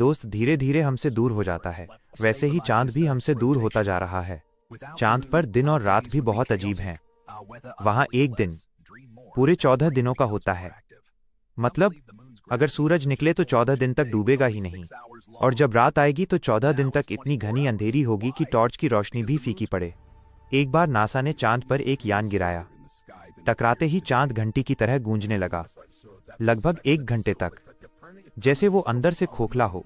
दोस्त धीरे धीरे हमसे दूर हो जाता है, वैसे ही चांद भी हमसे दूर होता जा रहा है। चांद पर दिन और रात भी बहुत अजीब हैं। वहाँ एक दिन पूरे 14 दिनों का होता है। मतलब अगर सूरज निकले तो 14 दिन तक डूबेगा ही नहीं, और जब रात आएगी तो 14 दिन तक इतनी घनी अंधेरी होगी कि टॉर्च की रोशनी भी फीकी पड़े। एक बार नासा ने चांद पर एक यान गिराया। टकराते ही चांद घंटी की तरह गूंजने लगा, लगभग 1 घंटे तक, जैसे वो अंदर से खोखला हो।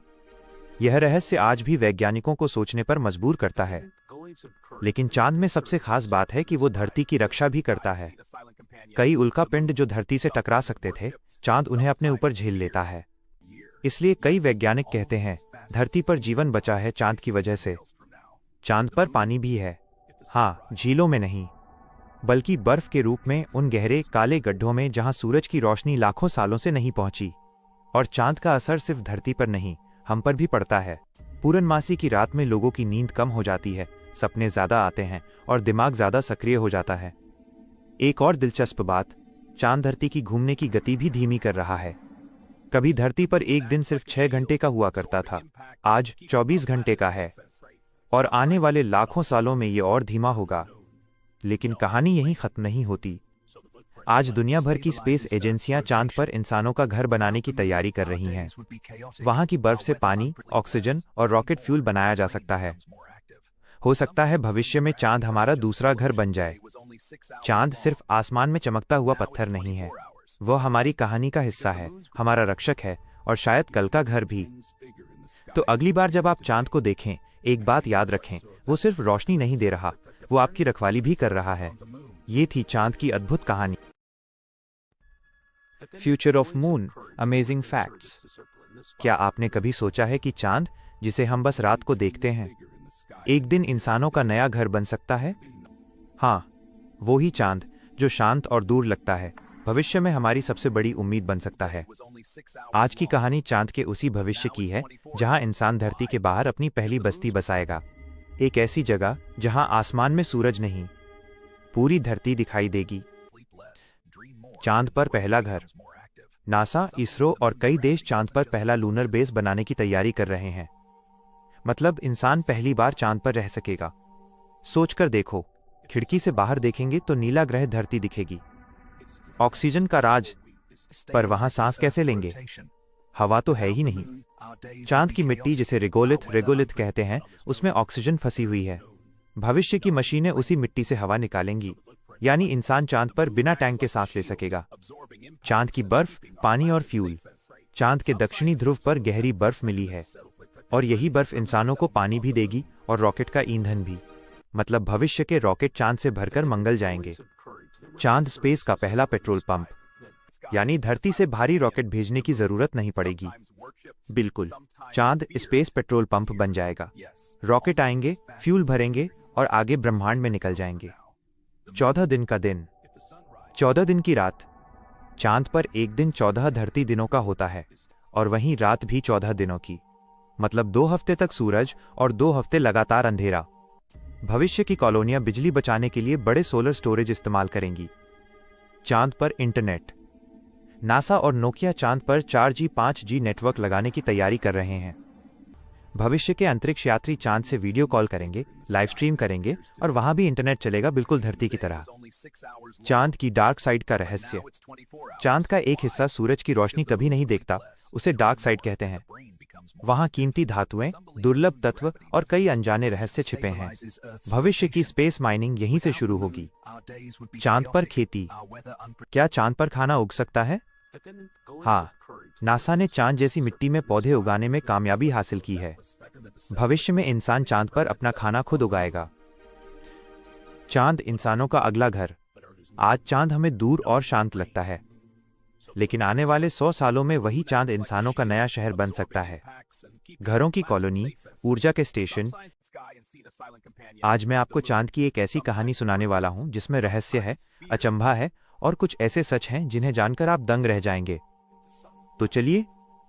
यह रहस्य आज भी वैज्ञानिकों को सोचने पर मजबूर करता है। लेकिन चांद में सबसे खास बात है कि वो धरती की रक्षा भी करता है। कई उल्कापिंड जो धरती से टकरा सकते थे, चांद उन्हें अपने ऊपर झेल लेता है। इसलिए कई वैज्ञानिक कहते हैं धरती पर जीवन बचा है चांद की वजह से। चांद पर पानी भी है, हाँ, झीलों में नहीं, बल्कि बर्फ के रूप में उन गहरे काले गड्ढों में जहां सूरज की रोशनी लाखों सालों से नहीं पहुंची। और चांद का असर सिर्फ धरती पर नहीं, हम पर भी पड़ता है। पूर्णमासी की रात में लोगों की नींद कम हो जाती है, सपने ज्यादा आते हैं और दिमाग ज्यादा सक्रिय हो जाता है। एक और दिलचस्प बात, चांद धरती की घूमने की गति भी धीमी कर रहा है। कभी धरती पर एक दिन सिर्फ 6 घंटे का हुआ करता था, आज 24 घंटे का है, और आने वाले लाखों सालों में ये और धीमा होगा। लेकिन कहानी यहीं खत्म नहीं होती। आज दुनिया भर की स्पेस एजेंसियां चांद पर इंसानों का घर बनाने की तैयारी कर रही हैं। वहां की बर्फ से पानी, ऑक्सीजन और रॉकेट फ्यूल बनाया जा सकता है। हो सकता है भविष्य में चांद हमारा दूसरा घर बन जाए। चांद सिर्फ आसमान में चमकता हुआ पत्थर नहीं है, वह हमारी कहानी का हिस्सा है, हमारा रक्षक है, और शायद कल का घर भी। तो अगली बार जब आप चांद को देखें, एक बात याद रखें, वो सिर्फ रोशनी नहीं दे रहा, वो आपकी रखवाली भी कर रहा है। ये थी चांद की अद्भुत कहानी। Future of moon, amazing facts. क्या आपने कभी सोचा है कि चांद, जिसे हम बस रात को देखते हैं, एक दिन इंसानों का नया घर बन सकता है? हाँ, वो ही चांद जो शांत और दूर लगता है, भविष्य में हमारी सबसे बड़ी उम्मीद बन सकता है। आज की कहानी चांद के उसी भविष्य की है जहां इंसान धरती के बाहर अपनी पहली बस्ती बसाएगा। एक ऐसी जगह जहां आसमान में सूरज नहीं, पूरी धरती दिखाई देगी। चांद पर पहला घर। नासा, इसरो और कई देश चांद पर पहला लूनर बेस बनाने की तैयारी कर रहे हैं। मतलब इंसान पहली बार चांद पर रह सकेगा। सोचकर देखो, खिड़की से बाहर देखेंगे तो नीला ग्रह धरती दिखेगी। ऑक्सीजन का राज, पर वहां सांस कैसे लेंगे? हवा तो है ही नहीं। चांद की मिट्टी, जिसे रेगोलिथ कहते हैं, उसमें ऑक्सीजन फंसी हुई है। भविष्य की मशीनें उसी मिट्टी से हवा निकालेंगी, यानी इंसान चांद पर बिना टैंक के सांस ले सकेगा। चांद की बर्फ, पानी और फ्यूल। चांद के दक्षिणी ध्रुव पर गहरी बर्फ मिली है, और यही बर्फ इंसानों को पानी भी देगी और रॉकेट का ईंधन भी। मतलब भविष्य के रॉकेट चांद से भरकर मंगल जाएंगे। चांद स्पेस का पहला पेट्रोल पंप, यानी धरती से भारी रॉकेट भेजने की जरूरत नहीं पड़ेगी। बिल्कुल, चांद स्पेस पेट्रोल पंप बन जाएगा। रॉकेट आएंगे, फ्यूल भरेंगे और आगे ब्रह्मांड में निकल जाएंगे। 14 दिन का दिन, 14 दिन की रात। चांद पर एक दिन 14 धरती दिनों का होता है, और वहीं रात भी 14 दिनों की। मतलब 2 हफ्ते तक सूरज और 2 हफ्ते लगातार अंधेरा। भविष्य की कॉलोनियां बिजली बचाने के लिए बड़े सोलर स्टोरेज इस्तेमाल करेंगी। चांद पर इंटरनेट। नासा और नोकिया चांद पर 4G 5G नेटवर्क लगाने की तैयारी कर रहे हैं। भविष्य के अंतरिक्ष यात्री चांद से वीडियो कॉल करेंगे, लाइव स्ट्रीम करेंगे, और वहां भी इंटरनेट चलेगा, बिल्कुल धरती की तरह। चांद की डार्क साइड का रहस्य। चांद का एक हिस्सा सूरज की रोशनी कभी नहीं देखता, उसे डार्क साइड कहते हैं। वहां कीमती धातुएं, दुर्लभ तत्व और कई अनजाने रहस्य छिपे हैं। भविष्य की स्पेस माइनिंग यहीं से शुरू होगी। चांद पर खेती। क्या चांद पर खाना उग सकता है? हाँ, नासा ने चांद जैसी मिट्टी में पौधे उगाने में कामयाबी हासिल की है। भविष्य में इंसान चांद पर अपना खाना खुद उगाएगा। चांद इंसानों का अगला घर। आज चांद हमें दूर और शांत लगता है, लेकिन आने वाले 100 सालों में वही चांद इंसानों का नया शहर बन सकता है। घरों की कॉलोनी, ऊर्जा के स्टेशन। आज मैं आपको चांद की एक ऐसी कहानी सुनाने वाला हूं जिसमें रहस्य है, अचंभा है और कुछ ऐसे सच हैं जिन्हें जानकर आप दंग रह जाएंगे। तो चलिए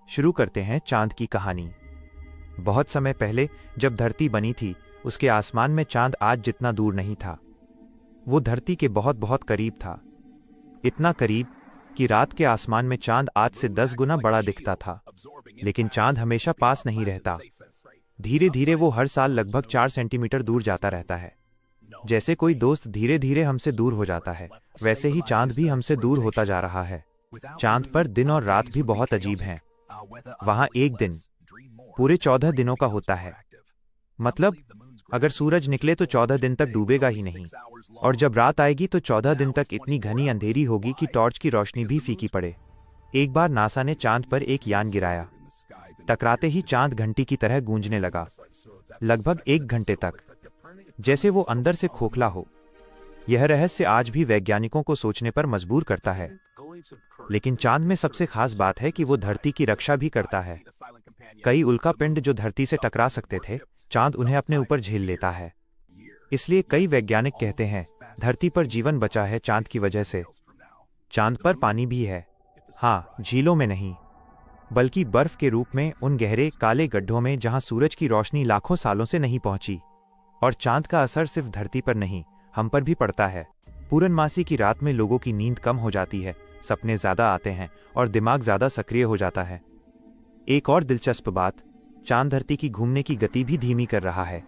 शुरू करते हैं चांद की कहानी। बहुत समय पहले जब धरती बनी थी, उसके आसमान में चांद आज जितना दूर नहीं था। वो धरती के बहुत बहुत करीब था। इतना करीब कि रात के आसमान में चांद आज से 10 गुना बड़ा दिखता था। लेकिन चांद हमेशा पास नहीं रहता। धीरे धीरे वो हर साल लगभग 4 सेंटीमीटर दूर जाता रहता है। जैसे कोई दोस्त धीरे धीरे हमसे दूर हो जाता है, वैसे ही चांद भी हमसे दूर होता जा रहा है। चांद पर दिन और रात भी बहुत अजीब हैं। वहाँ एक दिन पूरे 14 दिनों का होता है। मतलब अगर सूरज निकले तो 14 दिन तक डूबेगा ही नहीं, और जब रात आएगी तो 14 दिन तक इतनी घनी अंधेरी होगी कि टॉर्च की रोशनी भी फीकी पड़े। एक बार नासा ने चांद पर एक यान गिराया। टकराते ही चांद घंटी की तरह गूंजने लगा, लगभग 1 घंटे तक, जैसे वो अंदर से खोखला हो। यह रहस्य आज भी वैज्ञानिकों को सोचने पर मजबूर करता है। लेकिन चांद में सबसे खास बात है कि वो धरती की रक्षा भी करता है। कई उल्कापिंड जो धरती से टकरा सकते थे, चांद उन्हें अपने ऊपर झेल लेता है। इसलिए कई वैज्ञानिक कहते हैं धरती पर जीवन बचा है चांद की वजह से। चांद पर पानी भी है, हाँ, झीलों में नहीं, बल्कि बर्फ के रूप में उन गहरे काले गड्ढों में जहां सूरज की रोशनी लाखों सालों से नहीं पहुंची। और चांद का असर सिर्फ धरती पर नहीं, हम पर भी पड़ता है। पूर्णमासी की रात में लोगों की नींद कम हो जाती है, सपने ज्यादा आते हैं और दिमाग ज्यादा सक्रिय हो जाता है। एक और दिलचस्प बात, चांद धरती की घूमने की गति भी धीमी कर रहा है।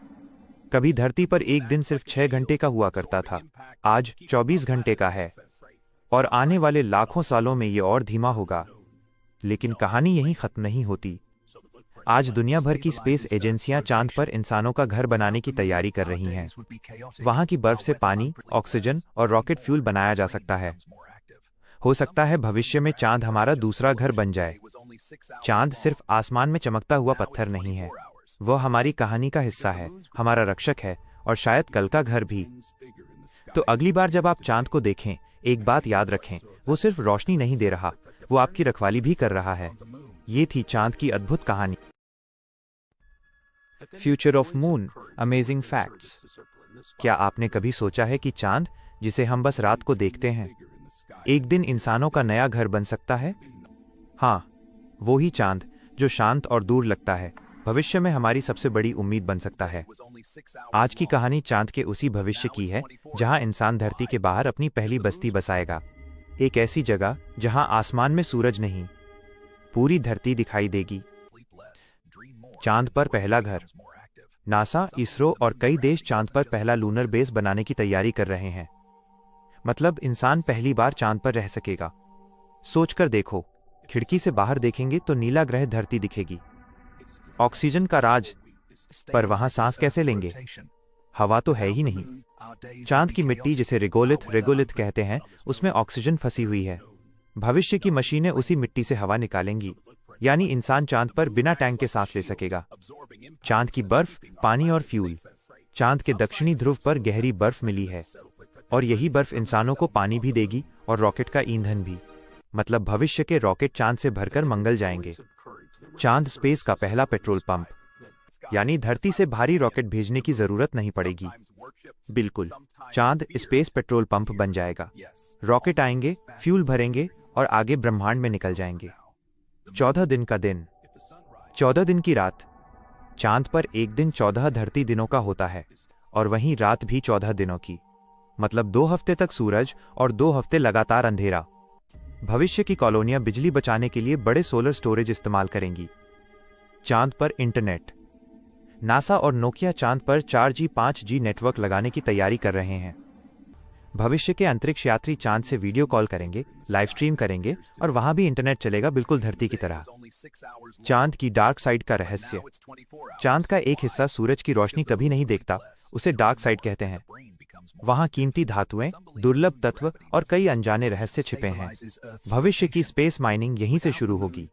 कभी धरती पर एक दिन सिर्फ 6 घंटे का हुआ करता था, आज 24 घंटे का है, और आने वाले लाखों सालों में ये और धीमा होगा। लेकिन कहानी यहीं खत्म नहीं होती। आज दुनिया भर की स्पेस एजेंसियां चांद पर इंसानों का घर बनाने की तैयारी कर रही हैं। वहां की बर्फ से पानी, ऑक्सीजन और रॉकेट फ्यूल बनाया जा सकता है। हो सकता है भविष्य में चांद हमारा दूसरा घर बन जाए। चांद सिर्फ आसमान में चमकता हुआ पत्थर नहीं है, वह हमारी कहानी का हिस्सा है, हमारा रक्षक है, और शायद कल का घर भी। तो अगली बार जब आप चांद को देखें, एक बात याद रखें, वो सिर्फ रोशनी नहीं दे रहा, वो आपकी रखवाली भी कर रहा है। ये थी चांद की अद्भुत कहानी। Future of moon, amazing facts. क्या आपने कभी सोचा है कि चांद, जिसे हम बस रात को देखते हैं, एक दिन इंसानों का नया घर बन सकता है? हाँ, वो ही चांद जो शांत और दूर लगता है, भविष्य में हमारी सबसे बड़ी उम्मीद बन सकता है। आज की कहानी चांद के उसी भविष्य की है जहां इंसान धरती के बाहर अपनी पहली बस्ती बसाएगा। एक ऐसी जगह जहां आसमान में सूरज नहीं, पूरी धरती दिखाई देगी। चांद पर पहला घर। नासा, इसरो और कई देश चांद पर पहला लूनर बेस बनाने की तैयारी कर रहे हैं। मतलब इंसान पहली बार चांद पर रह सकेगा। सोचकर देखो, खिड़की से बाहर देखेंगे तो नीला ग्रह धरती दिखेगी। ऑक्सीजन का राज, पर वहां सांस कैसे लेंगे? हवा तो है ही नहीं। चांद की मिट्टी, जिसे रेगोलिथ कहते हैं, उसमें ऑक्सीजन फंसी हुई है। भविष्य की मशीनें उसी मिट्टी से हवा निकालेंगी, यानी इंसान चांद पर बिना टैंक के सांस ले सकेगा। चांद की बर्फ, पानी और फ्यूल। चांद के दक्षिणी ध्रुव पर गहरी बर्फ मिली है, और यही बर्फ इंसानों को पानी भी देगी और रॉकेट का ईंधन भी। मतलब भविष्य के रॉकेट चांद से भरकर मंगल जाएंगे। चांद स्पेस का पहला पेट्रोल पंप, यानी धरती से भारी रॉकेट भेजने की जरूरत नहीं पड़ेगी। बिल्कुल, चांद स्पेस पेट्रोल पंप बन जाएगा। रॉकेट आएंगे, फ्यूल भरेंगे और आगे ब्रह्मांड में निकल जाएंगे। 14 दिन का दिन, 14 दिन की रात। चांद पर एक दिन 14 धरती दिनों का होता है, और वहीं रात भी 14 दिनों की। मतलब 2 हफ्ते तक सूरज और 2 हफ्ते लगातार अंधेरा। भविष्य की कॉलोनियां बिजली बचाने के लिए बड़े सोलर स्टोरेज इस्तेमाल करेंगी। चांद पर इंटरनेट। नासा और नोकिया चांद पर 4G 5G नेटवर्क लगाने की तैयारी कर रहे हैं। भविष्य के अंतरिक्ष यात्री चांद से वीडियो कॉल करेंगे, लाइव स्ट्रीम करेंगे, और वहां भी इंटरनेट चलेगा, बिल्कुल धरती की तरह। चांद की डार्क साइड का रहस्य। चांद का एक हिस्सा सूरज की रोशनी कभी नहीं देखता, उसे डार्क साइड कहते हैं। वहां कीमती धातुएं, दुर्लभ तत्व और कई अनजाने रहस्य छिपे हैं। भविष्य की स्पेस माइनिंग यहीं से शुरू होगी।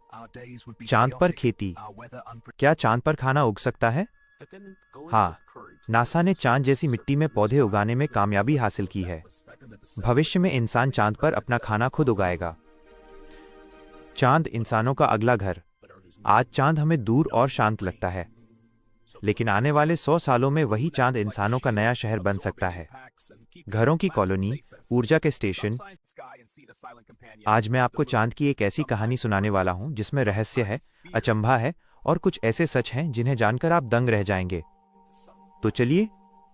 चांद पर खेती। क्या चांद पर खाना उग सकता है? हाँ, नासा ने चांद जैसी मिट्टी में पौधे उगाने में कामयाबी हासिल की है। भविष्य में इंसान चांद पर अपना खाना खुद उगाएगा। चांद इंसानों का अगला घर। आज चांद हमें दूर और शांत लगता है, लेकिन आने वाले 100 सालों में वही चांद इंसानों का नया शहर बन सकता है। घरों की कॉलोनी, ऊर्जा के स्टेशन। आज मैं आपको चांद की एक ऐसी कहानी सुनाने वाला हूं जिसमें रहस्य है, अचंभा है और कुछ ऐसे सच हैं जिन्हें जानकर आप दंग रह जाएंगे। तो चलिए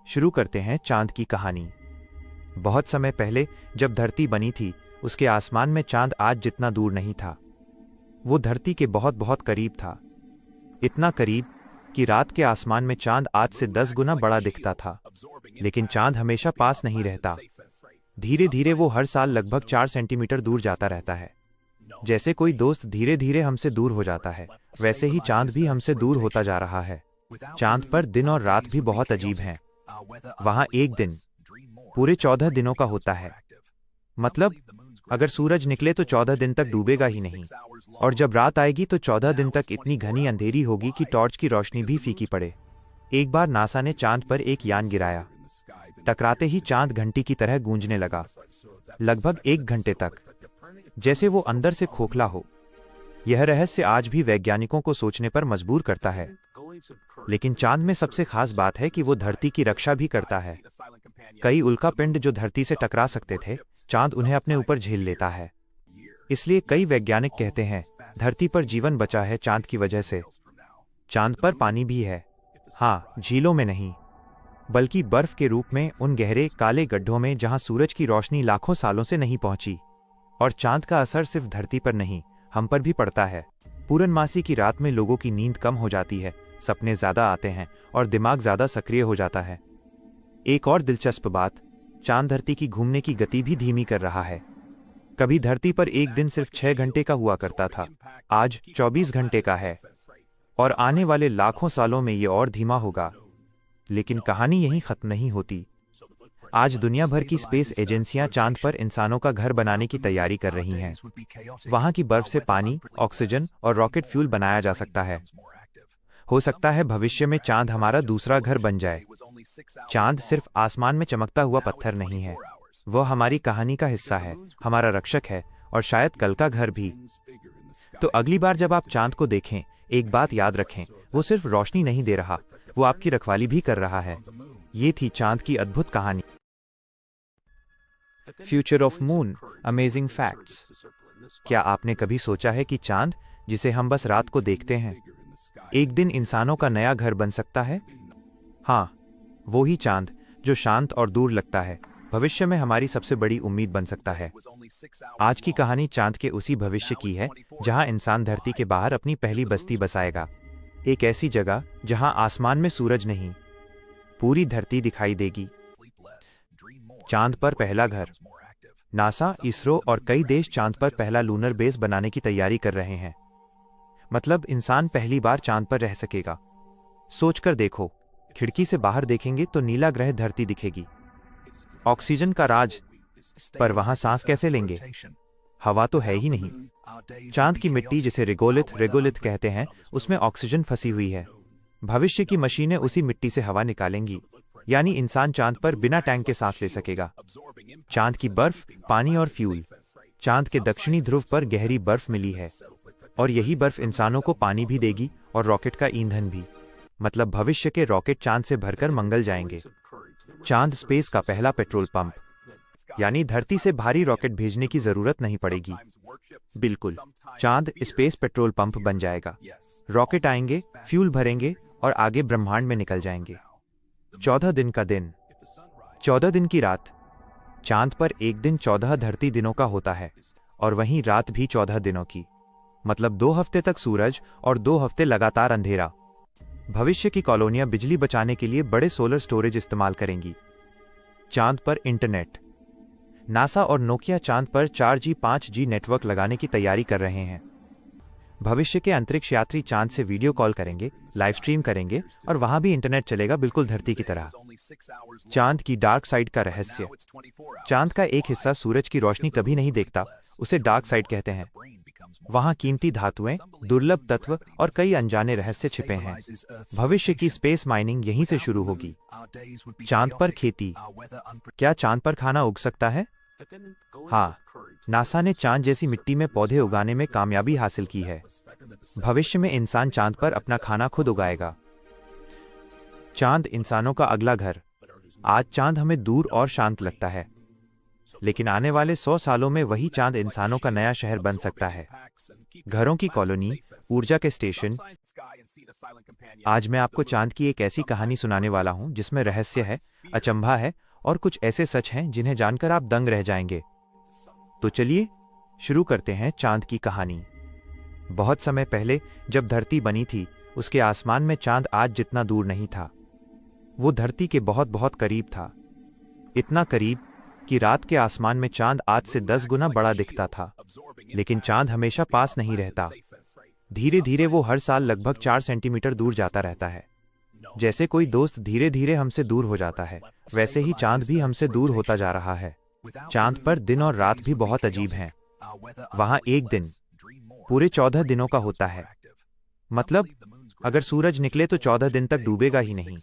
शुरू करते हैं चांद की कहानी। बहुत समय पहले जब धरती बनी थी, उसके आसमान में चांद आज जितना दूर नहीं था। वो धरती के बहुत बहुत करीब था, इतना करीब कि रात के आसमान में चांद आज से 10 गुना बड़ा दिखता था। लेकिन चांद हमेशा पास नहीं रहता। धीरे धीरे वो हर साल लगभग 4 सेंटीमीटर दूर जाता रहता है। जैसे कोई दोस्त धीरे धीरे हमसे दूर हो जाता है, वैसे ही चांद भी हमसे दूर होता जा रहा है। चांद पर दिन और रात भी बहुत अजीब हैं। वहां एक दिन पूरे 14 दिनों का होता है। मतलब अगर सूरज निकले तो 14 दिन तक डूबेगा ही नहीं, और जब रात आएगी तो 14 दिन तक इतनी घनी अंधेरी होगी कि टॉर्च की रोशनी भी फीकी पड़े। एक बार नासा ने चांद पर एक यान गिराया। टकराते ही चांद घंटी की तरह गूंजने लगा, लगभग 1 घंटे तक, जैसे वो अंदर से खोखला हो। यह रहस्य आज भी वैज्ञानिकों को सोचने पर मजबूर करता है। लेकिन चांद में सबसे खास बात है कि वो धरती की रक्षा भी करता है। कई उल्कापिंड जो धरती से टकरा सकते थे, चांद उन्हें अपने ऊपर झेल लेता है। इसलिए कई वैज्ञानिक कहते हैं धरती पर जीवन बचा है चांद की वजह से। चांद पर पानी भी है, हाँ, झीलों में नहीं, बल्कि बर्फ के रूप में उन गहरे काले गड्ढों में जहां सूरज की रोशनी लाखों सालों से नहीं पहुंची। और चांद का असर सिर्फ धरती पर नहीं, हम पर भी पड़ता है। पूर्णमासी की रात में लोगों की नींद कम हो जाती है, सपने ज्यादा आते हैं और दिमाग ज्यादा सक्रिय हो जाता है। एक और दिलचस्प बात, चांद धरती की घूमने की गति भी धीमी कर रहा है। कभी धरती पर एक दिन सिर्फ 6 घंटे का हुआ करता था, आज 24 घंटे का है, और आने वाले लाखों सालों में ये और धीमा होगा। लेकिन कहानी यहीं खत्म नहीं होती। आज दुनिया भर की स्पेस एजेंसियां चांद पर इंसानों का घर बनाने की तैयारी कर रही हैं। वहां की बर्फ से पानी, ऑक्सीजन और रॉकेट फ्यूल बनाया जा सकता है। हो सकता है भविष्य में चांद हमारा दूसरा घर बन जाए। चांद सिर्फ आसमान में चमकता हुआ पत्थर नहीं है, वह हमारी कहानी का हिस्सा है, हमारा रक्षक है, और शायद कल का घर भी। तो अगली बार जब आप चांद को देखें, एक बात याद रखें, वो सिर्फ रोशनी नहीं दे रहा, वो आपकी रखवाली भी कर रहा है। ये थी चांद की अद्भुत कहानी। Future of moon, amazing facts. क्या आपने कभी सोचा है कि चांद, जिसे हम बस रात को देखते हैं, एक दिन इंसानों का नया घर बन सकता है? हाँ, वो ही चांद जो शांत और दूर लगता है, भविष्य में हमारी सबसे बड़ी उम्मीद बन सकता है। आज की कहानी चांद के उसी भविष्य की है जहां इंसान धरती के बाहर अपनी पहली बस्ती बसाएगा। एक ऐसी जगह जहां आसमान में सूरज नहीं, पूरी धरती दिखाई देगी। चांद पर पहला घर। नासा, इसरो और कई देश चांद पर पहला लूनर बेस बनाने की तैयारी कर रहे हैं। मतलब इंसान पहली बार चांद पर रह सकेगा। सोचकर देखो, खिड़की से बाहर देखेंगे तो नीला ग्रह धरती दिखेगी। ऑक्सीजन का राज, पर वहां सांस कैसे लेंगे? हवा तो है ही नहीं। चांद की मिट्टी, जिसे रेगोलिथ कहते हैं, उसमें ऑक्सीजन फंसी हुई है। भविष्य की मशीनें उसी मिट्टी से हवा निकालेंगी, यानी इंसान चांद पर बिना टैंक के सांस ले सकेगा। चांद की बर्फ, पानी और फ्यूल। चांद के दक्षिणी ध्रुव पर गहरी बर्फ मिली है, और यही बर्फ इंसानों को पानी भी देगी और रॉकेट का ईंधन भी। मतलब भविष्य के रॉकेट चांद से भरकर मंगल जाएंगे। चांद स्पेस का पहला पेट्रोल पंप, यानी धरती से भारी रॉकेट भेजने की जरूरत नहीं पड़ेगी। बिल्कुल, चांद स्पेस पेट्रोल पंप बन जाएगा। रॉकेट आएंगे, फ्यूल भरेंगे और आगे ब्रह्मांड में निकल जाएंगे। 14 दिन का दिन, 14 दिन की रात। चांद पर एक दिन 14 धरती दिनों का होता है, और वहीं रात भी 14 दिनों की। मतलब 2 हफ्ते तक सूरज और 2 हफ्ते लगातार अंधेरा। भविष्य की कॉलोनियां बिजली बचाने के लिए बड़े सोलर स्टोरेज इस्तेमाल करेंगी। चांद पर इंटरनेट। नासा और नोकिया चांद पर 4G 5G नेटवर्क लगाने की तैयारी कर रहे हैं। भविष्य के अंतरिक्ष यात्री चांद से वीडियो कॉल करेंगे, लाइव स्ट्रीम करेंगे, और वहां भी इंटरनेट चलेगा, बिल्कुल धरती की तरह। चांद की डार्क साइड का रहस्य। चांद का एक हिस्सा सूरज की रोशनी कभी नहीं देखता, उसे डार्क साइड कहते हैं। वहां कीमती धातुएं, दुर्लभ तत्व और कई अनजाने रहस्य छिपे हैं। भविष्य की स्पेस माइनिंग यहीं से शुरू होगी। चांद पर खेती। क्या चांद पर खाना उग सकता है? हाँ, नासा ने चांद जैसी मिट्टी में पौधे उगाने में कामयाबी हासिल की है। भविष्य में इंसान चांद पर अपना खाना खुद उगाएगा। चांद इंसानों का अगला घर। आज चांद हमें दूर और शांत लगता है, लेकिन आने वाले 100 सालों में वही चांद इंसानों का नया शहर बन सकता है। घरों की कॉलोनी, ऊर्जा के स्टेशन। आज मैं आपको चांद की एक ऐसी कहानी सुनाने वाला हूं जिसमें रहस्य है, अचंभा है और कुछ ऐसे सच हैं जिन्हें जानकर आप दंग रह जाएंगे। तो चलिए शुरू करते हैं चांद की कहानी। बहुत समय पहले जब धरती बनी थी, उसके आसमान में चांद आज जितना दूर नहीं था। वो धरती के बहुत बहुत करीब था, इतना करीब कि रात के आसमान में चांद आज से 10 गुना बड़ा दिखता था। लेकिन चांद हमेशा पास नहीं रहता। धीरे धीरे वो हर साल लगभग 4 सेंटीमीटर दूर जाता रहता है। जैसे कोई दोस्त धीरे धीरे हमसे दूर हो जाता है, वैसे ही चांद भी हमसे दूर होता जा रहा है। चांद पर दिन और रात भी बहुत अजीब हैं। वहां एक दिन पूरे 14 दिनों का होता है। मतलब अगर सूरज निकले तो 14 दिन तक डूबेगा ही नहीं,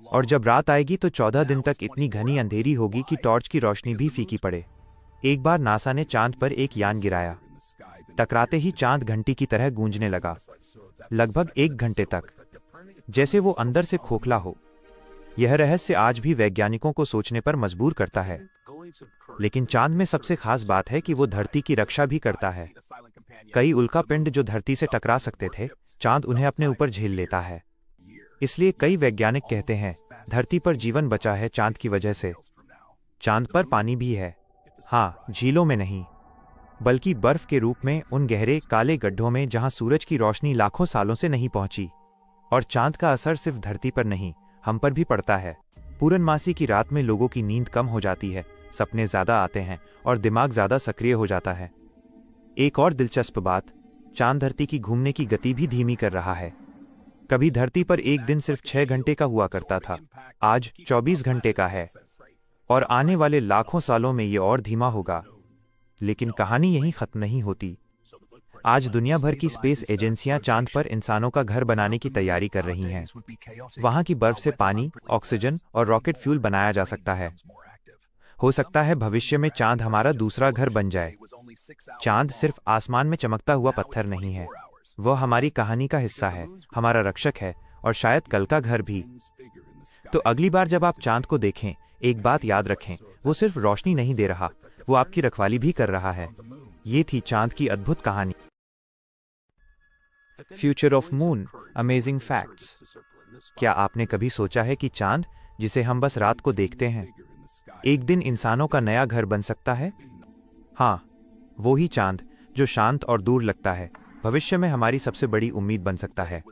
और जब रात आएगी तो 14 दिन तक इतनी घनी अंधेरी होगी कि टॉर्च की रोशनी भी फीकी पड़े। एक बार नासा ने चांद पर एक यान गिराया। टकराते ही चांद घंटी की तरह गूंजने लगा, लगभग 1 घंटे तक, जैसे वो अंदर से खोखला हो। यह रहस्य आज भी वैज्ञानिकों को सोचने पर मजबूर करता है। लेकिन चांद में सबसे खास बात है कि वो धरती की रक्षा भी करता है। कई उल्कापिंड जो धरती से टकरा सकते थे, चांद उन्हें अपने ऊपर झेल लेता है। इसलिए कई वैज्ञानिक कहते हैं धरती पर जीवन बचा है चांद की वजह से। चांद पर पानी भी है, हाँ, झीलों में नहीं, बल्कि बर्फ के रूप में उन गहरे काले गड्ढों में जहां सूरज की रोशनी लाखों सालों से नहीं पहुंची। और चांद का असर सिर्फ धरती पर नहीं, हम पर भी पड़ता है। पूर्णमासी की रात में लोगों की नींद कम हो जाती है, सपने ज्यादा आते हैं और दिमाग ज्यादा सक्रिय हो जाता है। एक और दिलचस्प बात, चांद धरती की घूमने की गति भी धीमी कर रहा है। कभी धरती पर एक दिन सिर्फ 6 घंटे का हुआ करता था, आज 24 घंटे का है, और आने वाले लाखों सालों में ये और धीमा होगा। लेकिन कहानी यहीं खत्म नहीं होती। आज दुनिया भर की स्पेस एजेंसियां चांद पर इंसानों का घर बनाने की तैयारी कर रही हैं। वहां की बर्फ से पानी, ऑक्सीजन और रॉकेट फ्यूल बनाया जा सकता है। हो सकता है भविष्य में चांद हमारा दूसरा घर बन जाए। चांद सिर्फ आसमान में चमकता हुआ पत्थर नहीं है, वह हमारी कहानी का हिस्सा है, हमारा रक्षक है, और शायद कल का घर भी। तो अगली बार जब आप चांद को देखें, एक बात याद रखें, वो सिर्फ रोशनी नहीं दे रहा, वो आपकी रखवाली भी कर रहा है। ये थी चांद की अद्भुत कहानी। Future of moon, amazing facts. क्या आपने कभी सोचा है कि चांद, जिसे हम बस रात को देखते हैं, एक दिन इंसानों का नया घर बन सकता है? हाँ, वो ही चांद जो शांत और दूर लगता है, भविष्य में हमारी सबसे बड़ी उम्मीद बन सकता है।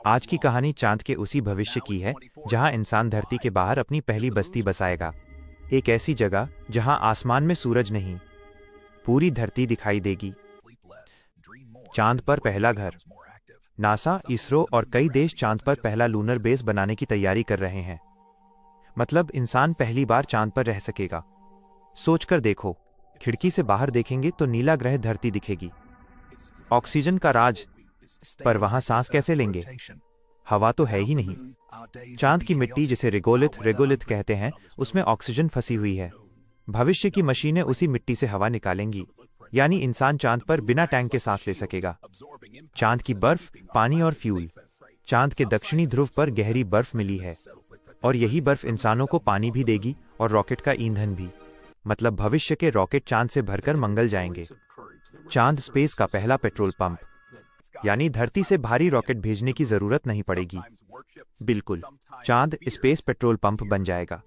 आज की कहानी चांद के उसी भविष्य की है जहां इंसान धरती के बाहर अपनी पहली बस्ती बसाएगा। एक ऐसी जगह जहां आसमान में सूरज नहीं, पूरी धरती दिखाई देगी। चांद पर पहला घर। नासा, इसरो और कई देश चांद पर पहला लूनर बेस बनाने की तैयारी कर रहे हैं। मतलब इंसान पहली बार चांद पर रह सकेगा। सोचकर देखो, खिड़की से बाहर देखेंगे तो नीला ग्रह धरती दिखेगी। ऑक्सीजन का राज, पर वहां सांस कैसे लेंगे? हवा तो है ही नहीं। चांद की मिट्टी, जिसे रेगोलिथ कहते हैं, उसमें ऑक्सीजन फंसी हुई है। भविष्य की मशीनें उसी मिट्टी से हवा निकालेंगी, यानी इंसान चांद पर बिना टैंक के सांस ले सकेगा। चांद की बर्फ, पानी और फ्यूल। चांद के दक्षिणी ध्रुव पर गहरी बर्फ मिली है, और यही बर्फ इंसानों को पानी भी देगी और रॉकेट का ईंधन भी। मतलब भविष्य के रॉकेट चांद से भरकर मंगल जाएंगे। चांद स्पेस का पहला पेट्रोल पंप, यानी धरती से भारी रॉकेट भेजने की जरूरत नहीं पड़ेगी। बिल्कुल, चांद स्पेस पेट्रोल पंप बन जाएगा।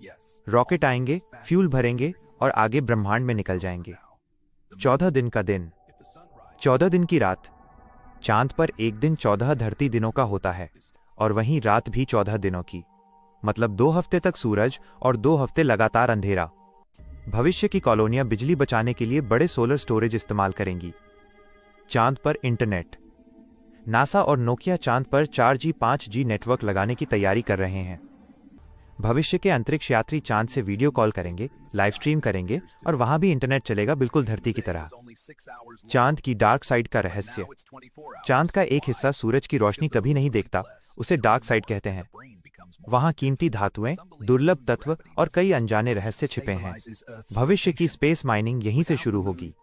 रॉकेट आएंगे, फ्यूल भरेंगे और आगे ब्रह्मांड में निकल जाएंगे। 14 दिन का दिन, 14 दिन की रात। चांद पर एक दिन 14 धरती दिनों का होता है, और वहीं रात भी 14 दिनों की। मतलब 2 हफ्ते तक सूरज और 2 हफ्ते लगातार अंधेरा। भविष्य की कॉलोनियां बिजली बचाने के लिए बड़े सोलर स्टोरेज इस्तेमाल करेंगी। चांद पर इंटरनेट। नासा और नोकिया चांद पर 4G 5G नेटवर्क लगाने की तैयारी कर रहे हैं। भविष्य के अंतरिक्ष यात्री चांद से वीडियो कॉल करेंगे, लाइव स्ट्रीम करेंगे, और वहां भी इंटरनेट चलेगा, बिल्कुल धरती की तरह। चांद की डार्क साइड का रहस्य। चांद का एक हिस्सा सूरज की रोशनी कभी नहीं देखता, उसे डार्क साइड कहते हैं। वहां कीमती धातुएं, दुर्लभ तत्व और कई अनजाने रहस्य छिपे हैं। भविष्य की स्पेस माइनिंग यहीं से शुरू होगी।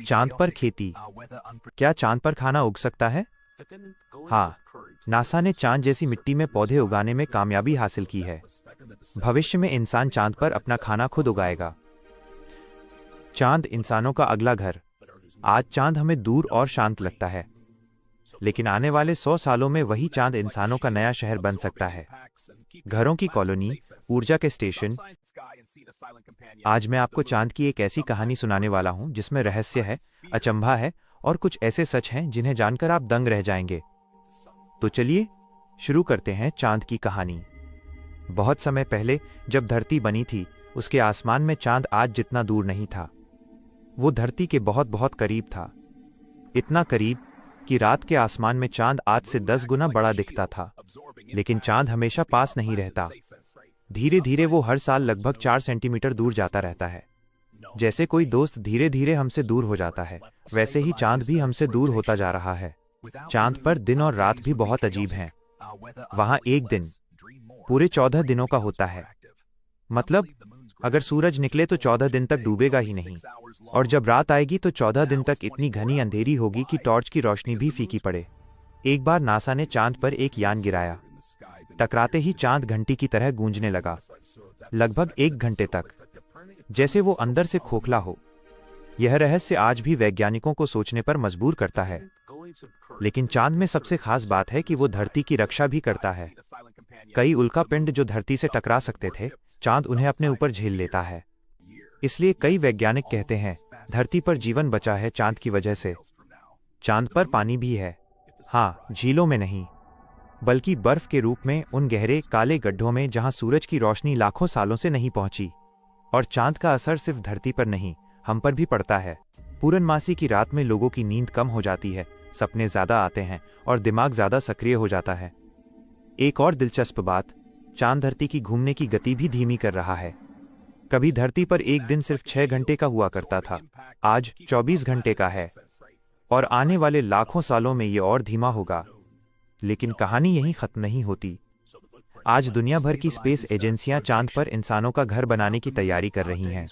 चांद पर खेती। क्या चांद पर खाना उग सकता है? हाँ, नासा ने चांद जैसी मिट्टी में पौधे उगाने में कामयाबी हासिल की है। भविष्य में इंसान चांद पर अपना खाना खुद उगाएगा। चांद इंसानों का अगला घर। आज चांद हमें दूर और शांत लगता है, लेकिन आने वाले 100 सालों में वही चांद इंसानों का नया शहर बन सकता है। घरों की कॉलोनी, ऊर्जा के स्टेशन। आज मैं आपको चांद की एक ऐसी कहानी सुनाने वाला हूं जिसमें रहस्य है, अचंभा है और कुछ ऐसे सच हैं जिन्हें जानकर आप दंग रह जाएंगे। तो चलिए शुरू करते हैं चांद की कहानी। बहुत समय पहले जब धरती बनी थी, उसके आसमान में चांद आज जितना दूर नहीं था। वो धरती के बहुत बहुत करीब था, इतना करीब कि रात के आसमान में चांद आज से 10 गुना बड़ा दिखता था। लेकिन चांद हमेशा पास नहीं रहता। धीरे धीरे वो हर साल लगभग 4 सेंटीमीटर दूर जाता रहता है। जैसे कोई दोस्त धीरे धीरे हमसे दूर हो जाता है, वैसे ही चांद भी हमसे दूर होता जा रहा है। चांद पर दिन और रात भी बहुत अजीब हैं। वहां एक दिन पूरे 14 दिनों का होता है। मतलब अगर सूरज निकले तो 14 दिन तक डूबेगा ही नहीं, और जब रात आएगी तो 14 दिन तक इतनी घनी अंधेरी होगी कि टॉर्च की रोशनी भी फीकी पड़े। एक बार नासा ने चांद पर एक यान गिराया। टकराते ही चांद घंटी की तरह गूंजने लगा, लगभग 1 घंटे तक, जैसे वो अंदर से खोखला हो। यह रहस्य आज भी वैज्ञानिकों को सोचने पर मजबूर करता है। लेकिन चांद में सबसे खास बात है कि वो धरती की रक्षा भी करता है। कई उल्कापिंड जो धरती से टकरा सकते थे, चांद उन्हें अपने ऊपर झेल लेता है। इसलिए कई वैज्ञानिक कहते हैं धरती पर जीवन बचा है चांद की वजह से। चांद पर पानी भी है, हाँ, झीलों में नहीं, बल्कि बर्फ के रूप में उन गहरे काले गड्ढों में जहां सूरज की रोशनी लाखों सालों से नहीं पहुंची। और चांद का असर सिर्फ धरती पर नहीं, हम पर भी पड़ता है। पूर्णमासी की रात में लोगों की नींद कम हो जाती है, सपने ज्यादा आते हैं और दिमाग ज्यादा सक्रिय हो जाता है। एक और दिलचस्प बात, चांद धरती की घूमने की गति भी धीमी कर रहा है। कभी धरती पर एक दिन सिर्फ 6 घंटे का हुआ करता था, आज 24 घंटे का है, और आने वाले लाखों सालों में ये और धीमा होगा। लेकिन कहानी यहीं खत्म नहीं होती। आज दुनिया भर की स्पेस एजेंसियां चांद पर इंसानों का घर बनाने की तैयारी कर रही हैं।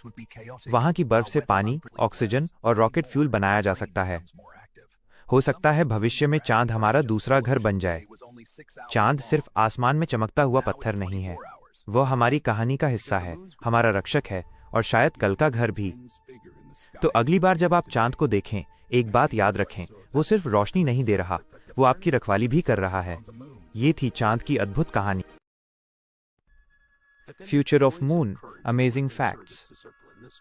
वहां की बर्फ से पानी, ऑक्सीजन और रॉकेट फ्यूल बनाया जा सकता है। हो सकता है भविष्य में चांद हमारा दूसरा घर बन जाए। चांद सिर्फ आसमान में चमकता हुआ पत्थर नहीं है, वह हमारी कहानी का हिस्सा है, हमारा रक्षक है, और शायद कल का घर भी। तो अगली बार जब आप चांद को देखें, एक बात याद रखें, वो सिर्फ रोशनी नहीं दे रहा, वो आपकी रखवाली भी कर रहा है। ये थी चांद की अद्भुत कहानी। Future of moon, amazing facts.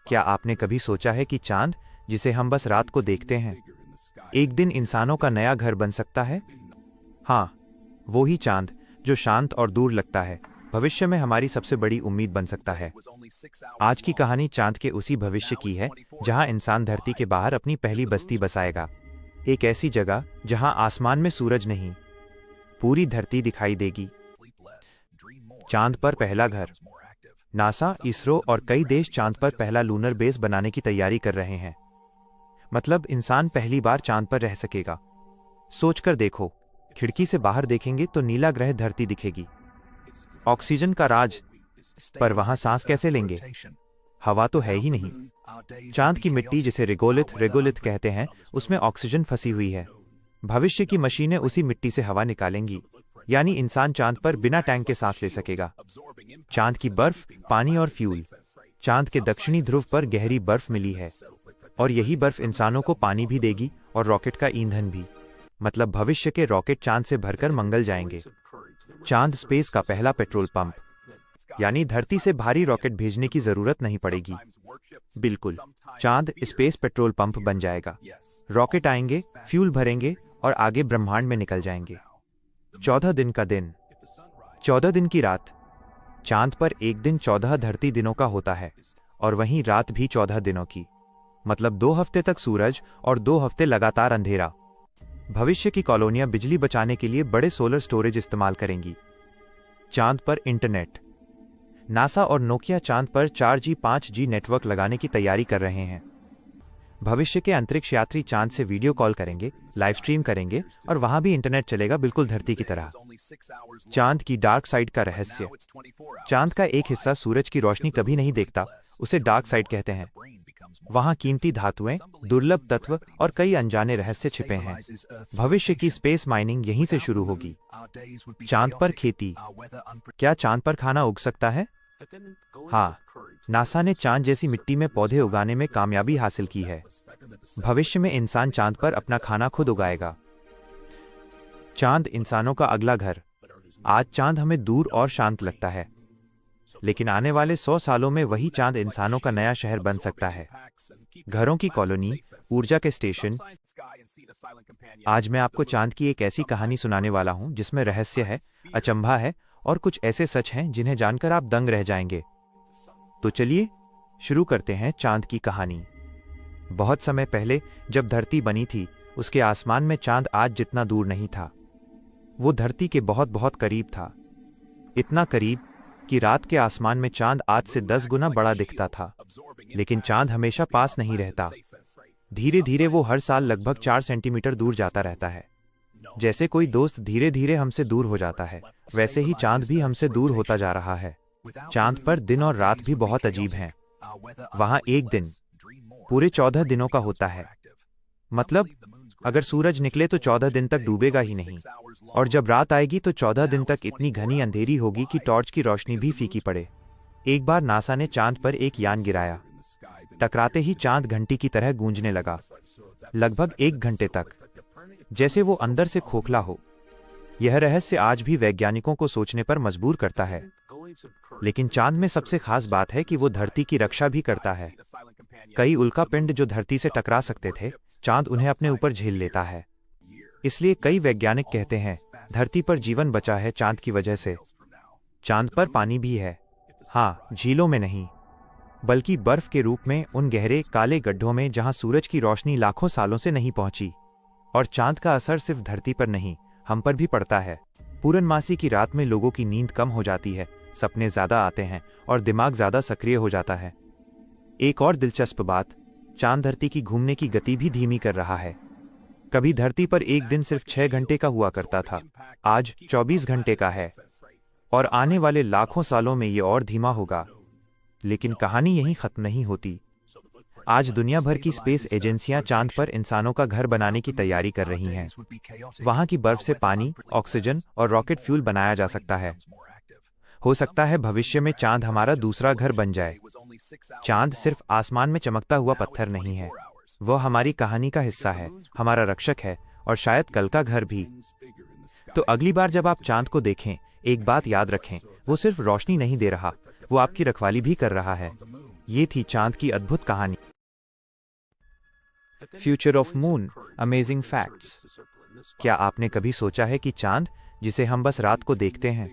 क्या आपने कभी सोचा है कि चांद, जिसे हम बस रात को देखते हैं, एक दिन इंसानों का नया घर बन सकता है? हाँ, वो ही चांद जो शांत और दूर लगता है, भविष्य में हमारी सबसे बड़ी उम्मीद बन सकता है। आज की कहानी चांद के उसी भविष्य की है, जहां इंसान धरती के बाहर अपनी पहली बस्ती बसाएगा। एक ऐसी जगह जहां आसमान में सूरज नहीं, पूरी धरती दिखाई देगी। चांद पर पहला घर। नासा, इसरो और कई देश चांद पर पहला लूनर बेस बनाने की तैयारी कर रहे हैं। मतलब इंसान पहली बार चांद पर रह सकेगा। सोचकर देखो, खिड़की से बाहर देखेंगे तो नीला ग्रह धरती दिखेगी। ऑक्सीजन का राज, पर वहां सांस कैसे लेंगे? हवा तो है ही नहीं। चांद की मिट्टी, जिसे रेगोलिथ कहते हैं, उसमें ऑक्सीजन फंसी हुई है। भविष्य की मशीनें उसी मिट्टी से हवा निकालेंगी, यानी इंसान चांद पर बिना टैंक के सांस ले सकेगा। चांद की बर्फ, पानी और फ्यूल। चांद के दक्षिणी ध्रुव पर गहरी बर्फ मिली है, और यही बर्फ इंसानों को पानी भी देगी और रॉकेट का ईंधन भी। मतलब भविष्य के रॉकेट चांद से भरकर मंगल जाएंगे। चांद स्पेस का पहला पेट्रोल पंप, यानी धरती से भारी रॉकेट भेजने की जरूरत नहीं पड़ेगी। बिल्कुल, चांद स्पेस पेट्रोल पंप बन जाएगा। रॉकेट आएंगे, फ्यूल भरेंगे और आगे ब्रह्मांड में निकल जाएंगे। 14 दिन का दिन, 14 दिन की रात। चांद पर एक दिन 14 धरती दिनों का होता है, और वहीं रात भी 14 दिनों की। मतलब 2 हफ्ते तक सूरज और 2 हफ्ते लगातार अंधेरा। भविष्य की कॉलोनियां बिजली बचाने के लिए बड़े सोलर स्टोरेज इस्तेमाल करेंगी। चांद पर इंटरनेट। नासा और नोकिया चांद पर 4G 5G नेटवर्क लगाने की तैयारी कर रहे हैं। भविष्य के अंतरिक्ष यात्री चांद से वीडियो कॉल करेंगे, लाइव स्ट्रीम करेंगे, और वहां भी इंटरनेट चलेगा, बिल्कुल धरती की तरह। चांद की डार्क साइड का रहस्य। चांद का एक हिस्सा सूरज की रोशनी कभी नहीं देखता, उसे डार्क साइड कहते हैं। वहां कीमती धातुएं, दुर्लभ तत्व और कई अनजाने रहस्य छिपे हैं। भविष्य की स्पेस माइनिंग यहीं से शुरू होगी। चांद पर खेती। क्या चांद पर खाना उग सकता है? हाँ, नासा ने चांद जैसी मिट्टी में पौधे उगाने में कामयाबी हासिल की है। भविष्य में इंसान चांद पर अपना खाना खुद उगाएगा। चांद इंसानों का अगला घर। आज चांद हमें दूर और शांत लगता है, लेकिन आने वाले 100 सालों में वही चांद इंसानों का नया शहर बन सकता है। घरों की कॉलोनी, ऊर्जा के स्टेशन आज मैं आपको चांद की एक ऐसी कहानी सुनाने वाला हूं जिसमें रहस्य है, अचंभा है और कुछ ऐसे सच हैं जिन्हें जानकर आप दंग रह जाएंगे। तो चलिए शुरू करते हैं चांद की कहानी। बहुत समय पहले जब धरती बनी थी, उसके आसमान में चांद आज जितना दूर नहीं था। वो धरती के बहुत बहुत करीब था, इतना करीब कि रात के आसमान में चांद आज से 10 गुना बड़ा दिखता था। लेकिन चांद हमेशा पास नहीं रहता। धीरे धीरे वो हर साल लगभग 4 सेंटीमीटर दूर जाता रहता है। जैसे कोई दोस्त धीरे धीरे हमसे दूर हो जाता है, वैसे ही चांद भी हमसे दूर होता जा रहा है। चांद पर दिन और रात भी बहुत अजीब हैं। वहां एक दिन पूरे 14 दिनों का होता है। मतलब अगर सूरज निकले तो 14 दिन तक डूबेगा ही नहीं, और जब रात आएगी तो 14 दिन तक इतनी घनी अंधेरी होगी कि टॉर्च की रोशनी भी फीकी पड़े। एक बार नासा ने चांद पर एक यान गिराया। टकराते ही चांद घंटी की तरह गूंजने लगा, लगभग 1 घंटे तक, जैसे वो अंदर से खोखला हो। यह रहस्य आज भी वैज्ञानिकों को सोचने पर मजबूर करता है। लेकिन चांद में सबसे खास बात है कि वो धरती की रक्षा भी करता है। कई उल्कापिंड जो धरती से टकरा सकते थे, चांद उन्हें अपने ऊपर झेल लेता है। इसलिए कई वैज्ञानिक कहते हैं धरती पर जीवन बचा है चांद की वजह से। चांद पर पानी भी है, हाँ, झीलों में नहीं, बल्कि बर्फ के रूप में उन गहरे काले गड्ढों में जहां सूरज की रोशनी लाखों सालों से नहीं पहुंची। और चांद का असर सिर्फ धरती पर नहीं, हम पर भी पड़ता है। पूर्णमासी की रात में लोगों की नींद कम हो जाती है, सपने ज्यादा आते हैं और दिमाग ज्यादा सक्रिय हो जाता है। एक और दिलचस्प बात, चांद धरती की घूमने की गति भी धीमी कर रहा है। कभी धरती पर एक दिन सिर्फ 6 घंटे का हुआ करता था, आज 24 घंटे का है, और आने वाले लाखों सालों में ये और धीमा होगा। लेकिन कहानी यहीं खत्म नहीं होती। आज दुनिया भर की स्पेस एजेंसियां चांद पर इंसानों का घर बनाने की तैयारी कर रही हैं। वहां की बर्फ से पानी, ऑक्सीजन और रॉकेट फ्यूल बनाया जा सकता है। हो सकता है भविष्य में चांद हमारा दूसरा घर बन जाए। चांद सिर्फ आसमान में चमकता हुआ पत्थर नहीं है, वह हमारी कहानी का हिस्सा है, हमारा रक्षक है और शायद कल का घर भी। तो अगली बार जब आप चांद को देखें, एक बात याद रखें, वो सिर्फ रोशनी नहीं दे रहा, वो आपकी रखवाली भी कर रहा है। ये थी चांद की अद्भुत कहानी। Future of moon, amazing facts. क्या आपने कभी सोचा है कि चांद, जिसे हम बस रात को देखते हैं,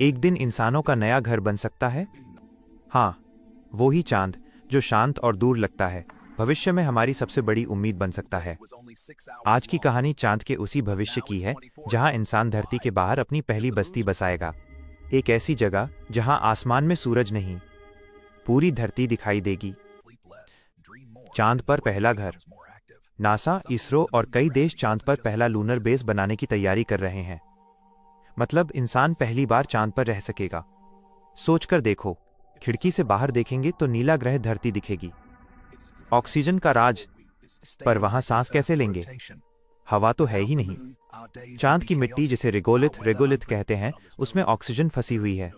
एक दिन इंसानों का नया घर बन सकता है? हाँ, वो ही चांद जो शांत और दूर लगता है, भविष्य में हमारी सबसे बड़ी उम्मीद बन सकता है। आज की कहानी चांद के उसी भविष्य की है जहां इंसान धरती के बाहर अपनी पहली बस्ती बसाएगा। एक ऐसी जगह जहां आसमान में सूरज नहीं, पूरी धरती दिखाई देगी। चांद पर पहला घर। नासा, इसरो और कई देश चांद पर पहला लूनर बेस बनाने की तैयारी कर रहे हैं। मतलब इंसान पहली बार चांद पर रह सकेगा। सोचकर देखो, खिड़की से बाहर देखेंगे तो नीला ग्रह धरती दिखेगी। ऑक्सीजन का राज, पर वहां सांस कैसे लेंगे? हवा तो है ही नहीं। चांद की मिट्टी, जिसे रेगोलिथ कहते हैं, उसमें ऑक्सीजन फंसी हुई है।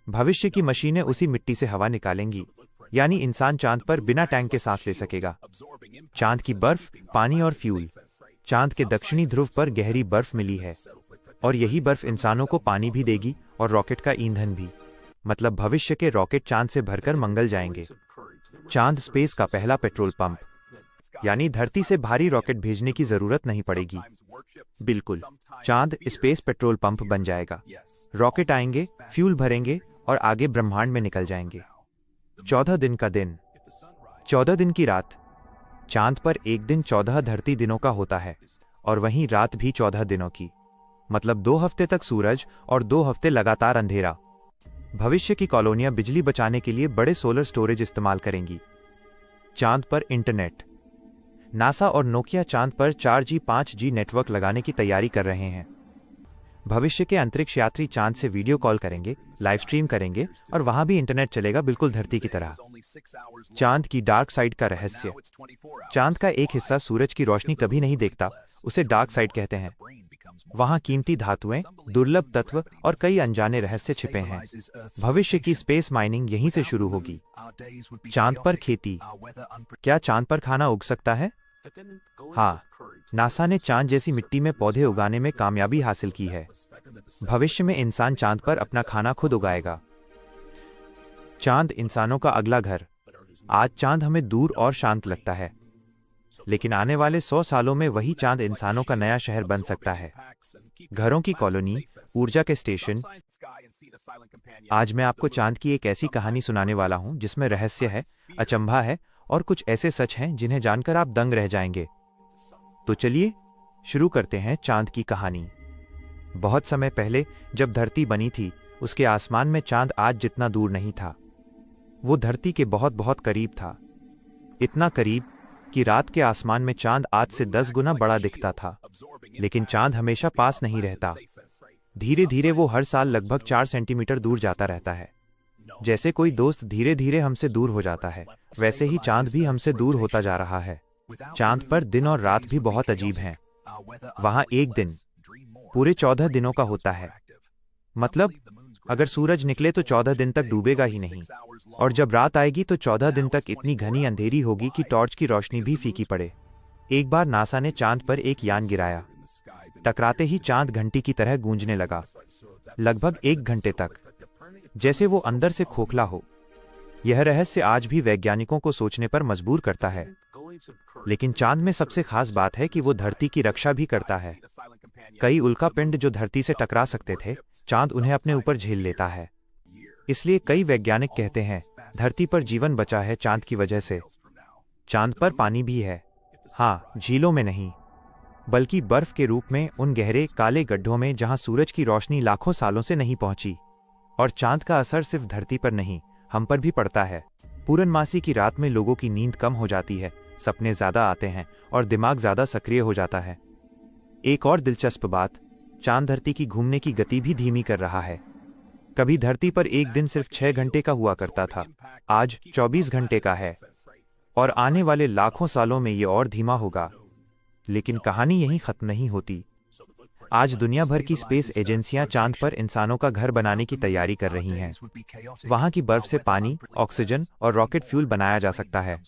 भविष्य की मशीनें उसी मिट्टी से हवा निकालेंगी, यानी इंसान चांद पर बिना टैंक के सांस ले सकेगा। चांद की बर्फ, पानी और फ्यूल। चांद के दक्षिणी ध्रुव पर गहरी बर्फ मिली है, और यही बर्फ इंसानों को पानी भी देगी और रॉकेट का ईंधन भी। मतलब भविष्य के रॉकेट चांद से भरकर मंगल जाएंगे। चांद स्पेस का पहला पेट्रोल पंप, यानी धरती से भारी रॉकेट भेजने की जरूरत नहीं पड़ेगी। बिल्कुल, चांद स्पेस पेट्रोल पंप बन जाएगा। रॉकेट आएंगे, फ्यूल भरेंगे और आगे ब्रह्मांड में निकल जाएंगे। 14 दिन का दिन, 14 दिन की रात। चांद पर एक दिन 14 धरती दिनों का होता है, और वहीं रात भी 14 दिनों की। मतलब 2 हफ्ते तक सूरज और 2 हफ्ते लगातार अंधेरा। भविष्य की कॉलोनियां बिजली बचाने के लिए बड़े सोलर स्टोरेज इस्तेमाल करेंगी। चांद पर इंटरनेट। नासा और नोकिया चांद पर 4G 5G नेटवर्क लगाने की तैयारी कर रहे हैं। भविष्य के अंतरिक्ष यात्री चांद से वीडियो कॉल करेंगे, लाइव स्ट्रीम करेंगे और वहां भी इंटरनेट चलेगा, बिल्कुल धरती की तरह। चांद की डार्क साइड का रहस्य। चांद का एक हिस्सा सूरज की रोशनी कभी नहीं देखता, उसे डार्क साइड कहते हैं। वहां कीमती धातुएं, दुर्लभ तत्व और कई अनजाने रहस्य छिपे हैं। भविष्य की स्पेस माइनिंग यहीं से शुरू होगी। चांद पर खेती। क्या चांद पर खाना उग सकता है? हाँ, नासा ने चांद जैसी मिट्टी में पौधे उगाने में कामयाबी हासिल की है। भविष्य में इंसान चांद पर अपना खाना खुद उगाएगा। चांद इंसानों का अगला घर। आज चांद हमें दूर और शांत लगता है, लेकिन आने वाले 100 सालों में वही चांद इंसानों का नया शहर बन सकता है। घरों की कॉलोनी, ऊर्जा के स्टेशन। आज मैं आपको चांद की एक ऐसी कहानी सुनाने वाला हूं जिसमें रहस्य है, अचंभा है और कुछ ऐसे सच हैं जिन्हें जानकर आप दंग रह जाएंगे। तो चलिए शुरू करते हैं चांद की कहानी। बहुत समय पहले जब धरती बनी थी, उसके आसमान में चांद आज जितना दूर नहीं था। वो धरती के बहुत बहुत करीब था, इतना करीब कि रात के आसमान में चांद आज से 10 गुना बड़ा दिखता था। लेकिन चांद हमेशा पास नहीं रहता। धीरे धीरे वो हर साल लगभग 4 सेंटीमीटर दूर जाता रहता है। जैसे कोई दोस्त धीरे धीरे हमसे दूर हो जाता है, वैसे ही चांद भी हमसे दूर होता जा रहा है। चांद पर दिन और रात भी बहुत अजीब हैं। वहां एक दिन पूरे 14 दिनों का होता है। मतलब अगर सूरज निकले तो 14 दिन तक डूबेगा ही नहीं, और जब रात आएगी तो 14 दिन तक इतनी घनी अंधेरी होगी कि टॉर्च की रोशनी भी फीकी पड़े। एक बार नासा ने चांद पर एक यान गिराया। टकराते ही चांद घंटी की तरह गूंजने लगा, लगभग 1 घंटे तक, जैसे वो अंदर से खोखला हो। यह रहस्य आज भी वैज्ञानिकों को सोचने पर मजबूर करता है। लेकिन चांद में सबसे खास बात है कि वो धरती की रक्षा भी करता है। कई उल्कापिंड जो धरती से टकरा सकते थे, चांद उन्हें अपने ऊपर झेल लेता है। इसलिए कई वैज्ञानिक कहते हैं धरती पर जीवन बचा है चांद की वजह से। चांद पर पानी भी है, हाँ, झीलों में नहीं, बल्कि बर्फ के रूप में उन गहरे काले गड्ढों में जहां सूरज की रोशनी लाखों सालों से नहीं पहुंची। और चांद का असर सिर्फ धरती पर नहीं, हम पर भी पड़ता है। पूर्णमासी की रात में लोगों की नींद कम हो जाती है, सपने ज्यादा आते हैं और दिमाग ज्यादा सक्रिय हो जाता है। एक और दिलचस्प बात, चांद धरती की घूमने की गति भी धीमी कर रहा है। कभी धरती पर एक दिन सिर्फ 6 घंटे का हुआ करता था, आज 24 घंटे का है, और आने वाले लाखों सालों में ये और धीमा होगा। लेकिन कहानी यहीं खत्म नहीं होती। आज दुनिया भर की स्पेस एजेंसियां चांद पर इंसानों का घर बनाने की तैयारी कर रही हैं। वहां की बर्फ से पानी, ऑक्सीजन और रॉकेट फ्यूल बनाया जा सकता है।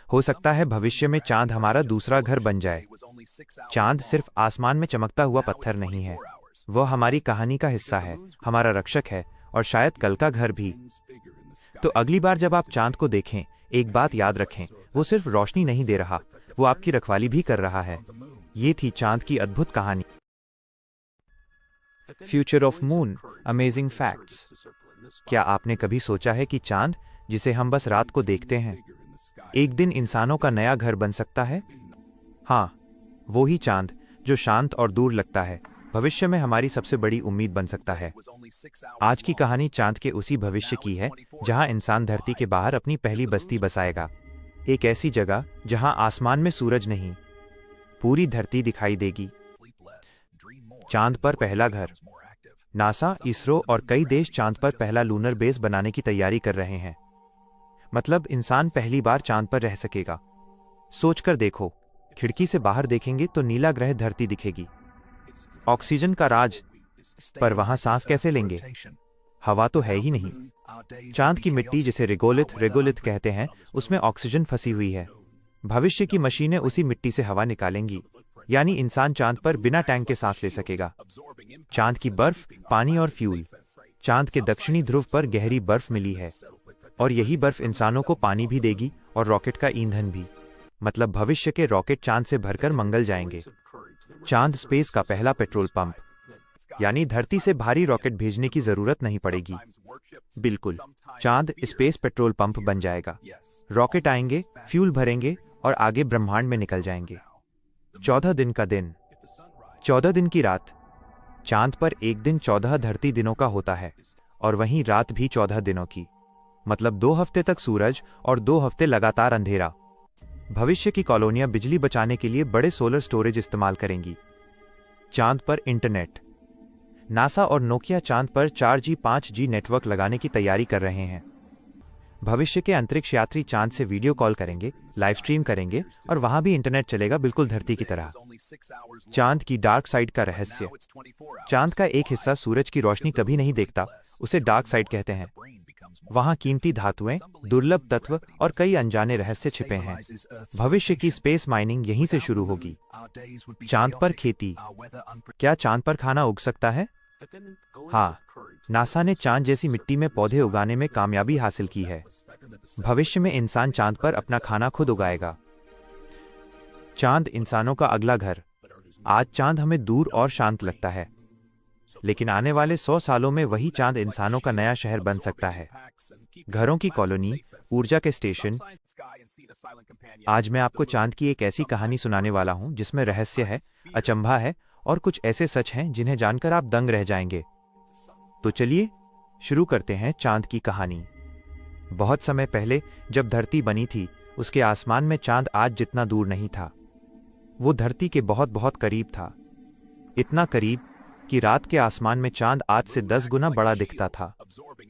हो सकता है भविष्य में चांद हमारा दूसरा घर बन जाए। चांद सिर्फ आसमान में चमकता हुआ पत्थर नहीं है, वह हमारी कहानी का हिस्सा है, हमारा रक्षक है और शायद कल का घर भी। तो अगली बार जब आप चांद को देखें, एक बात याद रखें, वो सिर्फ रोशनी नहीं दे रहा, वो आपकी रखवाली भी कर रहा है। ये थी चांद की अद्भुत कहानी। Future of moon, amazing facts. क्या आपने कभी सोचा है कि चांद, जिसे हम बस रात को देखते हैं, एक दिन इंसानों का नया घर बन सकता है? हाँ, वो ही चांद जो शांत और दूर लगता है, भविष्य में हमारी सबसे बड़ी उम्मीद बन सकता है। आज की कहानी चांद के उसी भविष्य की है जहां इंसान धरती के बाहर अपनी पहली बस्ती बसाएगा। एक ऐसी जगह जहां आसमान में सूरज नहीं, पूरी धरती दिखाई देगी। चांद पर पहला घर। नासा, इसरो और कई देश चांद पर पहला लूनर बेस बनाने की तैयारी कर रहे हैं। मतलब इंसान पहली बार चांद पर रह सकेगा। सोचकर देखो, खिड़की से बाहर देखेंगे तो नीला ग्रह धरती दिखेगी। ऑक्सीजन का राज, पर वहां सांस कैसे लेंगे? हवा तो है ही नहीं। चांद की मिट्टी, जिसे रेगोलिथ कहते हैं, उसमें ऑक्सीजन फंसी हुई है। भविष्य की मशीनें उसी मिट्टी से हवा निकालेंगी, यानी इंसान चांद पर बिना टैंक के सांस ले सकेगा। चांद की बर्फ, पानी और फ्यूल। चांद के दक्षिणी ध्रुव पर गहरी बर्फ मिली है, और यही बर्फ इंसानों को पानी भी देगी और रॉकेट का ईंधन भी। मतलब भविष्य के रॉकेट चांद से भरकर मंगल जाएंगे। चांद स्पेस का पहला पेट्रोल पंप, यानी धरती से भारी रॉकेट भेजने की जरूरत नहीं पड़ेगी। बिल्कुल, चांद स्पेस पेट्रोल पंप बन जाएगा। रॉकेट आएंगे, फ्यूल भरेंगे और आगे ब्रह्मांड में निकल जाएंगे। 14 दिन का दिन, 14 दिन की रात। चांद पर एक दिन 14 धरती दिनों का होता है, और वहीं रात भी 14 दिनों की। मतलब 2 हफ्ते तक सूरज और 2 हफ्ते लगातार अंधेरा। भविष्य की कॉलोनियां बिजली बचाने के लिए बड़े सोलर स्टोरेज इस्तेमाल करेंगी। चांद पर इंटरनेट। नासा और नोकिया चांद पर 4G 5G नेटवर्क लगाने की तैयारी कर रहे हैं। भविष्य के अंतरिक्ष यात्री चांद से वीडियो कॉल करेंगे, लाइव स्ट्रीम करेंगे और वहां भी इंटरनेट चलेगा, बिल्कुल धरती की तरह। चांद की डार्क साइड का रहस्य। चांद का एक हिस्सा सूरज की रोशनी कभी नहीं देखता, उसे डार्क साइड कहते हैं। वहां कीमती धातुएं, दुर्लभ तत्व और कई अनजाने रहस्य छिपे हैं। भविष्य की स्पेस माइनिंग यहीं से शुरू होगी। चांद पर खेती। क्या चांद पर खाना उग सकता है? हाँ, नासा ने चांद जैसी मिट्टी में पौधे उगाने में कामयाबी हासिल की है। भविष्य में इंसान चांद पर अपना खाना खुद उगाएगा। चांद इंसानों का अगला घर। आज चांद हमें दूर और शांत लगता है, लेकिन आने वाले 100 सालों में वही चांद इंसानों का नया शहर बन सकता है। घरों की कॉलोनी, ऊर्जा के स्टेशन। आज मैं आपको चांद की एक ऐसी कहानी सुनाने वाला हूं जिसमें रहस्य है, अचंभा है और कुछ ऐसे सच हैं जिन्हें जानकर आप दंग रह जाएंगे। तो चलिए शुरू करते हैं चांद की कहानी। बहुत समय पहले जब धरती बनी थी, उसके आसमान में चांद आज जितना दूर नहीं था। वो धरती के बहुत बहुत करीब था, इतना करीब कि रात के आसमान में चांद आज से 10 गुना बड़ा दिखता था।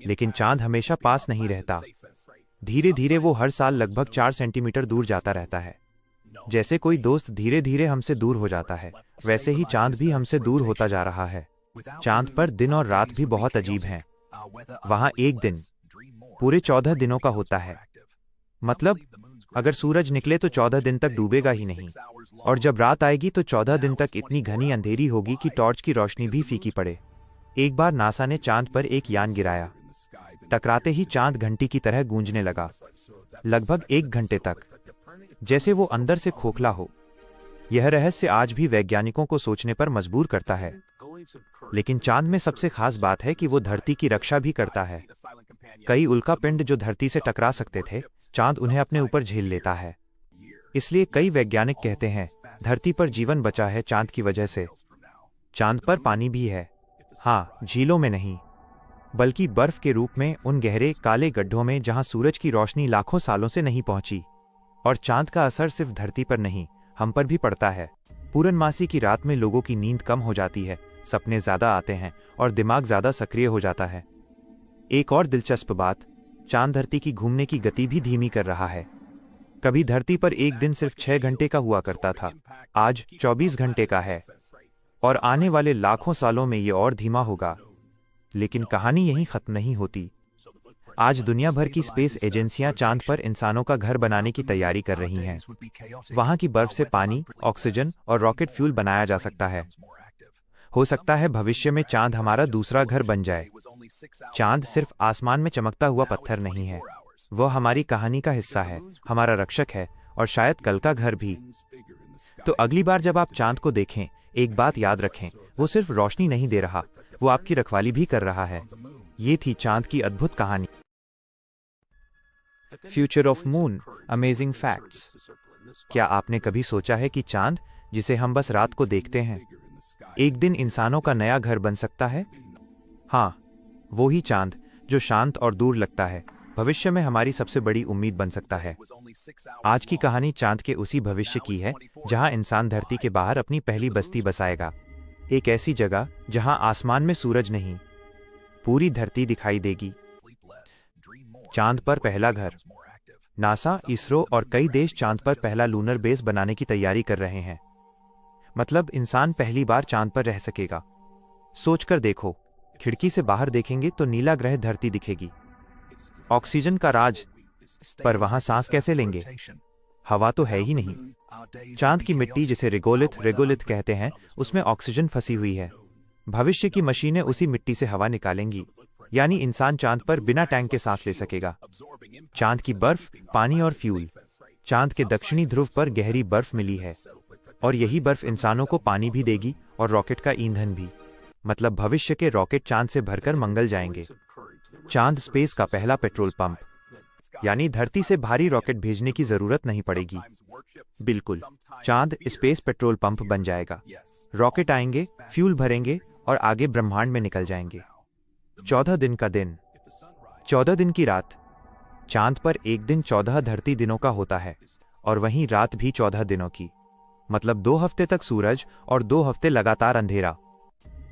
लेकिन चांद हमेशा पास नहीं रहता। धीरे धीरे वो हर साल लगभग 4 सेंटीमीटर दूर जाता रहता है। जैसे कोई दोस्त धीरे धीरे हमसे दूर हो जाता है, वैसे ही चांद भी हमसे दूर होता जा रहा है। चांद पर दिन और रात भी बहुत अजीब हैं। वहां एक दिन पूरे 14 दिनों का होता है। मतलब अगर सूरज निकले तो 14 दिन तक डूबेगा ही नहीं, और जब रात आएगी तो 14 दिन तक इतनी घनी अंधेरी होगी कि टॉर्च की रोशनी भी फीकी पड़े। एक बार नासा ने चांद पर एक यान गिराया। टकराते ही चांद घंटी की तरह गूंजने लगा, लगभग 1 घंटे तक, जैसे वो अंदर से खोखला हो। यह रहस्य आज भी वैज्ञानिकों को सोचने पर मजबूर करता है। लेकिन चांद में सबसे खास बात है कि वो धरती की रक्षा भी करता है। कई उल्कापिंड जो धरती से टकरा सकते थे, चांद उन्हें अपने ऊपर झेल लेता है। इसलिए कई वैज्ञानिक कहते हैं धरती पर जीवन बचा है चांद की वजह से। चांद पर पानी भी है, हाँ, झीलों में नहीं, बल्कि बर्फ के रूप में उन गहरे काले गड्ढों में जहां सूरज की रोशनी लाखों सालों से नहीं पहुंची। और चांद का असर सिर्फ धरती पर नहीं, हम पर भी पड़ता है। पूर्णमासी की रात में लोगों की नींद कम हो जाती है, सपने ज्यादा आते हैं और दिमाग ज्यादा सक्रिय हो जाता है। एक और दिलचस्प बात, चांद धरती की घूमने की गति भी धीमी कर रहा है। कभी धरती पर एक दिन सिर्फ 6 घंटे का हुआ करता था, आज 24 घंटे का है, और आने वाले लाखों सालों में ये और धीमा होगा। लेकिन कहानी यहीं खत्म नहीं होती। आज दुनिया भर की स्पेस एजेंसियां चांद पर इंसानों का घर बनाने की तैयारी कर रही हैं। वहां की बर्फ से पानी, ऑक्सीजन और रॉकेट फ्यूल बनाया जा सकता है। हो सकता है भविष्य में चांद हमारा दूसरा घर बन जाए। चांद सिर्फ आसमान में चमकता हुआ पत्थर नहीं है, वह हमारी कहानी का हिस्सा है, हमारा रक्षक है, और शायद कल का घर भी। तो अगली बार जब आप चांद को देखें, एक बात याद रखें, वो सिर्फ रोशनी नहीं दे रहा, वो आपकी रखवाली भी कर रहा है। ये थी चांद की अद्भुत कहानी। Future of moon, amazing facts. क्या आपने कभी सोचा है कि चांद, जिसे हम बस रात को देखते हैं, एक दिन इंसानों का नया घर बन सकता है? हाँ, वो ही चांद जो शांत और दूर लगता है, भविष्य में हमारी सबसे बड़ी उम्मीद बन सकता है। आज की कहानी चांद के उसी भविष्य की है जहां इंसान धरती के बाहर अपनी पहली बस्ती बसाएगा। एक ऐसी जगह जहां आसमान में सूरज नहीं, पूरी धरती दिखाई देगी। चांद पर पहला घर। नासा, इसरो और कई देश चांद पर पहला लूनर बेस बनाने की तैयारी कर रहे हैं। मतलब इंसान पहली बार चांद पर रह सकेगा। सोचकर देखो, खिड़की से बाहर देखेंगे तो नीला ग्रह धरती दिखेगी। ऑक्सीजन का राज, पर वहां सांस कैसे लेंगे? हवा तो है ही नहीं। चांद की मिट्टी, जिसे रेगोलिथ कहते हैं, उसमें ऑक्सीजन फंसी हुई है। भविष्य की मशीनें उसी मिट्टी से हवा निकालेंगी, यानी इंसान चांद पर बिना टैंक के सांस ले सकेगा। चांद की बर्फ, पानी और फ्यूल। चांद के दक्षिणी ध्रुव पर गहरी बर्फ मिली है, और यही बर्फ इंसानों को पानी भी देगी और रॉकेट का ईंधन भी। मतलब भविष्य के रॉकेट चांद से भरकर मंगल जाएंगे। चांद स्पेस का पहला पेट्रोल पंप, यानी धरती से भारी रॉकेट भेजने की जरूरत नहीं पड़ेगी। बिल्कुल, चांद स्पेस पेट्रोल पंप बन जाएगा। रॉकेट आएंगे, फ्यूल भरेंगे और आगे ब्रह्मांड में निकल जाएंगे। 14 दिन का दिन, 14 दिन की रात। चांद पर एक दिन 14 धरती दिनों का होता है, और वहीं रात भी 14 दिनों की। मतलब 2 हफ्ते तक सूरज और 2 हफ्ते लगातार अंधेरा।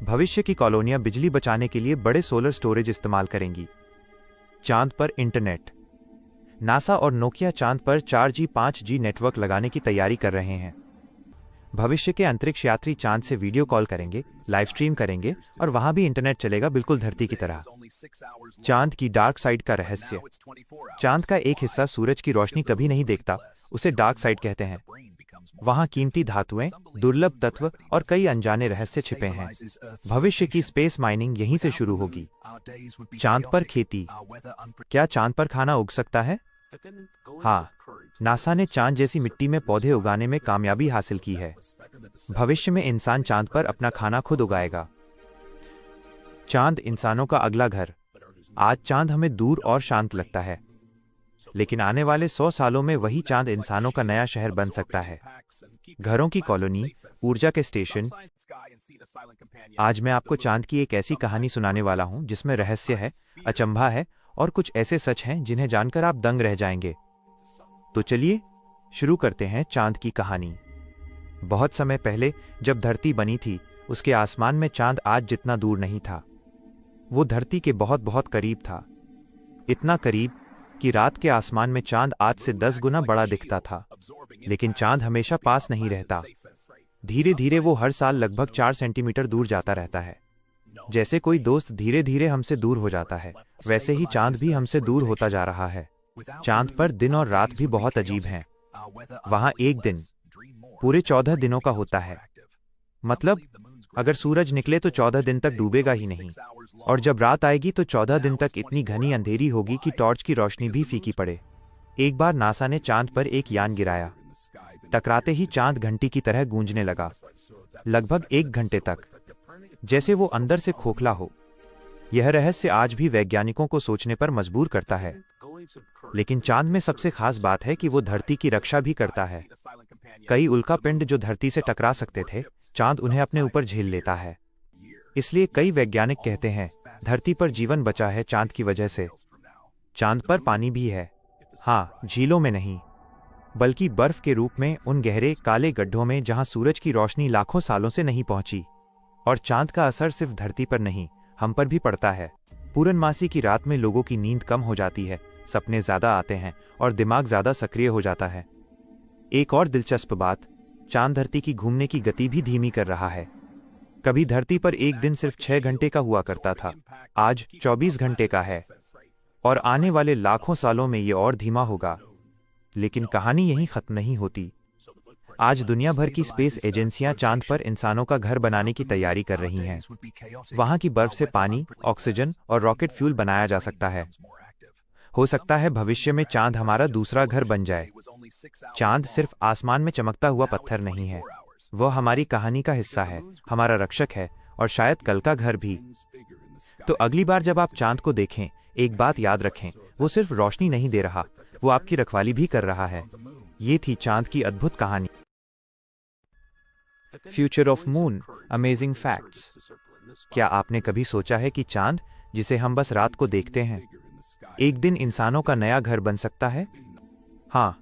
भविष्य की कॉलोनियां बिजली बचाने के लिए बड़े सोलर स्टोरेज इस्तेमाल करेंगी। चांद पर इंटरनेट। नासा और नोकिया चांद पर 4G 5G नेटवर्क लगाने की तैयारी कर रहे हैं। भविष्य के अंतरिक्ष यात्री चांद से वीडियो कॉल करेंगे, लाइव स्ट्रीम करेंगे, और वहां भी इंटरनेट चलेगा, बिल्कुल धरती की तरह। चांद की डार्क साइड का रहस्य। चांद का एक हिस्सा सूरज की रोशनी कभी नहीं देखता, उसे डार्क साइड कहते हैं। वहां कीमती धातुएं, दुर्लभ तत्व और कई अनजाने रहस्य छिपे हैं। भविष्य की स्पेस माइनिंग यहीं से शुरू होगी। चांद पर खेती। क्या चांद पर खाना उग सकता है? हाँ, नासा ने चांद जैसी मिट्टी में पौधे उगाने में कामयाबी हासिल की है। भविष्य में इंसान चांद पर अपना खाना खुद उगाएगा। चांद इंसानों का अगला घर। आज चांद हमें दूर और शांत लगता है, लेकिन आने वाले 100 सालों में वही चांद इंसानों का नया शहर बन सकता है। घरों की कॉलोनी, ऊर्जा के स्टेशन। आज मैं आपको चांद की एक ऐसी कहानी सुनाने वाला हूं जिसमें रहस्य है, अचंभा है और कुछ ऐसे सच हैं जिन्हें जानकर आप दंग रह जाएंगे। तो चलिए शुरू करते हैं चांद की कहानी। बहुत समय पहले जब धरती बनी थी, उसके आसमान में चांद आज जितना दूर नहीं था। वो धरती के बहुत बहुत करीब था, इतना करीब कि रात के आसमान में चांद आज से 10 गुना बड़ा दिखता था। लेकिन चांद हमेशा पास नहीं रहता। धीरे धीरे वो हर साल लगभग 4 सेंटीमीटर दूर जाता रहता है। जैसे कोई दोस्त धीरे धीरे हमसे दूर हो जाता है, वैसे ही चांद भी हमसे दूर होता जा रहा है। चांद पर दिन और रात भी बहुत अजीब हैं। वहां एक दिन पूरे 14 दिनों का होता है। मतलब अगर सूरज निकले तो 14 दिन तक डूबेगा ही नहीं, और जब रात आएगी तो 14 दिन तक इतनी घनी अंधेरी होगी कि टॉर्च की रोशनी भी फीकी पड़े। एक बार नासा ने चांद पर एक यान गिराया। टकराते ही चांद घंटी की तरह गूंजने लगा, लगभग 1 घंटे तक, जैसे वो अंदर से खोखला हो। यह रहस्य आज भी वैज्ञानिकों को सोचने पर मजबूर करता है। लेकिन चांद में सबसे खास बात है कि वो धरती की रक्षा भी करता है। कई उल्कापिंड जो धरती से टकरा सकते थे, चांद उन्हें अपने ऊपर झेल लेता है। इसलिए कई वैज्ञानिक कहते हैं धरती पर जीवन बचा है चांद की वजह से। चांद पर पानी भी है, हाँ, झीलों में नहीं, बल्कि बर्फ के रूप में उन गहरे काले गड्ढों में जहां सूरज की रोशनी लाखों सालों से नहीं पहुंची। और चांद का असर सिर्फ धरती पर नहीं, हम पर भी पड़ता है। पूर्णमासी की रात में लोगों की नींद कम हो जाती है, सपने ज्यादा आते हैं और दिमाग ज्यादा सक्रिय हो जाता है। एक और दिलचस्प बात, चांद धरती की घूमने की गति भी धीमी कर रहा है। कभी धरती पर एक दिन सिर्फ 6 घंटे का हुआ करता था, आज 24 घंटे का है, और आने वाले लाखों सालों में ये और धीमा होगा। लेकिन कहानी यहीं खत्म नहीं होती। आज दुनिया भर की स्पेस एजेंसियां चांद पर इंसानों का घर बनाने की तैयारी कर रही हैं। वहां की बर्फ से पानी, ऑक्सीजन और रॉकेट फ्यूल बनाया जा सकता है। हो सकता है भविष्य में चांद हमारा दूसरा घर बन जाए। चांद सिर्फ आसमान में चमकता हुआ पत्थर नहीं है, वह हमारी कहानी का हिस्सा है, हमारा रक्षक है और शायद कल का घर भी। तो अगली बार जब आप चांद को देखें, एक बात याद रखें, वो सिर्फ रोशनी नहीं दे रहा, वो आपकी रखवाली भी कर रहा है। ये थी चांद की अद्भुत कहानी। Future of moon, amazing facts. क्या आपने कभी सोचा है कि चांद, जिसे हम बस रात को देखते हैं, एक दिन इंसानों का नया घर बन सकता है? हाँ,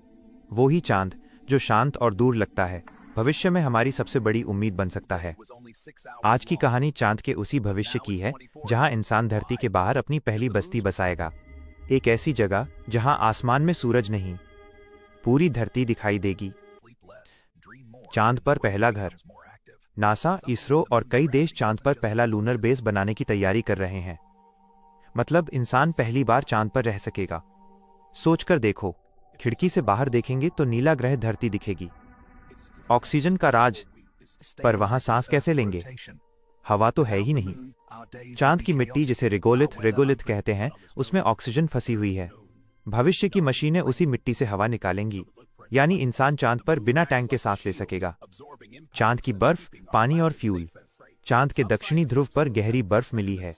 वो ही चांद जो शांत और दूर लगता है, भविष्य में हमारी सबसे बड़ी उम्मीद बन सकता है। आज की कहानी चांद के उसी भविष्य की है जहां इंसान धरती के बाहर अपनी पहली बस्ती बसाएगा। एक ऐसी जगह जहां आसमान में सूरज नहीं, पूरी धरती दिखाई देगी। चांद पर पहला घर। नासा, इसरो और कई देश चांद पर पहला लूनर बेस बनाने की तैयारी कर रहे हैं। मतलब इंसान पहली बार चांद पर रह सकेगा। सोचकर देखो, खिड़की से बाहर देखेंगे तो नीला ग्रह धरती दिखेगी। ऑक्सीजन का राज, पर वहां सांस कैसे लेंगे? हवा तो है ही नहीं। चांद की मिट्टी, जिसे रेगोलिथ कहते हैं, उसमें ऑक्सीजन फंसी हुई है। भविष्य की मशीनें उसी मिट्टी से हवा निकालेंगी, यानी इंसान चांद पर बिना टैंक के सांस ले सकेगा। चांद की बर्फ, पानी और फ्यूल। चांद के दक्षिणी ध्रुव पर गहरी बर्फ मिली है,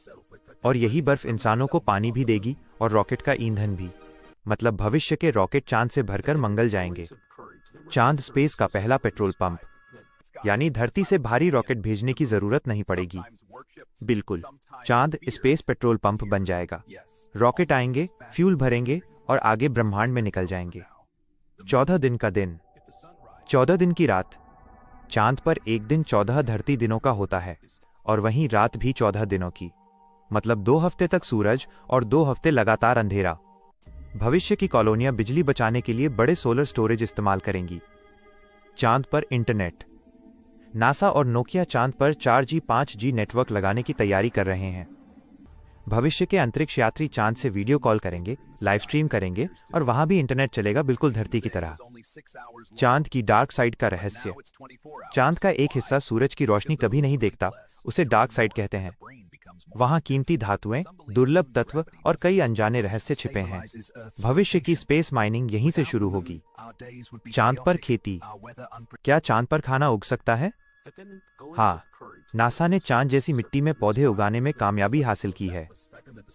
और यही बर्फ इंसानों को पानी भी देगी और रॉकेट का ईंधन भी। मतलब भविष्य के रॉकेट चांद से भरकर मंगल जाएंगे। चांद स्पेस का पहला पेट्रोल पंप, यानी धरती से भारी रॉकेट भेजने की जरूरत नहीं पड़ेगी। बिल्कुल, चांद स्पेस पेट्रोल पंप बन जाएगा। रॉकेट आएंगे, फ्यूल भरेंगे और आगे ब्रह्मांड में निकल जाएंगे। 14 दिन का दिन, 14 दिन की रात। चांद पर एक दिन 14 धरती दिनों का होता है, और वहीं रात भी 14 दिनों की। मतलब 2 हफ्ते तक सूरज और 2 हफ्ते लगातार अंधेरा। भविष्य की कॉलोनियां बिजली बचाने के लिए बड़े सोलर स्टोरेज इस्तेमाल करेंगी। चांद पर इंटरनेट। नासा और नोकिया चांद पर 4G 5G नेटवर्क लगाने की तैयारी कर रहे हैं। भविष्य के अंतरिक्ष यात्री चांद से वीडियो कॉल करेंगे, लाइव स्ट्रीम करेंगे और वहां भी इंटरनेट चलेगा, बिल्कुल धरती की तरह। चांद की डार्क साइड का रहस्य। चांद का एक हिस्सा सूरज की रोशनी कभी नहीं देखता, उसे डार्क साइड कहते हैं। वहाँ कीमती धातुएं, दुर्लभ तत्व और कई अनजाने रहस्य छिपे हैं। भविष्य की स्पेस माइनिंग यहीं से शुरू होगी। चांद पर खेती। क्या चांद पर खाना उग सकता है? हाँ, नासा ने चांद जैसी मिट्टी में पौधे उगाने में कामयाबी हासिल की है।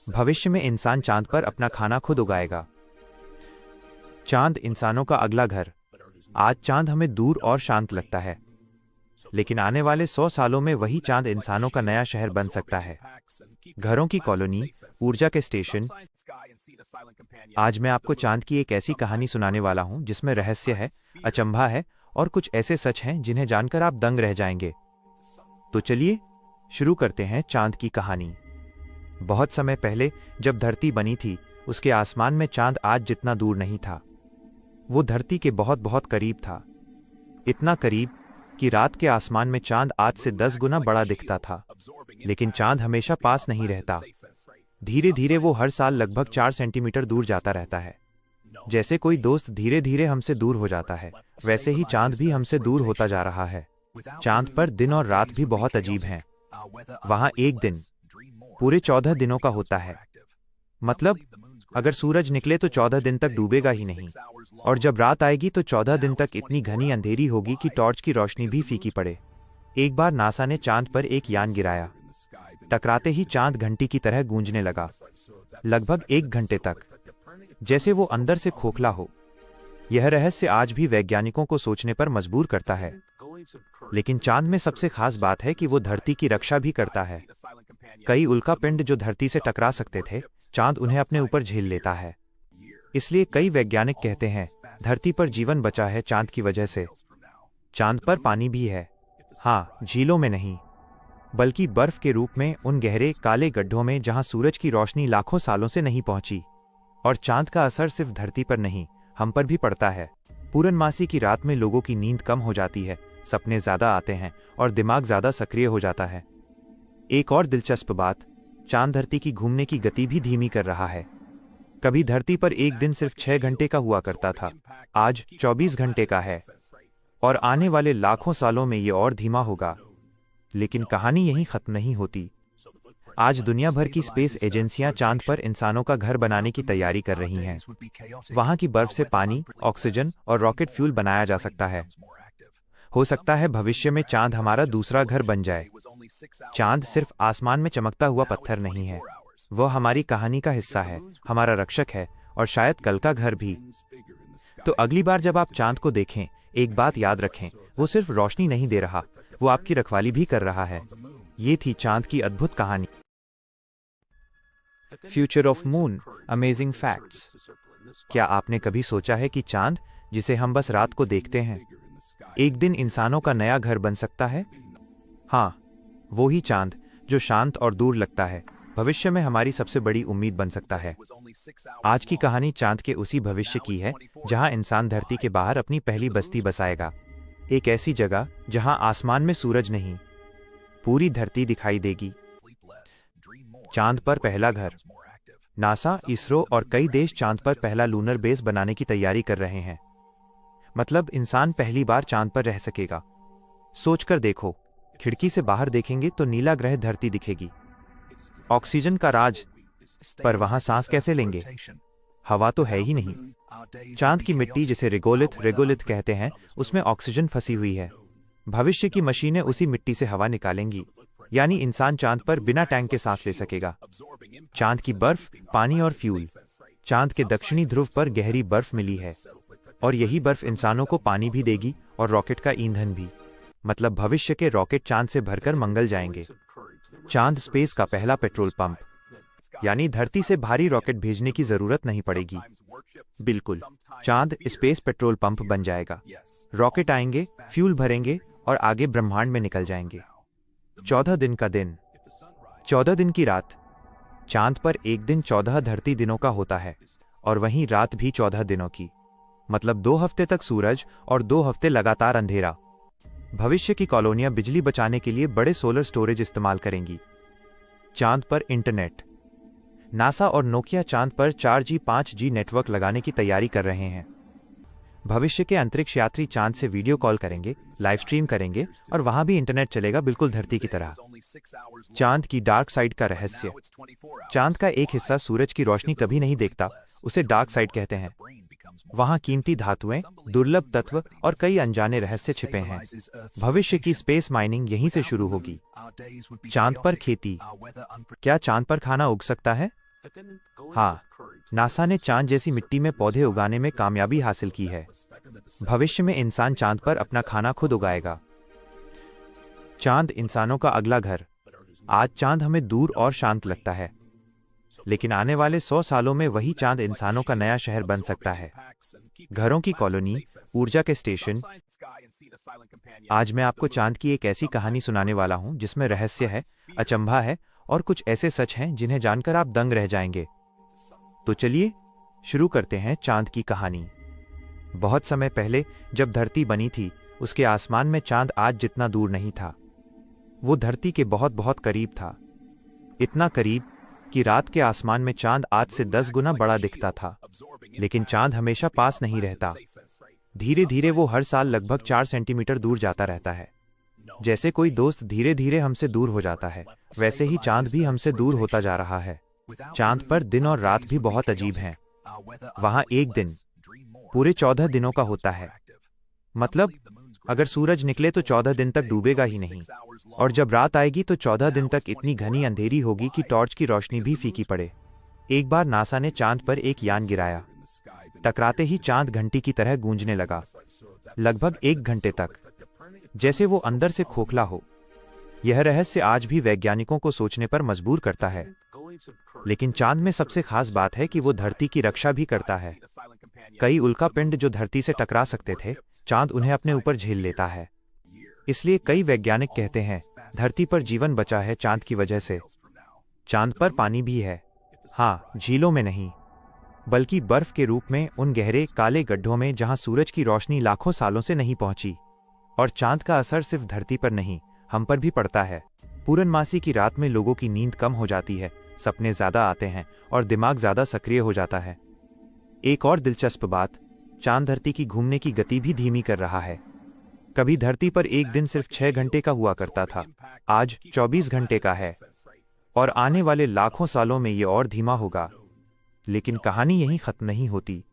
भविष्य में इंसान चांद पर अपना खाना खुद उगाएगा। चांद इंसानों का अगला घर। आज चांद हमें दूर और शांत लगता है, लेकिन आने वाले 100 सालों में वही चांद इंसानों का नया शहर बन सकता है। घरों की कॉलोनी, ऊर्जा के स्टेशन। आज मैं आपको चांद की एक ऐसी कहानी सुनाने वाला हूं जिसमें रहस्य है, अचंभा है और कुछ ऐसे सच हैं जिन्हें जानकर आप दंग रह जाएंगे। तो चलिए शुरू करते हैं चांद की कहानी। बहुत समय पहले जब धरती बनी थी, उसके आसमान में चांद आज जितना दूर नहीं था। वो धरती के बहुत बहुत करीब था, इतना करीब कि रात के आसमान में चांद आज से 10 गुना बड़ा दिखता था। लेकिन चांद हमेशा पास नहीं रहता। धीरे धीरे वो हर साल लगभग 4 सेंटीमीटर दूर जाता रहता है। जैसे कोई दोस्त धीरे धीरे हमसे दूर हो जाता है, वैसे ही चांद भी हमसे दूर होता जा रहा है। चांद पर दिन और रात भी बहुत अजीब हैं। वहां एक दिन पूरे 14 दिनों का होता है। मतलब अगर सूरज निकले तो 14 दिन तक डूबेगा ही नहीं, और जब रात आएगी तो 14 दिन तक इतनी घनी अंधेरी होगी कि टॉर्च की रोशनी भी फीकी पड़े। एक बार नासा ने चांद पर एक यान गिराया। टकराते ही चांद घंटी की तरह गूंजने लगा, लगभग 1 घंटे तक, जैसे वो अंदर से खोखला हो। यह रहस्य आज भी वैज्ञानिकों को सोचने पर मजबूर करता है। लेकिन चांद में सबसे खास बात है कि वो धरती की रक्षा भी करता है। कई उल्कापिंड जो धरती से टकरा सकते थे, चांद उन्हें अपने ऊपर झेल लेता है। इसलिए कई वैज्ञानिक कहते हैं धरती पर जीवन बचा है चांद की वजह से। चांद पर पानी भी है। हाँ, झीलों में नहीं, बल्कि बर्फ के रूप में उन गहरे काले गड्ढों में जहां सूरज की रोशनी लाखों सालों से नहीं पहुंची। और चांद का असर सिर्फ धरती पर नहीं, हम पर भी पड़ता है। पूर्णमासी की रात में लोगों की नींद कम हो जाती है, सपने ज्यादा आते हैं और दिमाग ज्यादा सक्रिय हो जाता है। एक और दिलचस्प बात, चांद धरती की घूमने की गति भी धीमी कर रहा है। कभी धरती पर एक दिन सिर्फ 6 घंटे का हुआ करता था, आज 24 घंटे का है, और आने वाले लाखों सालों में ये और धीमा होगा। लेकिन कहानी यहीं खत्म नहीं होती। आज दुनिया भर की स्पेस एजेंसियां चांद पर इंसानों का घर बनाने की तैयारी कर रही हैं। वहां की बर्फ से पानी, ऑक्सीजन और रॉकेट फ्यूल बनाया जा सकता है। हो सकता है भविष्य में चांद हमारा दूसरा घर बन जाए। चांद सिर्फ आसमान में चमकता हुआ पत्थर नहीं है, वह हमारी कहानी का हिस्सा है, हमारा रक्षक है और शायद कल का घर भी। तो अगली बार जब आप चांद को देखें, एक बात याद रखें, वो सिर्फ रोशनी नहीं दे रहा, वो आपकी रखवाली भी कर रहा है। ये थी चांद की अद्भुत कहानी। Future of moon, amazing facts. क्या आपने कभी सोचा है कि चांद, जिसे हम बस रात को देखते हैं, एक दिन इंसानों का नया घर बन सकता है? हाँ, वो ही चांद जो शांत और दूर लगता है, भविष्य में हमारी सबसे बड़ी उम्मीद बन सकता है। आज की कहानी चांद के उसी भविष्य की है जहां इंसान धरती के बाहर अपनी पहली बस्ती बसाएगा। एक ऐसी जगह जहां आसमान में सूरज नहीं, पूरी धरती दिखाई देगी। चांद पर पहला घर। नासा, इसरो और कई देश चांद पर पहला लूनर बेस बनाने की तैयारी कर रहे हैं। मतलब इंसान पहली बार चांद पर रह सकेगा। सोचकर देखो, खिड़की से बाहर देखेंगे तो नीला ग्रह धरती दिखेगी। ऑक्सीजन का राज, पर वहां सांस कैसे लेंगे? हवा तो है ही नहीं। चांद की मिट्टी, जिसे रेगोलिथ कहते हैं, उसमें ऑक्सीजन फंसी हुई है। भविष्य की मशीनें उसी मिट्टी से हवा निकालेंगी, यानी इंसान चांद पर बिना टैंक के सांस ले सकेगा। चांद की बर्फ, पानी और फ्यूल। चांद के दक्षिणी ध्रुव पर गहरी बर्फ मिली है, और यही बर्फ इंसानों को पानी भी देगी और रॉकेट का ईंधन भी। मतलब भविष्य के रॉकेट चांद से भरकर मंगल जाएंगे। चांद स्पेस का पहला पेट्रोल पंप, यानी धरती से भारी रॉकेट भेजने की जरूरत नहीं पड़ेगी। बिल्कुल, चांद स्पेस पेट्रोल पंप बन जाएगा। रॉकेट आएंगे, फ्यूल भरेंगे और आगे ब्रह्मांड में निकल जाएंगे। 14 दिन का दिन, 14 दिन की रात। चांद पर एक दिन 14 धरती दिनों का होता है, और वहीं रात भी 14 दिनों की। मतलब 2 हफ्ते तक सूरज और 2 हफ्ते लगातार अंधेरा। भविष्य की कॉलोनियां बिजली बचाने के लिए बड़े सोलर स्टोरेज इस्तेमाल करेंगी। चांद पर इंटरनेट। नासा और नोकिया चांद पर 4G 5G नेटवर्क लगाने की तैयारी कर रहे हैं। भविष्य के अंतरिक्ष यात्री चांद से वीडियो कॉल करेंगे, लाइव स्ट्रीम करेंगे और वहां भी इंटरनेट चलेगा, बिल्कुल धरती की तरह। चांद की डार्क साइड का रहस्य। चांद का एक हिस्सा सूरज की रोशनी कभी नहीं देखता, उसे डार्क साइड कहते हैं। वहां कीमती धातुएं, दुर्लभ तत्व और कई अनजाने रहस्य छिपे हैं। भविष्य की स्पेस माइनिंग यहीं से शुरू होगी। चांद पर खेती। क्या चांद पर खाना उग सकता है? हाँ, नासा ने चांद जैसी मिट्टी में पौधे उगाने में कामयाबी हासिल की है। भविष्य में इंसान चांद पर अपना खाना खुद उगाएगा। चांद इंसानों का अगला घर। आज चांद हमें दूर और शांत लगता है, लेकिन आने वाले 100 सालों में वही चांद इंसानों का नया शहर बन सकता है। घरों की कॉलोनी, ऊर्जा के स्टेशन। आज मैं आपको चांद की एक ऐसी कहानी सुनाने वाला हूं जिसमें रहस्य है, अचंभा है और कुछ ऐसे सच हैं जिन्हें जानकर आप दंग रह जाएंगे। तो चलिए शुरू करते हैं चांद की कहानी। बहुत समय पहले जब धरती बनी थी, उसके आसमान में चांद आज जितना दूर नहीं था। वो धरती के बहुत बहुत करीब था, इतना करीब कि रात के आसमान में चांद आज से 10 गुना बड़ा दिखता था। लेकिन चांद हमेशा पास नहीं रहता। धीरे धीरे वो हर साल लगभग 4 सेंटीमीटर दूर जाता रहता है। जैसे कोई दोस्त धीरे धीरे हमसे दूर हो जाता है, वैसे ही चांद भी हमसे दूर होता जा रहा है। चांद पर दिन और रात भी बहुत अजीब हैं। वहां एक दिन पूरे 14 दिनों का होता है। मतलब अगर सूरज निकले तो 14 दिन तक डूबेगा ही नहीं, और जब रात आएगी तो 14 दिन तक इतनी घनी अंधेरी होगी कि टॉर्च की रोशनी भी फीकी पड़े। एक बार नासा ने चांद पर एक यान गिराया। टकराते ही चांद घंटी की तरह गूंजने लगा, लगभग 1 घंटे तक, जैसे वो अंदर से खोखला हो। यह रहस्य आज भी वैज्ञानिकों को सोचने पर मजबूर करता है। लेकिन चांद में सबसे खास बात है कि वो धरती की रक्षा भी करता है। कई उल्कापिंड जो धरती से टकरा सकते थे, चांद उन्हें अपने ऊपर झेल लेता है। इसलिए कई वैज्ञानिक कहते हैं धरती पर जीवन बचा है चांद की वजह से। चांद पर पानी भी है। हाँ, झीलों में नहीं, बल्कि बर्फ के रूप में उन गहरे काले गड्ढों में जहां सूरज की रोशनी लाखों सालों से नहीं पहुंची। और चांद का असर सिर्फ धरती पर नहीं, हम पर भी पड़ता है। पूर्णमासी की रात में लोगों की नींद कम हो जाती है, सपने ज्यादा आते हैं और दिमाग ज्यादा सक्रिय हो जाता है। एक और दिलचस्प बात, चांद धरती की घूमने की गति भी धीमी कर रहा है। कभी धरती पर एक दिन सिर्फ 6 घंटे का हुआ करता था, आज 24 घंटे का है, और आने वाले लाखों सालों में ये और धीमा होगा। लेकिन कहानी यहीं खत्म नहीं होती।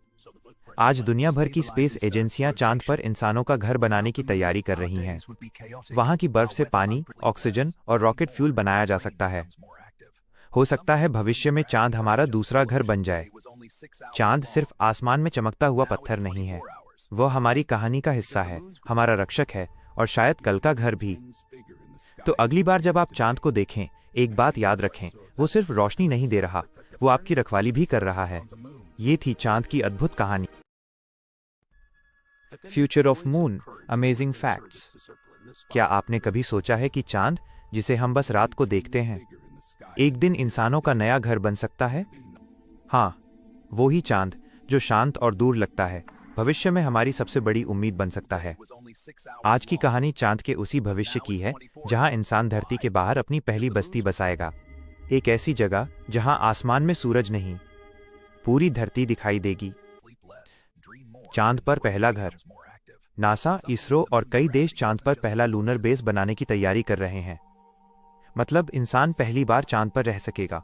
आज दुनिया भर की स्पेस एजेंसियां चांद पर इंसानों का घर बनाने की तैयारी कर रही हैं। वहां की बर्फ से पानी, ऑक्सीजन और रॉकेट फ्यूल बनाया जा सकता है। हो सकता है भविष्य में चांद हमारा दूसरा घर बन जाए। चांद सिर्फ आसमान में चमकता हुआ पत्थर नहीं है, वह हमारी कहानी का हिस्सा है, हमारा रक्षक है और शायद कल का घर भी। तो अगली बार जब आप चांद को देखें, एक बात याद रखें, वो सिर्फ रोशनी नहीं दे रहा, वो आपकी रखवाली भी कर रहा है। ये थी चांद की अद्भुत कहानी। Future of moon, amazing facts. क्या आपने कभी सोचा है कि चांद, जिसे हम बस रात को देखते हैं, एक दिन इंसानों का नया घर बन सकता है? हाँ, वो ही चांद जो शांत और दूर लगता है, भविष्य में हमारी सबसे बड़ी उम्मीद बन सकता है। आज की कहानी चांद के उसी भविष्य की है जहां इंसान धरती के बाहर अपनी पहली बस्ती बसाएगा। एक ऐसी जगह जहां आसमान में सूरज नहीं, पूरी धरती दिखाई देगी। चांद पर पहला घर। नासा, इसरो और कई देश चांद पर पहला लूनर बेस बनाने की तैयारी कर रहे हैं। मतलब इंसान पहली बार चांद पर रह सकेगा।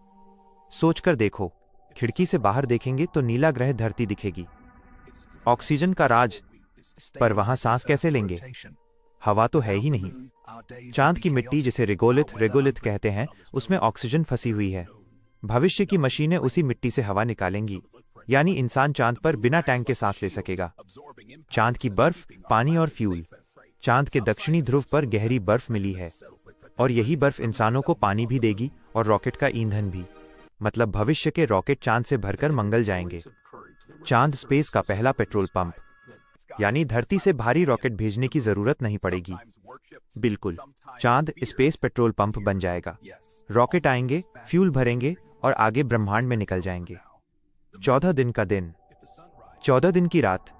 सोचकर देखो, खिड़की से बाहर देखेंगे तो नीला ग्रह धरती दिखेगी। ऑक्सीजन का राज, पर वहां सांस कैसे लेंगे? हवा तो है ही नहीं। चांद की मिट्टी, जिसे रेगोलिथ कहते हैं, उसमें ऑक्सीजन फंसी हुई है। भविष्य की मशीनें उसी मिट्टी से हवा निकालेंगी, यानी इंसान चांद पर बिना टैंक के सांस ले सकेगा। चांद की बर्फ, पानी और फ्यूल। चांद के दक्षिणी ध्रुव पर गहरी बर्फ मिली है, और यही बर्फ इंसानों को पानी भी देगी और रॉकेट का ईंधन भी। मतलब भविष्य के रॉकेट चांद से भरकर मंगल जाएंगे। चांद स्पेस का पहला पेट्रोल पंप, यानी धरती से भारी रॉकेट भेजने की जरूरत नहीं पड़ेगी। बिल्कुल, चांद स्पेस पेट्रोल पंप बन जाएगा। रॉकेट आएंगे, फ्यूल भरेंगे और आगे ब्रह्मांड में निकल जाएंगे। 14 दिन का दिन, 14 दिन की रात।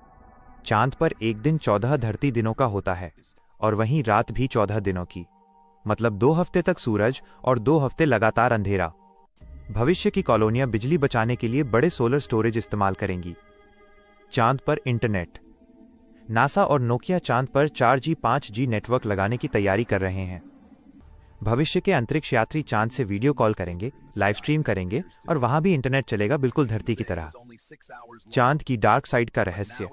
चांद पर एक दिन 14 धरती दिनों का होता है, और वहीं रात भी 14 दिनों की। मतलब 2 हफ्ते तक सूरज और 2 हफ्ते लगातार अंधेरा। भविष्य की कॉलोनियां बिजली बचाने के लिए बड़े सोलर स्टोरेज इस्तेमाल करेंगी। चांद पर इंटरनेट। नासा और नोकिया चांद पर 4G 5G नेटवर्क लगाने की तैयारी कर रहे हैं। भविष्य के अंतरिक्ष यात्री चांद से वीडियो कॉल करेंगे, लाइव स्ट्रीम करेंगे और वहां भी इंटरनेट चलेगा, बिल्कुल धरती की तरह। चांद की डार्क साइड का रहस्य।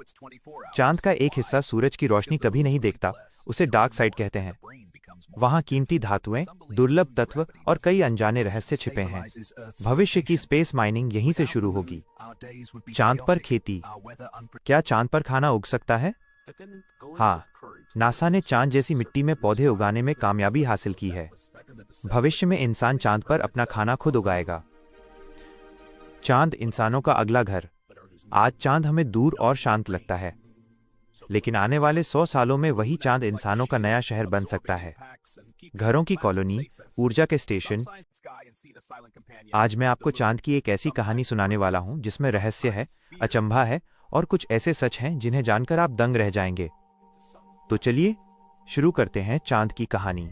चांद का एक हिस्सा सूरज की रोशनी कभी नहीं देखता, उसे डार्क साइड कहते हैं। वहां कीमती धातुएं, दुर्लभ तत्व और कई अनजाने रहस्य छिपे हैं। भविष्य की स्पेस माइनिंग यहीं से शुरू होगी। चांद पर खेती। क्या चांद पर खाना उग सकता है? हाँ, नासा ने चांद जैसी मिट्टी में पौधे उगाने में कामयाबी हासिल की है। भविष्य में इंसान चांद पर अपना खाना खुद उगाएगा। चांद इंसानों का अगला घर। आज चांद हमें दूर और शांत लगता है, लेकिन आने वाले 100 सालों में वही चांद इंसानों का नया शहर बन सकता है। घरों की कॉलोनी, ऊर्जा के स्टेशन। आज मैं आपको चांद की एक ऐसी कहानी सुनाने वाला हूं जिसमें रहस्य है, अचंभा है और कुछ ऐसे सच हैं जिन्हें जानकर आप दंग रह जाएंगे। तो चलिए शुरू करते हैं चांद की कहानी।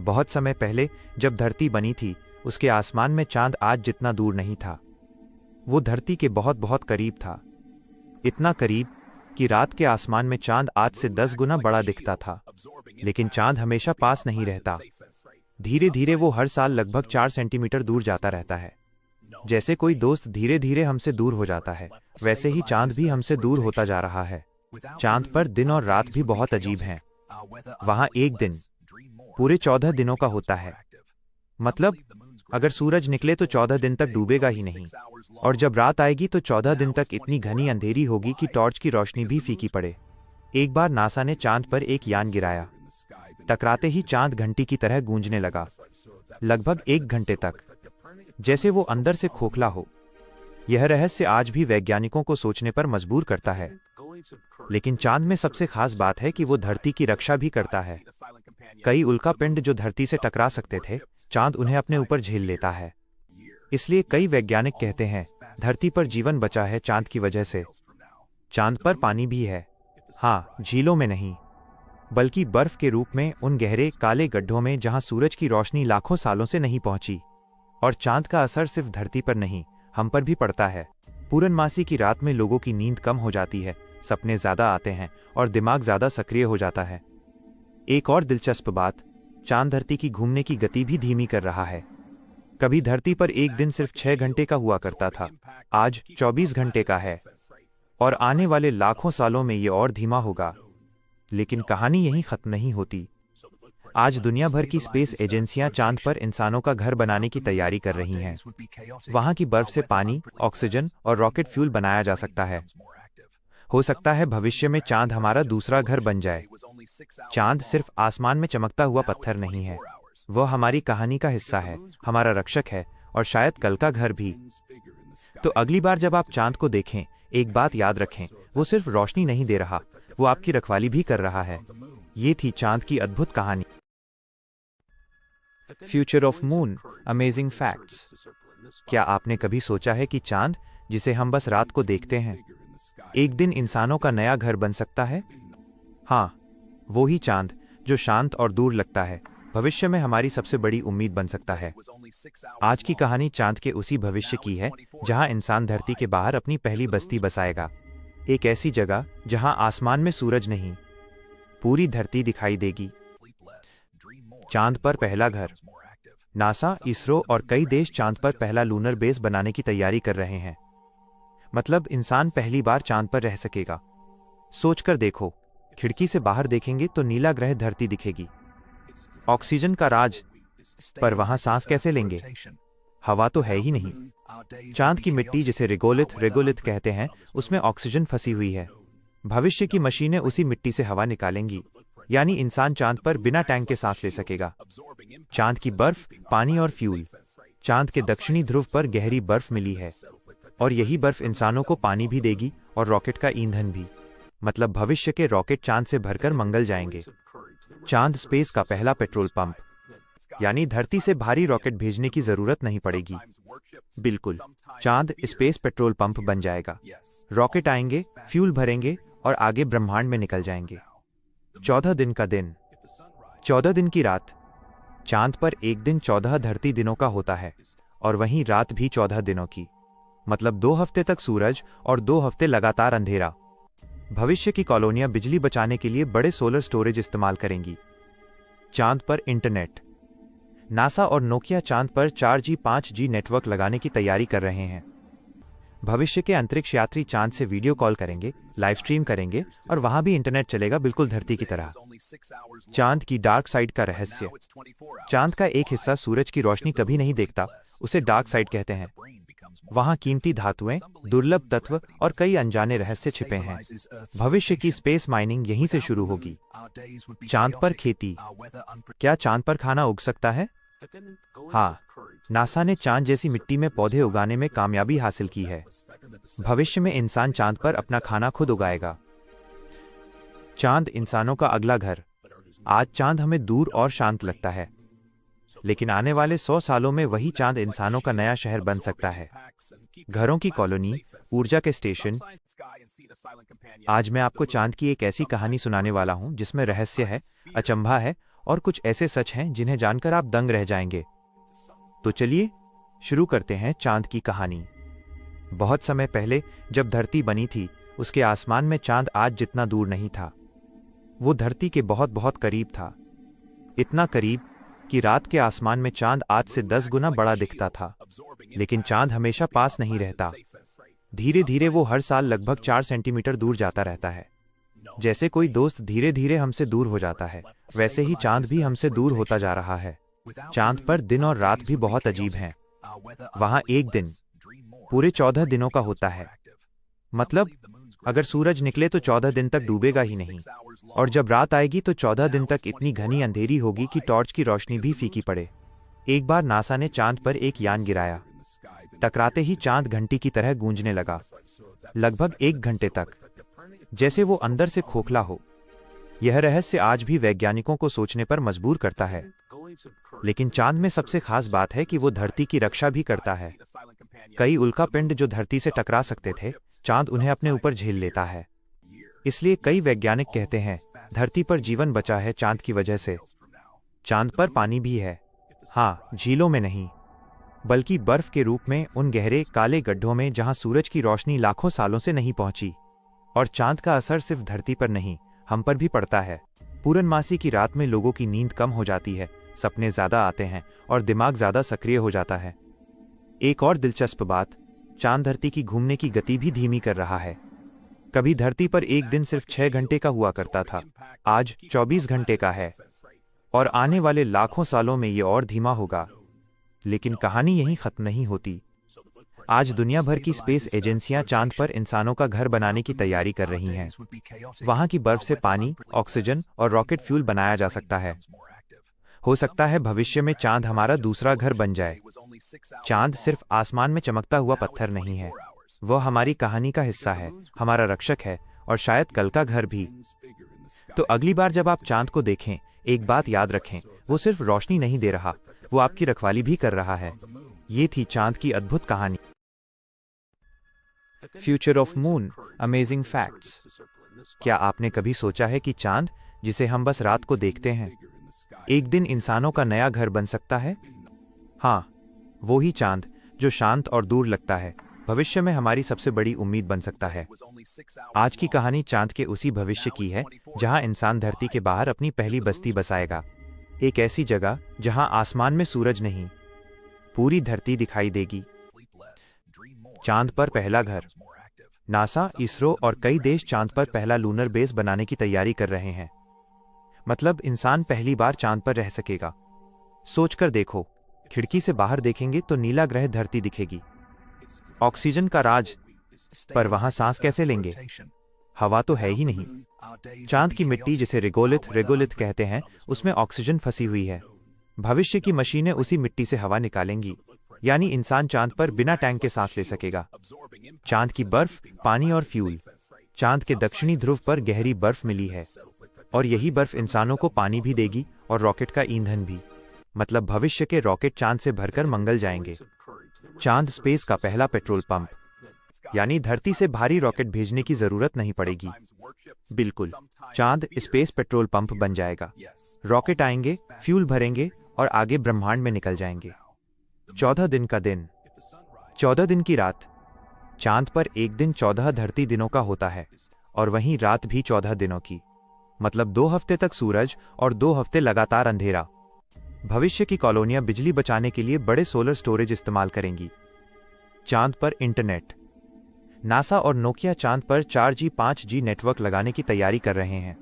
बहुत समय पहले जब धरती बनी थी, उसके आसमान में चांद आज जितना दूर नहीं था। वो धरती के बहुत बहुत करीब था, इतना करीब कि रात के आसमान में चांद आज से 10 गुना बड़ा दिखता था। लेकिन चांद हमेशा पास नहीं रहता। धीरे धीरे वो हर साल लगभग 4 सेंटीमीटर दूर जाता रहता है। जैसे कोई दोस्त धीरे धीरे हमसे दूर हो जाता है, वैसे ही चांद भी हमसे दूर होता जा रहा है। चांद पर दिन और रात भी बहुत अजीब हैं। वहां एक दिन पूरे 14 दिनों का होता है। मतलब अगर सूरज निकले तो 14 दिन तक डूबेगा ही नहीं, और जब रात आएगी तो 14 दिन तक इतनी घनी अंधेरी होगी कि टॉर्च की रोशनी भी फीकी पड़े। एक बार नासा ने चांद पर एक यान गिराया। टकराते ही चांद घंटी की तरह गूंजने लगा, लगभग 1 घंटे तक, जैसे वो अंदर से खोखला हो। यह रहस्य आज भी वैज्ञानिकों को सोचने पर मजबूर करता है। लेकिन चांद में सबसे खास बात है कि वो धरती की रक्षा भी करता है। कई उल्कापिंड जो धरती से टकरा सकते थे, चांद उन्हें अपने ऊपर झेल लेता है। इसलिए कई वैज्ञानिक कहते हैं धरती पर जीवन बचा है चांद की वजह से। चांद पर पानी भी है। हाँ, झीलों में नहीं, बल्कि बर्फ के रूप में उन गहरे काले गड्ढों में जहां सूरज की रोशनी लाखों सालों से नहीं पहुंची। और चांद का असर सिर्फ धरती पर नहीं, हम पर भी पड़ता है। पूर्णमासी की रात में लोगों की नींद कम हो जाती है, सपने ज्यादा आते हैं और दिमाग ज्यादा सक्रिय हो जाता है। एक और दिलचस्प बात, चांद धरती की घूमने की गति भी धीमी कर रहा है। कभी धरती पर एक दिन सिर्फ 6 घंटे का हुआ करता था, आज 24 घंटे का है, और आने वाले लाखों सालों में ये और धीमा होगा। लेकिन कहानी यहीं खत्म नहीं होती। आज दुनिया भर की स्पेस एजेंसियां चांद पर इंसानों का घर बनाने की तैयारी कर रही हैं। वहां की बर्फ से पानी, ऑक्सीजन और रॉकेट फ्यूल बनाया जा सकता है। हो सकता है भविष्य में चांद हमारा दूसरा घर बन जाए। चांद सिर्फ आसमान में चमकता हुआ पत्थर नहीं है, वह हमारी कहानी का हिस्सा है, हमारा रक्षक है और शायद कल का घर भी। तो अगली बार जब आप चांद को देखें, एक बात याद रखें, वो सिर्फ रोशनी नहीं दे रहा, वो आपकी रखवाली भी कर रहा है। ये थी चांद की अद्भुत कहानी। Future of moon, amazing facts. क्या आपने कभी सोचा है कि चांद, जिसे हम बस रात को देखते हैं, एक दिन इंसानों का नया घर बन सकता है? हाँ, वो ही चांद जो शांत और दूर लगता है, भविष्य में हमारी सबसे बड़ी उम्मीद बन सकता है। आज की कहानी चांद के उसी भविष्य की है जहां इंसान धरती के बाहर अपनी पहली बस्ती बसाएगा। एक ऐसी जगह जहां आसमान में सूरज नहीं, पूरी धरती दिखाई देगी। चांद पर पहला घर। नासा, इसरो और कई देश चांद पर पहला लूनर बेस बनाने की तैयारी कर रहे हैं। मतलब इंसान पहली बार चांद पर रह सकेगा। सोचकर देखो, खिड़की से बाहर देखेंगे तो नीला ग्रह धरती दिखेगी। ऑक्सीजन का राज, पर वहां सांस कैसे लेंगे? हवा तो है ही नहीं। चांद की मिट्टी, जिसे रेगोलिथ कहते हैं, उसमें ऑक्सीजन फंसी हुई है। भविष्य की मशीनें उसी मिट्टी से हवा निकालेंगी, यानी इंसान चांद पर बिना टैंक के सांस ले सकेगा। चांद की बर्फ, पानी और फ्यूल। चांद के दक्षिणी ध्रुव पर गहरी बर्फ मिली है, और यही बर्फ इंसानों को पानी भी देगी और रॉकेट का ईंधन भी। मतलब भविष्य के रॉकेट चांद से भरकर मंगल जाएंगे। चांद स्पेस का पहला पेट्रोल पंप, यानी धरती से भारी रॉकेट भेजने की जरूरत नहीं पड़ेगी। बिल्कुल, चांद स्पेस पेट्रोल पंप बन जाएगा। रॉकेट आएंगे, फ्यूल भरेंगे और आगे ब्रह्मांड में निकल जाएंगे। 14 दिन का दिन, 14 दिन की रात। चांद पर एक दिन 14 धरती दिनों का होता है, और वहीं रात भी 14 दिनों की। मतलब 2 हफ्ते तक सूरज और 2 हफ्ते लगातार अंधेरा। भविष्य की कॉलोनियां बिजली बचाने के लिए बड़े सोलर स्टोरेज इस्तेमाल करेंगी। चांद पर इंटरनेट। नासा और नोकिया चांद पर 4G 5G नेटवर्क लगाने की तैयारी कर रहे हैं। भविष्य के अंतरिक्ष यात्री चांद से वीडियो कॉल करेंगे, लाइव स्ट्रीम करेंगे और वहां भी इंटरनेट चलेगा, बिल्कुल धरती की तरह। चांद की डार्क साइड का रहस्य। चांद का एक हिस्सा सूरज की रोशनी कभी नहीं देखता, उसे डार्क साइड कहते हैं। वहां कीमती धातुएं, दुर्लभ तत्व और कई अनजाने रहस्य छिपे हैं। भविष्य की स्पेस माइनिंग यहीं से शुरू होगी। चांद पर खेती। क्या चांद पर खाना उग सकता है? हाँ, नासा ने चांद जैसी मिट्टी में पौधे उगाने में कामयाबी हासिल की है। भविष्य में इंसान चांद पर अपना खाना खुद उगाएगा। चांद इंसानों का अगला घर। आज चांद हमें दूर और शांत लगता है, लेकिन आने वाले 100 सालों में वही चांद इंसानों का नया शहर बन सकता है। घरों की कॉलोनी, ऊर्जा के स्टेशन। आज मैं आपको चांद की एक ऐसी कहानी सुनाने वाला हूं जिसमें रहस्य है, अचंभा है और कुछ ऐसे सच हैं जिन्हें जानकर आप दंग रह जाएंगे। तो चलिए शुरू करते हैं चांद की कहानी। बहुत समय पहले जब धरती बनी थी, उसके आसमान में चांद आज जितना दूर नहीं था। वो धरती के बहुत बहुत करीब था, इतना करीब कि रात के आसमान में चांद आज से 10 गुना बड़ा दिखता था। लेकिन चांद हमेशा पास नहीं रहता। धीरे धीरे वो हर साल लगभग 4 सेंटीमीटर दूर जाता रहता है। जैसे कोई दोस्त धीरे धीरे हमसे दूर हो जाता है, वैसे ही चांद भी हमसे दूर होता जा रहा है। चांद पर दिन और रात भी बहुत अजीब हैं। वहां एक दिन पूरे 14 दिनों का होता है। मतलब अगर सूरज निकले तो 14 दिन तक डूबेगा ही नहीं, और जब रात आएगी तो 14 दिन तक इतनी घनी अंधेरी होगी कि टॉर्च की रोशनी भी फीकी पड़े। एक बार नासा ने चांद पर एक यान गिराया। टकराते ही चांद घंटी की तरह गूंजने लगा, लगभग 1 घंटे तक, जैसे वो अंदर से खोखला हो। यह रहस्य आज भी वैज्ञानिकों को सोचने पर मजबूर करता है। लेकिन चांद में सबसे खास बात है कि वो धरती की रक्षा भी करता है। कई उल्कापिंड जो धरती से टकरा सकते थे, चांद उन्हें अपने ऊपर झेल लेता है। इसलिए कई वैज्ञानिक कहते हैं धरती पर जीवन बचा है चांद की वजह से। चांद पर पानी भी है। हाँ, झीलों में नहीं, बल्कि बर्फ के रूप में उन गहरे काले गड्ढों में जहां सूरज की रोशनी लाखों सालों से नहीं पहुंची। और चांद का असर सिर्फ धरती पर नहीं, हम पर भी पड़ता है। पूर्णमासी की रात में लोगों की नींद कम हो जाती है, सपने ज्यादा आते हैं और दिमाग ज्यादा सक्रिय हो जाता है। एक और दिलचस्प बात, चांद धरती की घूमने की गति भी धीमी कर रहा है। कभी धरती पर एक दिन सिर्फ 6 घंटे का हुआ करता था, आज 24 घंटे का है, और आने वाले लाखों सालों में ये और धीमा होगा। लेकिन कहानी यहीं खत्म नहीं होती। आज दुनिया भर की स्पेस एजेंसियां चांद पर इंसानों का घर बनाने की तैयारी कर रही हैं। वहां की बर्फ से पानी, ऑक्सीजन और रॉकेट फ्यूल बनाया जा सकता है। हो सकता है भविष्य में चांद हमारा दूसरा घर बन जाए। चांद सिर्फ आसमान में चमकता हुआ पत्थर नहीं है, वह हमारी कहानी का हिस्सा है, हमारा रक्षक है और शायद कल का घर भी। तो अगली बार जब आप चांद को देखें, एक बात याद रखें, वो सिर्फ रोशनी नहीं दे रहा, वो आपकी रखवाली भी कर रहा है। ये थी चांद की अद्भुत कहानी। Future of moon, amazing facts. क्या आपने कभी सोचा है कि चांद, जिसे हम बस रात को देखते हैं, एक दिन इंसानों का नया घर बन सकता है? हाँ, वो ही चांद जो शांत और दूर लगता है, भविष्य में हमारी सबसे बड़ी उम्मीद बन सकता है। आज की कहानी चांद के उसी भविष्य की है जहां इंसान धरती के बाहर अपनी पहली बस्ती बसाएगा। एक ऐसी जगह जहां आसमान में सूरज नहीं, पूरी धरती दिखाई देगी। चांद पर पहला घर। नासा, इसरो और कई देश चांद पर पहला लूनर बेस बनाने की तैयारी कर रहे हैं। मतलब इंसान पहली बार चांद पर रह सकेगा। सोचकर देखो, खिड़की से बाहर देखेंगे तो नीला ग्रह धरती दिखेगी। ऑक्सीजन का राज, पर वहां सांस कैसे लेंगे? हवा तो है ही नहीं। चांद की मिट्टी, जिसे रेगोलिथ कहते हैं, उसमें ऑक्सीजन फंसी हुई है। भविष्य की मशीनें उसी मिट्टी से हवा निकालेंगी, यानी इंसान चांद पर बिना टैंक के सांस ले सकेगा। चांद की बर्फ, पानी और फ्यूल। चांद के दक्षिणी ध्रुव पर गहरी बर्फ मिली है, और यही बर्फ इंसानों को पानी भी देगी और रॉकेट का ईंधन भी। मतलब भविष्य के रॉकेट चांद से भरकर मंगल जाएंगे। चांद स्पेस का पहला पेट्रोल पंप, यानी धरती से भारी रॉकेट भेजने की जरूरत नहीं पड़ेगी। बिल्कुल, चांद स्पेस पेट्रोल पंप बन जाएगा। रॉकेट आएंगे, फ्यूल भरेंगे और आगे ब्रह्मांड में निकल जाएंगे। 14 दिन का दिन, 14 दिन की रात। चांद पर एक दिन 14 धरती दिनों का होता है। और वहीं रात भी 14 दिनों की, मतलब 2 हफ्ते तक सूरज और 2 हफ्ते लगातार अंधेरा। भविष्य की कॉलोनियां बिजली बचाने के लिए बड़े सोलर स्टोरेज इस्तेमाल करेंगी। चांद पर इंटरनेट। नासा और नोकिया चांद पर 4G 5G नेटवर्क लगाने की तैयारी कर रहे हैं।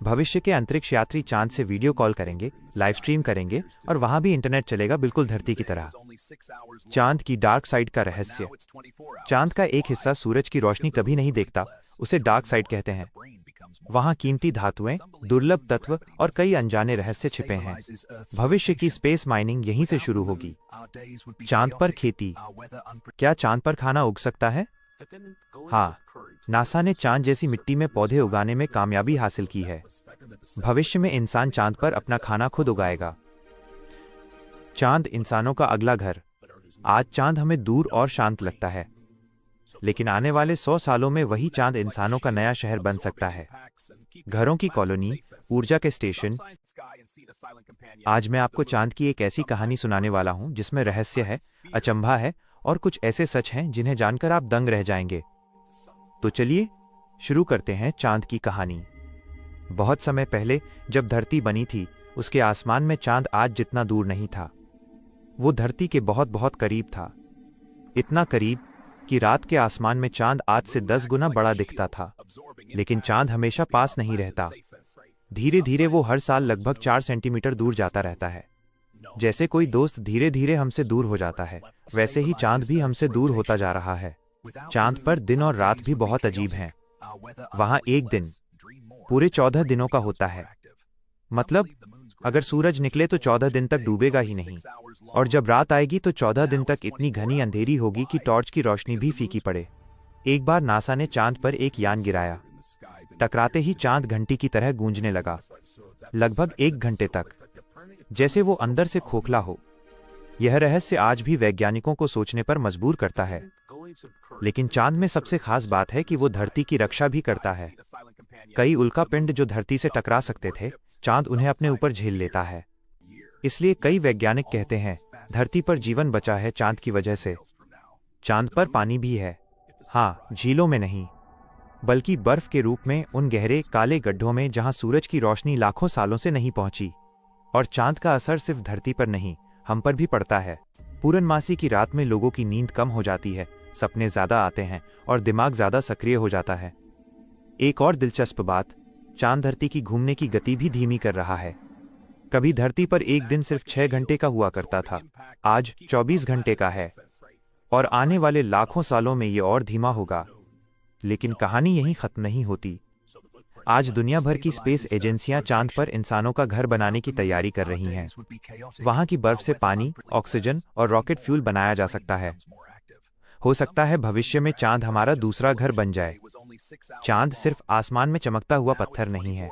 भविष्य के अंतरिक्ष यात्री चांद से वीडियो कॉल करेंगे, लाइव स्ट्रीम करेंगे और वहां भी इंटरनेट चलेगा, बिल्कुल धरती की तरह। चांद की डार्क साइड का रहस्य। चांद का एक हिस्सा सूरज की रोशनी कभी नहीं देखता, उसे डार्क साइड कहते हैं। वहां कीमती धातुएं, दुर्लभ तत्व और कई अनजाने रहस्य छिपे हैं। भविष्य की स्पेस माइनिंग यहीं से शुरू होगी। चांद पर खेती। क्या चांद पर खाना उग सकता है? हाँ, नासा ने चांद जैसी मिट्टी में पौधे उगाने में कामयाबी हासिल की है। भविष्य में इंसान चांद पर अपना खाना खुद उगाएगा। चांद इंसानों का अगला घर। आज चांद हमें दूर और शांत लगता है, लेकिन आने वाले 100 सालों में वही चांद इंसानों का नया शहर बन सकता है। घरों की कॉलोनी, ऊर्जा के स्टेशन। आज मैं आपको चांद की एक ऐसी कहानी सुनाने वाला हूं जिसमें रहस्य है, अचंभा है और कुछ ऐसे सच हैं जिन्हें जानकर आप दंग रह जाएंगे। तो चलिए शुरू करते हैं चांद की कहानी। बहुत समय पहले जब धरती बनी थी, उसके आसमान में चांद आज जितना दूर नहीं था। वो धरती के बहुत बहुत करीब था, इतना करीब कि रात के आसमान में चांद आज से 10 गुना बड़ा दिखता था। लेकिन चांद हमेशा पास नहीं रहता। धीरे धीरे वो हर साल लगभग 4 सेंटीमीटर दूर जाता रहता है। जैसे कोई दोस्त धीरे धीरे हमसे दूर हो जाता है, वैसे ही चांद भी हमसे दूर होता जा रहा है। चांद पर दिन और रात भी बहुत अजीब हैं। वहां एक दिन पूरे 14 दिनों का होता है। मतलब अगर सूरज निकले तो 14 दिन तक डूबेगा ही नहीं, और जब रात आएगी तो 14 दिन तक इतनी घनी अंधेरी होगी कि टॉर्च की रोशनी भी फीकी पड़े। एक बार नासा ने चांद पर एक यान गिराया। टकराते ही चांद घंटी की तरह गूंजने लगा, लगभग 1 घंटे तक, जैसे वो अंदर से खोखला हो। यह रहस्य आज भी वैज्ञानिकों को सोचने पर मजबूर करता है। लेकिन चांद में सबसे खास बात है कि वो धरती की रक्षा भी करता है। कई उल्कापिंड जो धरती से टकरा सकते थे, चांद उन्हें अपने ऊपर झेल लेता है। इसलिए कई वैज्ञानिक कहते हैं धरती पर जीवन बचा है चांद की वजह से। चांद पर पानी भी है। हाँ, झीलों में नहीं, बल्कि बर्फ के रूप में उन गहरे काले गड्ढों में जहां सूरज की रोशनी लाखों सालों से नहीं पहुंची। और चांद का असर सिर्फ धरती पर नहीं, हम पर भी पड़ता है। पूर्णमासी की रात में लोगों की नींद कम हो जाती है, सपने ज्यादा आते हैं और दिमाग ज्यादा सक्रिय हो जाता है। एक और दिलचस्प बात, चांद धरती की घूमने की गति भी धीमी कर रहा है। कभी धरती पर एक दिन सिर्फ 6 घंटे का हुआ करता था, आज 24 घंटे का है, और आने वाले लाखों सालों में ये और धीमा होगा। लेकिन कहानी यहीं खत्म नहीं होती। आज दुनिया भर की स्पेस एजेंसियां चांद पर इंसानों का घर बनाने की तैयारी कर रही हैं। वहां की बर्फ से पानी, ऑक्सीजन और रॉकेट फ्यूल बनाया जा सकता है। हो सकता है भविष्य में चांद हमारा दूसरा घर बन जाए। चांद सिर्फ आसमान में चमकता हुआ पत्थर नहीं है,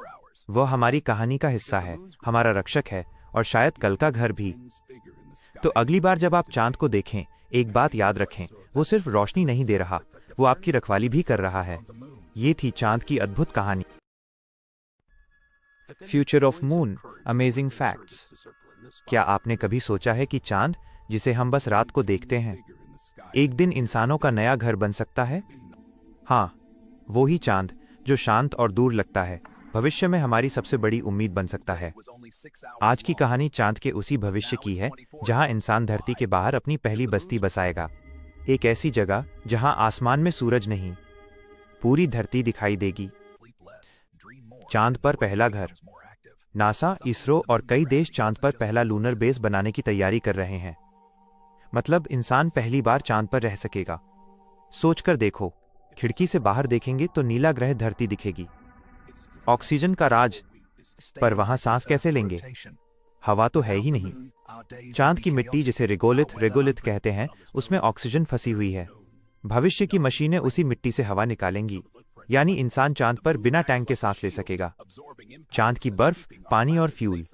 वह हमारी कहानी का हिस्सा है, हमारा रक्षक है और शायद कल का घर भी। तो अगली बार जब आप चांद को देखें, एक बात याद रखें, वो सिर्फ रोशनी नहीं दे रहा, वो आपकी रखवाली भी कर रहा है। ये थी चांद की अद्भुत कहानी। Future of moon, amazing facts. क्या आपने कभी सोचा है कि चांद, जिसे हम बस रात को देखते हैं, एक दिन इंसानों का नया घर बन सकता है? हाँ, वो ही चांद जो शांत और दूर लगता है, भविष्य में हमारी सबसे बड़ी उम्मीद बन सकता है। आज की कहानी चांद के उसी भविष्य की है जहां इंसान धरती के बाहर अपनी पहली बस्ती बसाएगा। एक ऐसी जगह जहां आसमान में सूरज नहीं, पूरी धरती दिखाई देगी। चांद पर पहला घर। नासा, इसरो और कई देश चांद पर पहला लूनर बेस बनाने की तैयारी कर रहे हैं। मतलब इंसान पहली बार चांद पर रह सकेगा। सोचकर देखो, खिड़की से बाहर देखेंगे तो नीला ग्रह धरती दिखेगी। ऑक्सीजन का राज, पर वहां सांस कैसे लेंगे? हवा तो है ही नहीं। चांद की मिट्टी, जिसे रेगोलिथ कहते हैं, उसमें ऑक्सीजन फंसी हुई है। भविष्य की मशीनें उसी मिट्टी से हवा निकालेंगी, यानी इंसान चांद पर बिना टैंक के सांस ले सकेगा। चांद की बर्फ, पानी और फ्यूल।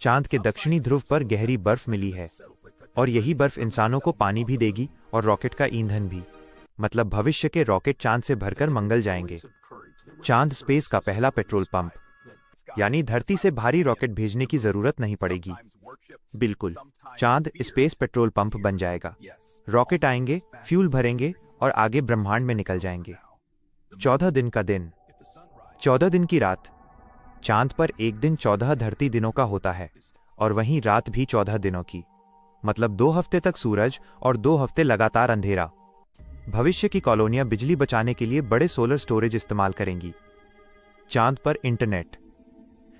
चांद के दक्षिणी ध्रुव पर गहरी बर्फ मिली है, और यही बर्फ इंसानों को पानी भी देगी और रॉकेट का ईंधन भी। मतलब भविष्य के रॉकेट चांद से भरकर मंगल जाएंगे। चांद स्पेस का पहला पेट्रोल पंप, यानी धरती से भारी रॉकेट भेजने की जरूरत नहीं पड़ेगी। बिल्कुल, चांद स्पेस पेट्रोल पंप बन जाएगा। रॉकेट आएंगे, फ्यूल भरेंगे और आगे ब्रह्मांड में निकल जाएंगे। 14 दिन का दिन, 14 दिन की रात। चांद पर एक दिन 14 धरती दिनों का होता है और वहीं रात भी 14 दिनों की। मतलब 2 हफ्ते तक सूरज और 2 हफ्ते लगातार अंधेरा। भविष्य की कॉलोनियां बिजली बचाने के लिए बड़े सोलर स्टोरेज इस्तेमाल करेंगी। चांद पर इंटरनेट।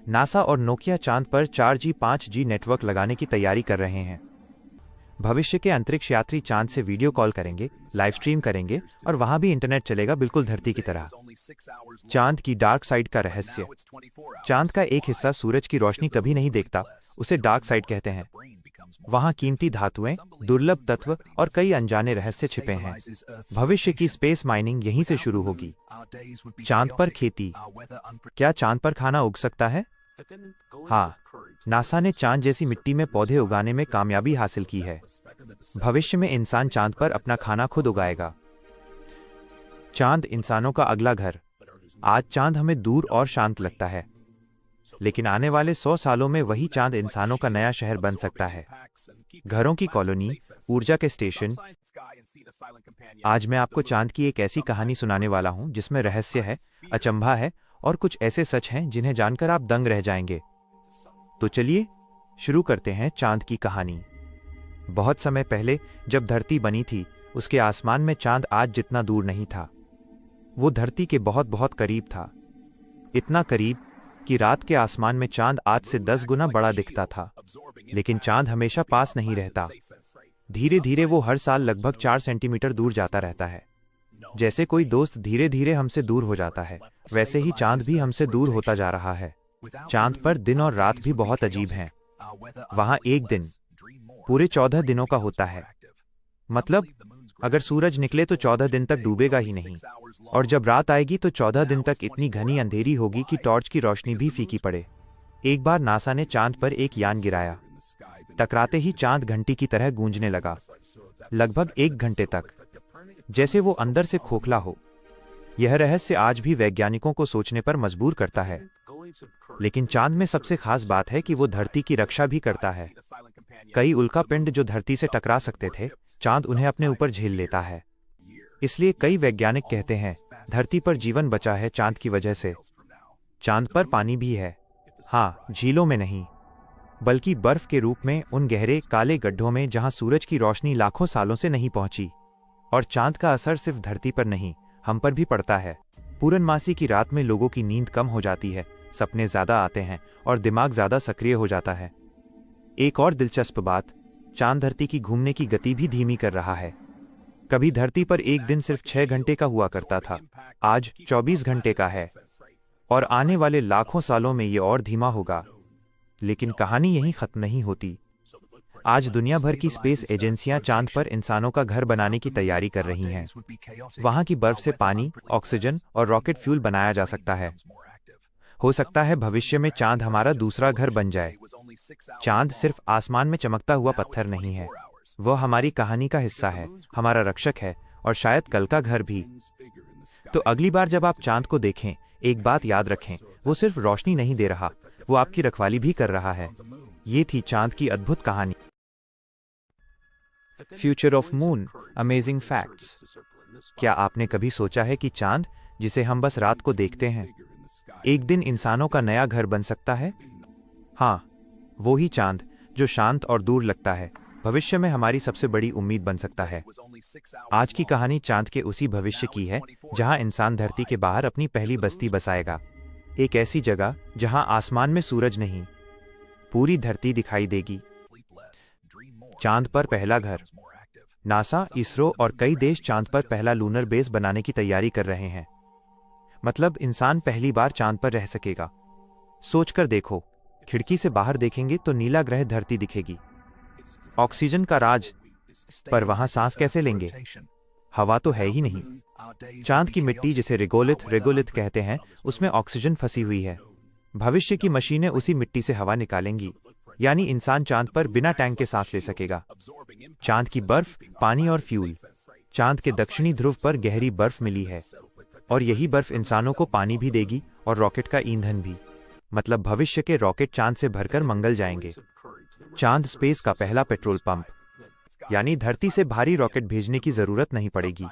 नासा और नोकिया चांद पर 4G 5G नेटवर्क लगाने की तैयारी कर रहे हैं। भविष्य के अंतरिक्ष यात्री चांद से वीडियो कॉल करेंगे, लाइव स्ट्रीम करेंगे और वहां भी इंटरनेट चलेगा, बिल्कुल धरती की तरह। चांद की डार्क साइड का रहस्य। चांद का एक हिस्सा सूरज की रोशनी कभी नहीं देखता, उसे डार्क साइड कहते हैं। वहां कीमती धातुएं, दुर्लभ तत्व और कई अनजाने रहस्य छिपे हैं। भविष्य की स्पेस माइनिंग यहीं से शुरू होगी। चांद पर खेती। क्या चांद पर खाना उग सकता है? हाँ, नासा ने चांद जैसी मिट्टी में पौधे उगाने में कामयाबी हासिल की है। भविष्य में इंसान चांद पर अपना खाना खुद उगाएगा। चांद इंसानों का अगला घर। आज चांद हमें दूर और शांत लगता है, लेकिन आने वाले 100 सालों में वही चांद इंसानों का नया शहर बन सकता है। घरों की कॉलोनी, ऊर्जा के स्टेशन। आज मैं आपको चांद की एक ऐसी कहानी सुनाने वाला हूं जिसमें रहस्य है, अचंभा है और कुछ ऐसे सच हैं जिन्हें जानकर आप दंग रह जाएंगे। तो चलिए शुरू करते हैं चांद की कहानी। बहुत समय पहले जब धरती बनी थी, उसके आसमान में चांद आज जितना दूर नहीं था। वो धरती के बहुत बहुत करीब था। इतना करीब कि रात के आसमान में चांद आज से 10 गुना बड़ा दिखता था। लेकिन चांद हमेशा पास नहीं रहता। धीरे धीरे वो हर साल लगभग 4 सेंटीमीटर दूर जाता रहता है। जैसे कोई दोस्त धीरे धीरे हमसे दूर हो जाता है, वैसे ही चांद भी हमसे दूर होता जा रहा है। चांद पर दिन और रात भी बहुत अजीब हैं। वहां एक दिन पूरे 14 दिनों का होता है। मतलब अगर सूरज निकले तो 14 दिन तक डूबेगा ही नहीं, और जब रात आएगी तो 14 दिन तक इतनी घनी अंधेरी होगी कि टॉर्च की रोशनी भी फीकी पड़े। एक बार नासा ने चांद पर एक यान गिराया। टकराते ही चांद घंटी की तरह गूंजने लगा, लगभग 1 घंटे तक, जैसे वो अंदर से खोखला हो। यह रहस्य आज भी वैज्ञानिकों को सोचने पर मजबूर करता है। लेकिन चांद में सबसे खास बात है कि वो धरती की रक्षा भी करता है। कई उल्कापिंड जो धरती से टकरा सकते थे, चांद उन्हें अपने ऊपर झेल लेता है। इसलिए कई वैज्ञानिक कहते हैं धरती पर जीवन बचा है चांद की वजह से। चांद पर पानी भी है। हाँ, झीलों में नहीं, बल्कि बर्फ के रूप में उन गहरे काले गड्ढों में जहां सूरज की रोशनी लाखों सालों से नहीं पहुंची। और चांद का असर सिर्फ धरती पर नहीं, हम पर भी पड़ता है। पूर्णमासी की रात में लोगों की नींद कम हो जाती है, सपने ज्यादा आते हैं और दिमाग ज्यादा सक्रिय हो जाता है। एक और दिलचस्प बात, चांद धरती की घूमने की गति भी धीमी कर रहा है। कभी धरती पर एक दिन सिर्फ 6 घंटे का हुआ करता था, आज 24 घंटे का है, और आने वाले लाखों सालों में ये और धीमा होगा। लेकिन कहानी यहीं खत्म नहीं होती। आज दुनिया भर की स्पेस एजेंसियां चांद पर इंसानों का घर बनाने की तैयारी कर रही हैं। वहां की बर्फ से पानी, ऑक्सीजन और रॉकेट फ्यूल बनाया जा सकता है। हो सकता है भविष्य में चांद हमारा दूसरा घर बन जाए। चांद सिर्फ आसमान में चमकता हुआ पत्थर नहीं है, वह हमारी कहानी का हिस्सा है, हमारा रक्षक है और शायद कल का घर भी। तो अगली बार जब आप चांद को देखें, एक बात याद रखें, वो सिर्फ रोशनी नहीं दे रहा, वो आपकी रखवाली भी कर रहा है। ये थी चांद की अद्भुत कहानी। Future of moon, amazing facts. क्या आपने कभी सोचा है कि चांद, जिसे हम बस रात को देखते हैं, एक दिन इंसानों का नया घर बन सकता है? हाँ, वो ही चांद जो शांत और दूर लगता है, भविष्य में हमारी सबसे बड़ी उम्मीद बन सकता है। आज की कहानी चांद के उसी भविष्य की है जहां इंसान धरती के बाहर अपनी पहली बस्ती बसाएगा। एक ऐसी जगह जहां आसमान में सूरज नहीं, पूरी धरती दिखाई देगी। चांद पर पहला घर। नासा, इसरो और कई देश चांद पर पहला लूनर बेस बनाने की तैयारी कर रहे हैं। मतलब इंसान पहली बार चांद पर रह सकेगा। सोचकर देखो, खिड़की से बाहर देखेंगे तो नीला ग्रह धरती दिखेगी। ऑक्सीजन का राज, पर वहां सांस कैसे लेंगे? हवा तो है ही नहीं। चांद की मिट्टी, जिसे रेगोलिथ कहते हैं, उसमें ऑक्सीजन फंसी हुई है। भविष्य की मशीनें उसी मिट्टी से हवा निकालेंगी, यानी इंसान चांद पर बिना टैंक के सांस ले सकेगा। चांद की बर्फ, पानी और फ्यूल। चांद के दक्षिणी ध्रुव पर गहरी बर्फ मिली है, और यही बर्फ इंसानों को पानी भी देगी और रॉकेट का ईंधन भी। मतलब भविष्य के रॉकेट चांद से भरकर मंगल जाएंगे। चांद स्पेस का पहला पेट्रोल पंप, यानी धरती से भारी रॉकेट भेजने की जरूरत नहीं पड़ेगी।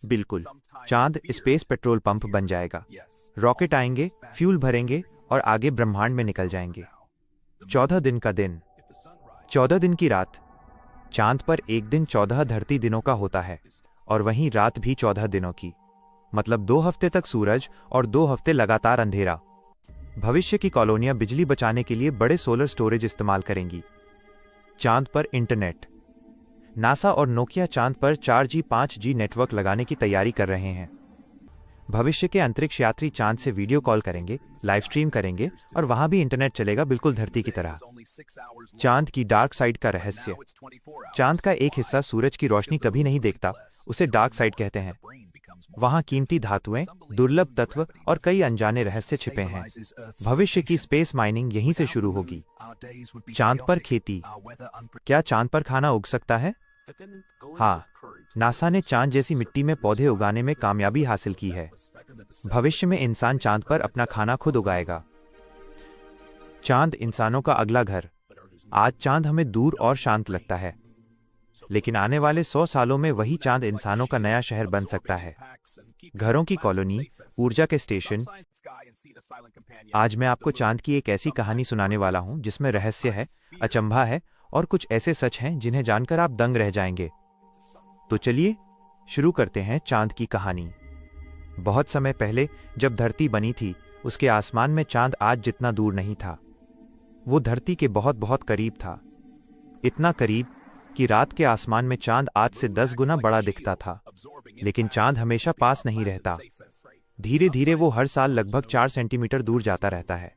बिल्कुल, चांद स्पेस पेट्रोल पंप बन जाएगा। रॉकेट आएंगे, फ्यूल भरेंगे और आगे ब्रह्मांड में निकल जाएंगे। 14 दिन का दिन, 14 दिन की रात। चांद पर एक दिन 14 धरती दिनों का होता है और वहीं रात भी 14 दिनों की। मतलब 2 हफ्ते तक सूरज और 2 हफ्ते लगातार अंधेरा। भविष्य की कॉलोनियां बिजली बचाने के लिए बड़े सोलर स्टोरेज इस्तेमाल करेंगी। चांद पर इंटरनेट। नासा और नोकिया चांद पर 4G 5G नेटवर्क लगाने की तैयारी कर रहे हैं। भविष्य के अंतरिक्ष यात्री चांद से वीडियो कॉल करेंगे, लाइव स्ट्रीम करेंगे और वहां भी इंटरनेट चलेगा, बिल्कुल धरती की तरह। चांद की डार्क साइड का रहस्य। चांद का एक हिस्सा सूरज की रोशनी कभी नहीं देखता, उसे डार्क साइड कहते हैं। वहां कीमती धातुएं, दुर्लभ तत्व और कई अनजाने रहस्य छिपे हैं। भविष्य की स्पेस माइनिंग यहीं से शुरू होगी। चांद पर खेती। क्या चांद पर खाना उग सकता है? हाँ, नासा ने चांद जैसी मिट्टी में पौधे उगाने में कामयाबी हासिल की है। भविष्य में इंसान चांद पर अपना खाना खुद उगाएगा। चांद इंसानों का अगला घर। आज चांद हमें दूर और शांत लगता है, लेकिन आने वाले 100 सालों में वही चांद इंसानों का नया शहर बन सकता है। घरों की कॉलोनी, ऊर्जा के स्टेशन। आज मैं आपको चांद की एक ऐसी कहानी सुनाने वाला हूं जिसमें रहस्य है, अचंभा है और कुछ ऐसे सच हैं जिन्हें जानकर आप दंग रह जाएंगे। तो चलिए शुरू करते हैं चांद की कहानी। बहुत समय पहले जब धरती बनी थी, उसके आसमान में चांद आज जितना दूर नहीं था। वो धरती के बहुत बहुत करीब था। इतना करीब कि रात के आसमान में चांद आज से 10 गुना बड़ा दिखता था। लेकिन चांद हमेशा पास नहीं रहता। धीरे धीरे वो हर साल लगभग 4 सेंटीमीटर दूर जाता रहता है।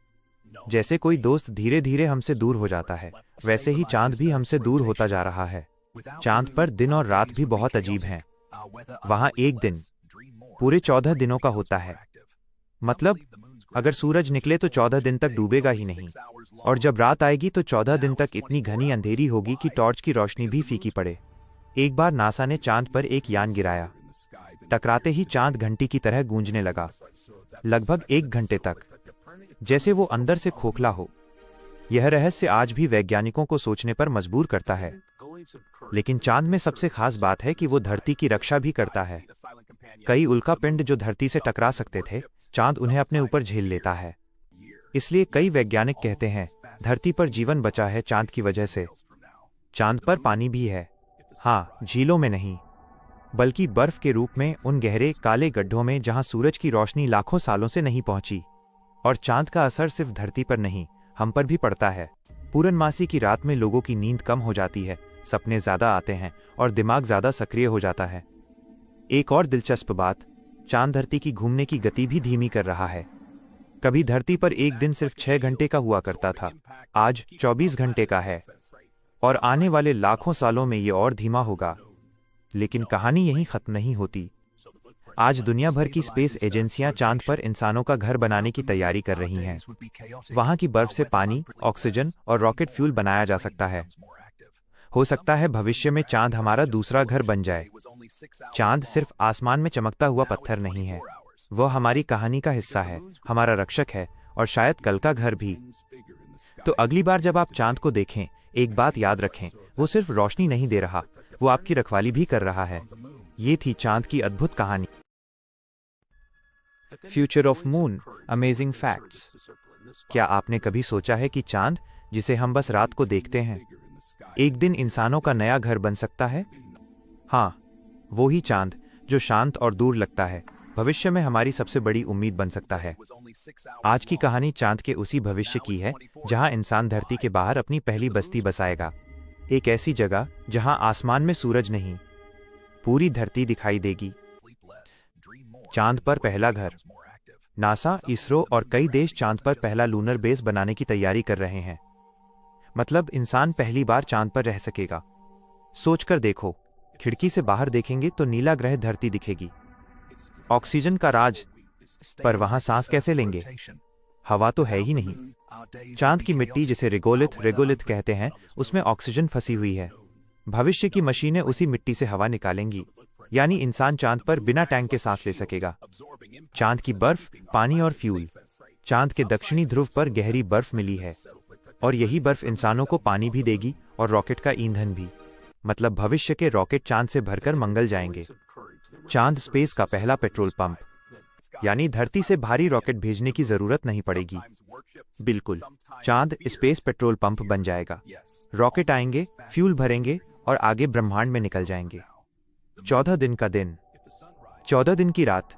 जैसे कोई दोस्त धीरे धीरे हमसे दूर हो जाता है, वैसे ही चांद भी हमसे दूर होता जा रहा है। चांद पर दिन और रात भी बहुत अजीब हैं। वहां एक दिन पूरे 14 दिनों का होता है। मतलब अगर सूरज निकले तो 14 दिन तक डूबेगा ही नहीं, और जब रात आएगी तो 14 दिन तक इतनी घनी अंधेरी होगी कि टॉर्च की रोशनी भी फीकी पड़े। एक बार नासा ने चांद पर एक यान गिराया। टकराते ही चांद घंटी की तरह गूंजने लगा, लगभग 1 घंटे तक, जैसे वो अंदर से खोखला हो। यह रहस्य आज भी वैज्ञानिकों को सोचने पर मजबूर करता है। लेकिन चांद में सबसे खास बात है कि वो धरती की रक्षा भी करता है। कई उल्कापिंड जो धरती से टकरा सकते थे, चांद उन्हें अपने ऊपर झेल लेता है। इसलिए कई वैज्ञानिक कहते हैं धरती पर जीवन बचा है चांद की वजह से। चांद पर पानी भी है। हाँ, झीलों में नहीं, बल्कि बर्फ के रूप में उन गहरे काले गड्ढों में जहां सूरज की रोशनी लाखों सालों से नहीं पहुंची। और चांद का असर सिर्फ धरती पर नहीं, हम पर भी पड़ता है। पूर्णमासी की रात में लोगों की नींद कम हो जाती है, सपने ज्यादा आते हैं और दिमाग ज्यादा सक्रिय हो जाता है। एक और दिलचस्प बात, चांद धरती की घूमने की गति भी धीमी कर रहा है। कभी धरती पर एक दिन सिर्फ 6 घंटे का हुआ करता था, आज 24 घंटे का है, और आने वाले लाखों सालों में ये और धीमा होगा। लेकिन कहानी यहीं खत्म नहीं होती। आज दुनिया भर की स्पेस एजेंसियां चांद पर इंसानों का घर बनाने की तैयारी कर रही हैं। वहां की बर्फ से पानी, ऑक्सीजन और रॉकेट फ्यूल बनाया जा सकता है। हो सकता है भविष्य में चांद हमारा दूसरा घर बन जाए। चांद सिर्फ आसमान में चमकता हुआ पत्थर नहीं है, वह हमारी कहानी का हिस्सा है, हमारा रक्षक है और शायद कल का घर भी। तो अगली बार जब आप चांद को देखें, एक बात याद रखें, वो सिर्फ रोशनी नहीं दे रहा, वो आपकी रखवाली भी कर रहा है। ये थी चांद की अद्भुत कहानी। Future of moon, amazing facts. क्या आपने कभी सोचा है कि चांद, जिसे हम बस रात को देखते हैं, एक दिन इंसानों का नया घर बन सकता है? हाँ, वो ही चांद जो शांत और दूर लगता है, भविष्य में हमारी सबसे बड़ी उम्मीद बन सकता है। आज की कहानी चांद के उसी भविष्य की है जहां इंसान धरती के बाहर अपनी पहली बस्ती बसाएगा। एक ऐसी जगह जहां आसमान में सूरज नहीं, पूरी धरती दिखाई देगी। चांद पर पहला घर। नासा, इसरो और कई देश चांद पर पहला लूनर बेस बनाने की तैयारी कर रहे हैं। मतलब इंसान पहली बार चांद पर रह सकेगा। सोचकर देखो, खिड़की से बाहर देखेंगे तो नीला ग्रह धरती दिखेगी। ऑक्सीजन का राज, पर वहां सांस कैसे लेंगे? हवा तो है ही नहीं। चांद की मिट्टी, जिसे रेगोलिथ कहते हैं, उसमें ऑक्सीजन फंसी हुई है। भविष्य की मशीनें उसी मिट्टी से हवा निकालेंगी, यानी इंसान चांद पर बिना टैंक के सांस ले सकेगा। चांद की बर्फ, पानी और फ्यूल। चांद के दक्षिणी ध्रुव पर गहरी बर्फ मिली है, और यही बर्फ इंसानों को पानी भी देगी और रॉकेट का ईंधन भी। मतलब भविष्य के रॉकेट चांद से भरकर मंगल जाएंगे। चांद स्पेस का पहला पेट्रोल पंप, यानी धरती से भारी रॉकेट भेजने की जरूरत नहीं पड़ेगी। बिल्कुल, चांद स्पेस पेट्रोल पंप बन जाएगा। रॉकेट आएंगे, फ्यूल भरेंगे और आगे ब्रह्मांड में निकल जाएंगे। 14 दिन का दिन, 14 दिन की रात।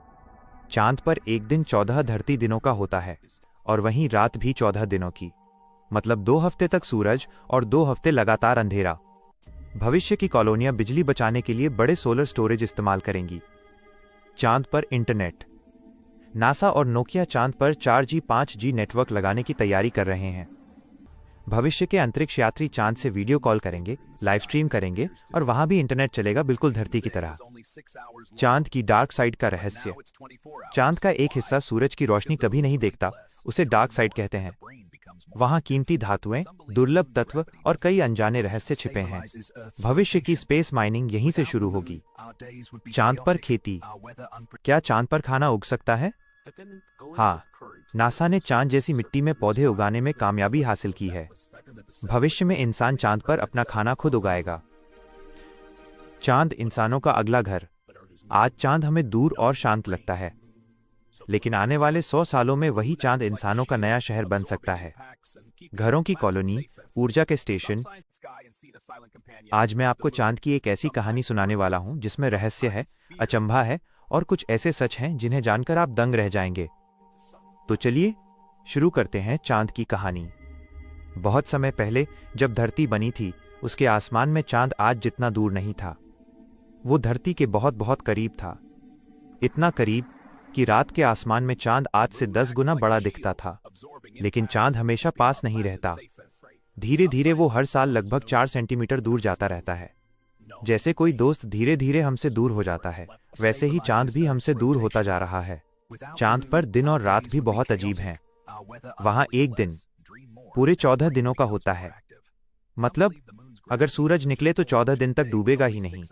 चांद पर एक दिन 14 धरती दिनों का होता है और वहीं रात भी 14 दिनों की, मतलब 2 हफ्ते तक सूरज और 2 हफ्ते लगातार अंधेरा। भविष्य की कॉलोनियां बिजली बचाने के लिए बड़े सोलर स्टोरेज इस्तेमाल करेंगी। चांद पर इंटरनेट। नासा और नोकिया चांद पर 4G 5G नेटवर्क लगाने की तैयारी कर रहे हैं। भविष्य के अंतरिक्ष यात्री चांद से वीडियो कॉल करेंगे, लाइव स्ट्रीम करेंगे और वहां भी इंटरनेट चलेगा, बिल्कुल धरती की तरह। चांद की डार्क साइड का रहस्य। चांद का एक हिस्सा सूरज की रोशनी कभी नहीं देखता, उसे डार्क साइड कहते हैं। वहां कीमती धातुएं, दुर्लभ तत्व और कई अनजाने रहस्य छिपे हैं। भविष्य की स्पेस माइनिंग यहीं से शुरू होगी। चांद पर खेती। क्या चांद पर खाना उग सकता है? हाँ, नासा ने चांद जैसी मिट्टी में पौधे उगाने में कामयाबी हासिल की है। भविष्य में इंसान चांद पर अपना खाना खुद उगाएगा। चांद इंसानों का अगला घर। आज चांद हमें दूर और शांत लगता है, लेकिन आने वाले 100 सालों में वही चांद इंसानों का नया शहर बन सकता है। घरों की कॉलोनी, ऊर्जा के स्टेशन। आज मैं आपको चांद की एक ऐसी कहानी सुनाने वाला हूं जिसमें रहस्य है, अचंभा है और कुछ ऐसे सच हैं जिन्हें जानकर आप दंग रह जाएंगे। तो चलिए शुरू करते हैं चांद की कहानी। बहुत समय पहले जब धरती बनी थी, उसके आसमान में चांद आज जितना दूर नहीं था। वो धरती के बहुत बहुत करीब था, इतना करीब कि रात के आसमान में चांद आज से 10 गुना बड़ा दिखता था। लेकिन चांद हमेशा पास नहीं रहता। धीरे धीरे वो हर साल लगभग 4 सेंटीमीटर दूर जाता रहता है। जैसे कोई दोस्त धीरे धीरे हमसे दूर हो जाता है, वैसे ही चांद भी हमसे दूर होता जा रहा है। चांद पर दिन और रात भी बहुत अजीब हैं। वहां एक दिन पूरे 14 दिनों का होता है। मतलब अगर सूरज निकले तो 14 दिन तक डूबेगा ही नहीं,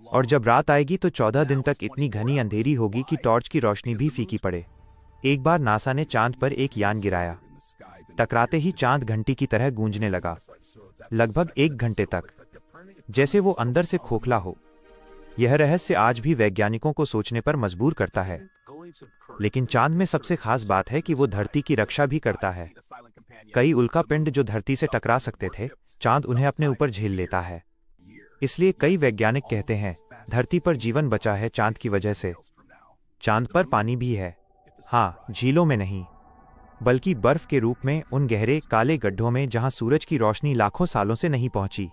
और जब रात आएगी तो 14 दिन तक इतनी घनी अंधेरी होगी कि टॉर्च की रोशनी भी फीकी पड़े। एक बार नासा ने चांद पर एक यान गिराया। टकराते ही चांद घंटी की तरह गूंजने लगा, लगभग 1 घंटे तक, जैसे वो अंदर से खोखला हो। यह रहस्य आज भी वैज्ञानिकों को सोचने पर मजबूर करता है। लेकिन चांद में सबसे खास बात है कि वो धरती की रक्षा भी करता है। कई उल्कापिंड जो धरती से टकरा सकते थे, चांद उन्हें अपने ऊपर झेल लेता है। इसलिए कई वैज्ञानिक कहते हैं धरती पर जीवन बचा है चांद की वजह से। चांद पर पानी भी है। हाँ, झीलों में नहीं, बल्कि बर्फ के रूप में उन गहरे काले गड्ढों में जहां सूरज की रोशनी लाखों सालों से नहीं पहुंची।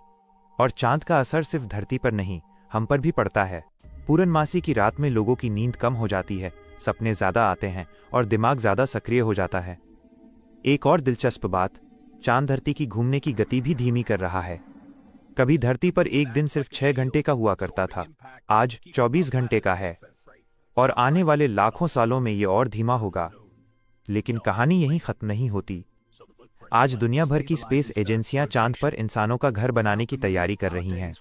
और चांद का असर सिर्फ धरती पर नहीं, हम पर भी पड़ता है। पूर्णमासी की रात में लोगों की नींद कम हो जाती है, सपने ज्यादा आते हैं और दिमाग ज्यादा सक्रिय हो जाता है। एक और दिलचस्प बात, चांद धरती की घूमने की गति भी धीमी कर रहा है। कभी धरती पर एक दिन सिर्फ 6 घंटे का हुआ करता था, आज 24 घंटे का है, और आने वाले लाखों सालों में ये और धीमा होगा। लेकिन कहानी यहीं खत्म नहीं होती। आज दुनिया भर की स्पेस एजेंसियां चांद पर इंसानों का घर बनाने की तैयारी कर रही हैं।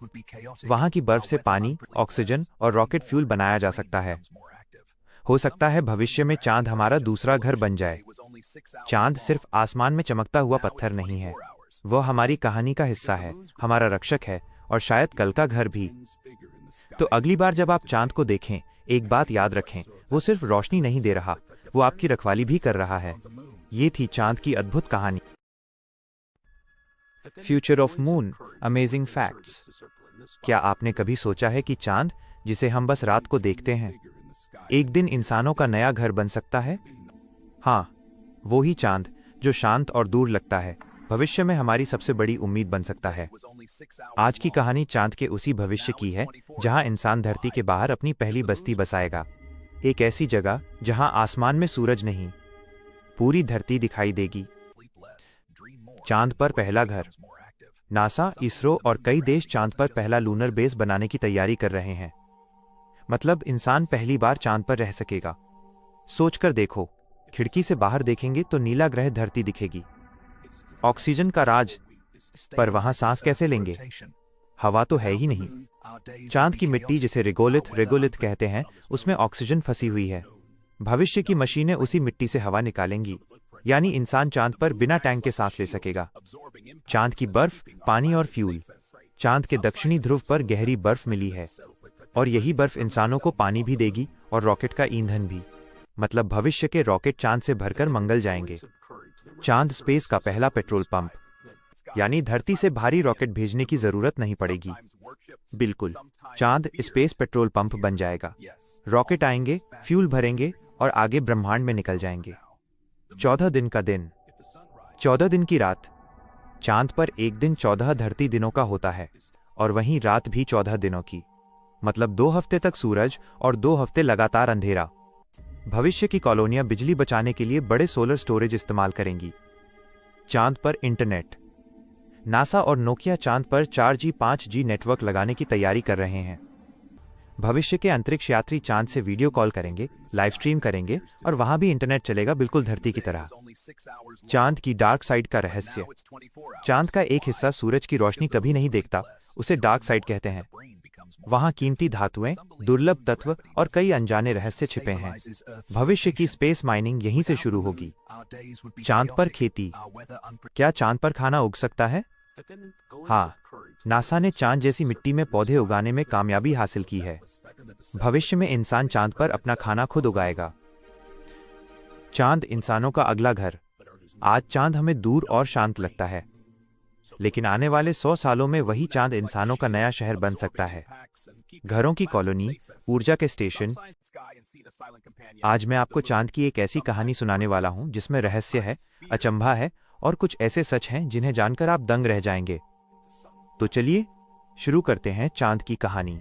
वहां की बर्फ से पानी, ऑक्सीजन और रॉकेट फ्यूल बनाया जा सकता है। हो सकता है भविष्य में चांद हमारा दूसरा घर बन जाए। चांद सिर्फ आसमान में चमकता हुआ पत्थर नहीं है, वह हमारी कहानी का हिस्सा है, हमारा रक्षक है और शायद कल का घर भी। तो अगली बार जब आप चांद को देखें, एक बात याद रखें, वो सिर्फ रोशनी नहीं दे रहा, वो आपकी रखवाली भी कर रहा है। ये थी चांद की अद्भुत कहानी। Future of moon, amazing facts. क्या आपने कभी सोचा है कि चांद, जिसे हम बस रात को देखते हैं, एक दिन इंसानों का नया घर बन सकता है? हाँ, वो ही चांद जो शांत और दूर लगता है, भविष्य में हमारी सबसे बड़ी उम्मीद बन सकता है। आज की कहानी चांद के उसी भविष्य की है जहां इंसान धरती के बाहर अपनी पहली बस्ती बसाएगा। एक ऐसी जगह जहां आसमान में सूरज नहीं, पूरी धरती दिखाई देगी। चांद पर पहला घर। नासा, इसरो और कई देश चांद पर पहला लूनर बेस बनाने की तैयारी कर रहे हैं। मतलब इंसान पहली बार चांद पर रह सकेगा। सोचकर देखो, खिड़की से बाहर देखेंगे तो नीला ग्रह धरती दिखेगी। ऑक्सीजन का राज, पर वहां सांस कैसे लेंगे? हवा तो है ही नहीं। चांद की मिट्टी, जिसे रेगोलिथ कहते हैं, उसमें ऑक्सीजन फंसी हुई है। भविष्य की मशीनें उसी मिट्टी से हवा निकालेंगी, यानी इंसान चांद पर बिना टैंक के सांस ले सकेगा। चांद की बर्फ, पानी और फ्यूल। चांद के दक्षिणी ध्रुव पर गहरी बर्फ मिली है। और यही बर्फ इंसानों को पानी भी देगी और रॉकेट का ईंधन भी। मतलब भविष्य के रॉकेट चांद से भरकर मंगल जाएंगे। चांद स्पेस का पहला पेट्रोल पंप, यानी धरती से भारी रॉकेट भेजने की जरूरत नहीं पड़ेगी। बिल्कुल, चांद स्पेस पेट्रोल पंप बन जाएगा। रॉकेट आएंगे, फ्यूल भरेंगे और आगे ब्रह्मांड में निकल जाएंगे। 14 दिन का दिन, 14 दिन की रात। चांद पर एक दिन 14 धरती दिनों का होता है और वहीं रात भी 14 दिनों की। मतलब 2 हफ्ते तक सूरज और 2 हफ्ते लगातार अंधेरा। भविष्य की कॉलोनियां बिजली बचाने के लिए बड़े सोलर स्टोरेज इस्तेमाल करेंगी। चांद पर इंटरनेट। नासा और नोकिया चांद पर 4G 5G नेटवर्क लगाने की तैयारी कर रहे हैं। भविष्य के अंतरिक्ष यात्री चांद से वीडियो कॉल करेंगे, लाइव स्ट्रीम करेंगे और वहां भी इंटरनेट चलेगा, बिल्कुल धरती की तरह। चांद की डार्क साइड का रहस्य। चांद का एक हिस्सा सूरज की रोशनी कभी नहीं देखता, उसे डार्क साइड कहते हैं। वहां कीमती धातुएं, दुर्लभ तत्व और कई अनजाने रहस्य छिपे हैं। भविष्य की स्पेस माइनिंग यहीं से शुरू होगी। चांद पर खेती। क्या चांद पर खाना उग सकता है? हाँ, नासा ने चांद जैसी मिट्टी में पौधे उगाने में कामयाबी हासिल की है। भविष्य में इंसान चांद पर अपना खाना खुद उगाएगा। चांद इंसानों का अगला घर। आज चांद हमें दूर और शांत लगता है, लेकिन आने वाले 100 सालों में वही चांद इंसानों का नया शहर बन सकता है। घरों की कॉलोनी, ऊर्जा के स्टेशन। आज मैं आपको चांद की एक ऐसी कहानी सुनाने वाला हूं जिसमें रहस्य है, अचंभा है और कुछ ऐसे सच हैं जिन्हें जानकर आप दंग रह जाएंगे। तो चलिए शुरू करते हैं चांद की कहानी।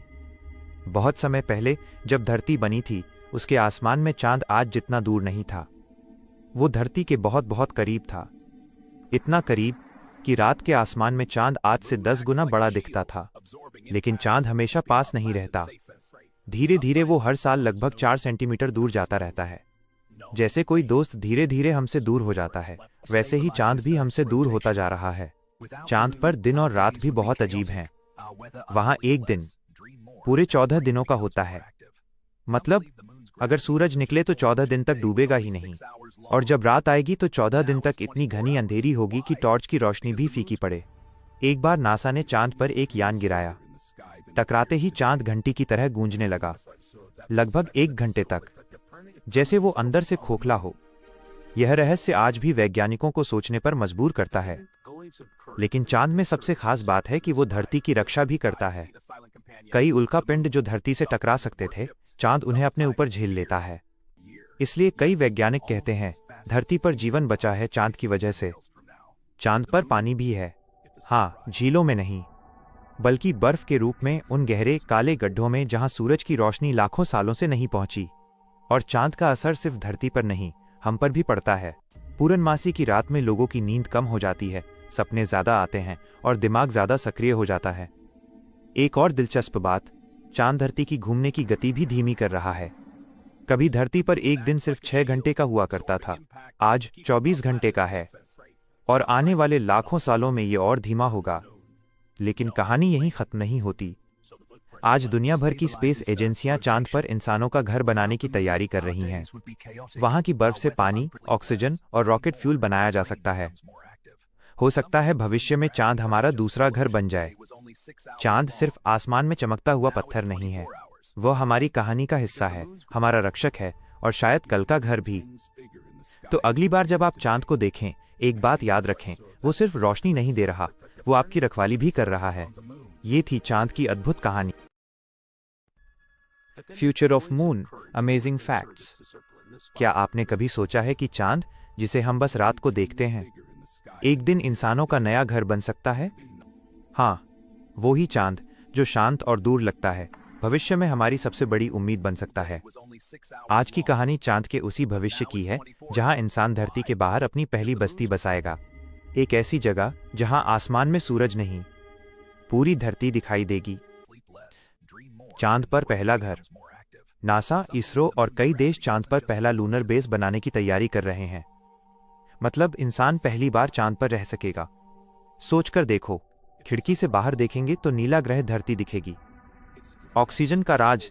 बहुत समय पहले जब धरती बनी थी, उसके आसमान में चांद आज जितना दूर नहीं था। वो धरती के बहुत बहुत करीब था। इतना करीब कि रात के आसमान में चांद आज से 10 गुना बड़ा दिखता था। लेकिन चांद हमेशा पास नहीं रहता। धीरे धीरे वो हर साल लगभग 4 सेंटीमीटर दूर जाता रहता है। जैसे कोई दोस्त धीरे धीरे हमसे दूर हो जाता है, वैसे ही चांद भी हमसे दूर होता जा रहा है। चांद पर दिन और रात भी बहुत अजीब हैं। वहां एक दिन पूरे 14 दिनों का होता है। मतलब अगर सूरज निकले तो 14 दिन तक डूबेगा ही नहीं, और जब रात आएगी तो 14 दिन तक इतनी घनी अंधेरी होगी कि टॉर्च की रोशनी भी फीकी पड़े। एक बार नासा ने चांद पर एक यान गिराया। टकराते ही चांद घंटी की तरह गूंजने लगा, लगभग 1 घंटे तक, जैसे वो अंदर से खोखला हो। यह रहस्य आज भी वैज्ञानिकों को सोचने पर मजबूर करता है। लेकिन चांद में सबसे खास बात है कि वो धरती की रक्षा भी करता है। कई उल्कापिंड जो धरती से टकरा सकते थे, चांद उन्हें अपने ऊपर झेल लेता है। इसलिए कई वैज्ञानिक कहते हैं धरती पर जीवन बचा है चांद की वजह से। चांद पर पानी भी है। हाँ, झीलों में नहीं, बल्कि बर्फ के रूप में उन गहरे काले गड्ढों में जहां सूरज की रोशनी लाखों सालों से नहीं पहुंची। और चांद का असर सिर्फ धरती पर नहीं, हम पर भी पड़ता है। पूर्णमासी की रात में लोगों की नींद कम हो जाती है, सपने ज्यादा आते हैं और दिमाग ज्यादा सक्रिय हो जाता है। एक और दिलचस्प बात, चांद धरती की घूमने की गति भी धीमी कर रहा है। कभी धरती पर एक दिन सिर्फ 6 घंटे का हुआ करता था, आज 24 घंटे का है, और आने वाले लाखों सालों में ये और धीमा होगा। लेकिन कहानी यहीं खत्म नहीं होती। आज दुनिया भर की स्पेस एजेंसियां चांद पर इंसानों का घर बनाने की तैयारी कर रही हैं। वहां की बर्फ से पानी, ऑक्सीजन और रॉकेट फ्यूल बनाया जा सकता है। हो सकता है भविष्य में चांद हमारा दूसरा घर बन जाए। चांद सिर्फ आसमान में चमकता हुआ पत्थर नहीं है, वह हमारी कहानी का हिस्सा है, हमारा रक्षक है और शायद कल का घर भी। तो अगली बार जब आप चांद को देखें, एक बात याद रखें, वो सिर्फ रोशनी नहीं दे रहा, वो आपकी रखवाली भी कर रहा है। ये थी चांद की अद्भुत कहानी। Future of moon, amazing facts. क्या आपने कभी सोचा है कि चांद, जिसे हम बस रात को देखते हैं, एक दिन इंसानों का नया घर बन सकता है? हाँ, वो ही चांद जो शांत और दूर लगता है, भविष्य में हमारी सबसे बड़ी उम्मीद बन सकता है। आज की कहानी चांद के उसी भविष्य की है जहां इंसान धरती के बाहर अपनी पहली बस्ती बसाएगा। एक ऐसी जगह जहां आसमान में सूरज नहीं, पूरी धरती दिखाई देगी। चांद पर पहला घर। नासा, इसरो और कई देश चांद पर पहला लूनर बेस बनाने की तैयारी कर रहे हैं। मतलब इंसान पहली बार चांद पर रह सकेगा। सोचकर देखो, खिड़की से बाहर देखेंगे तो नीला ग्रह धरती दिखेगी। ऑक्सीजन का राज,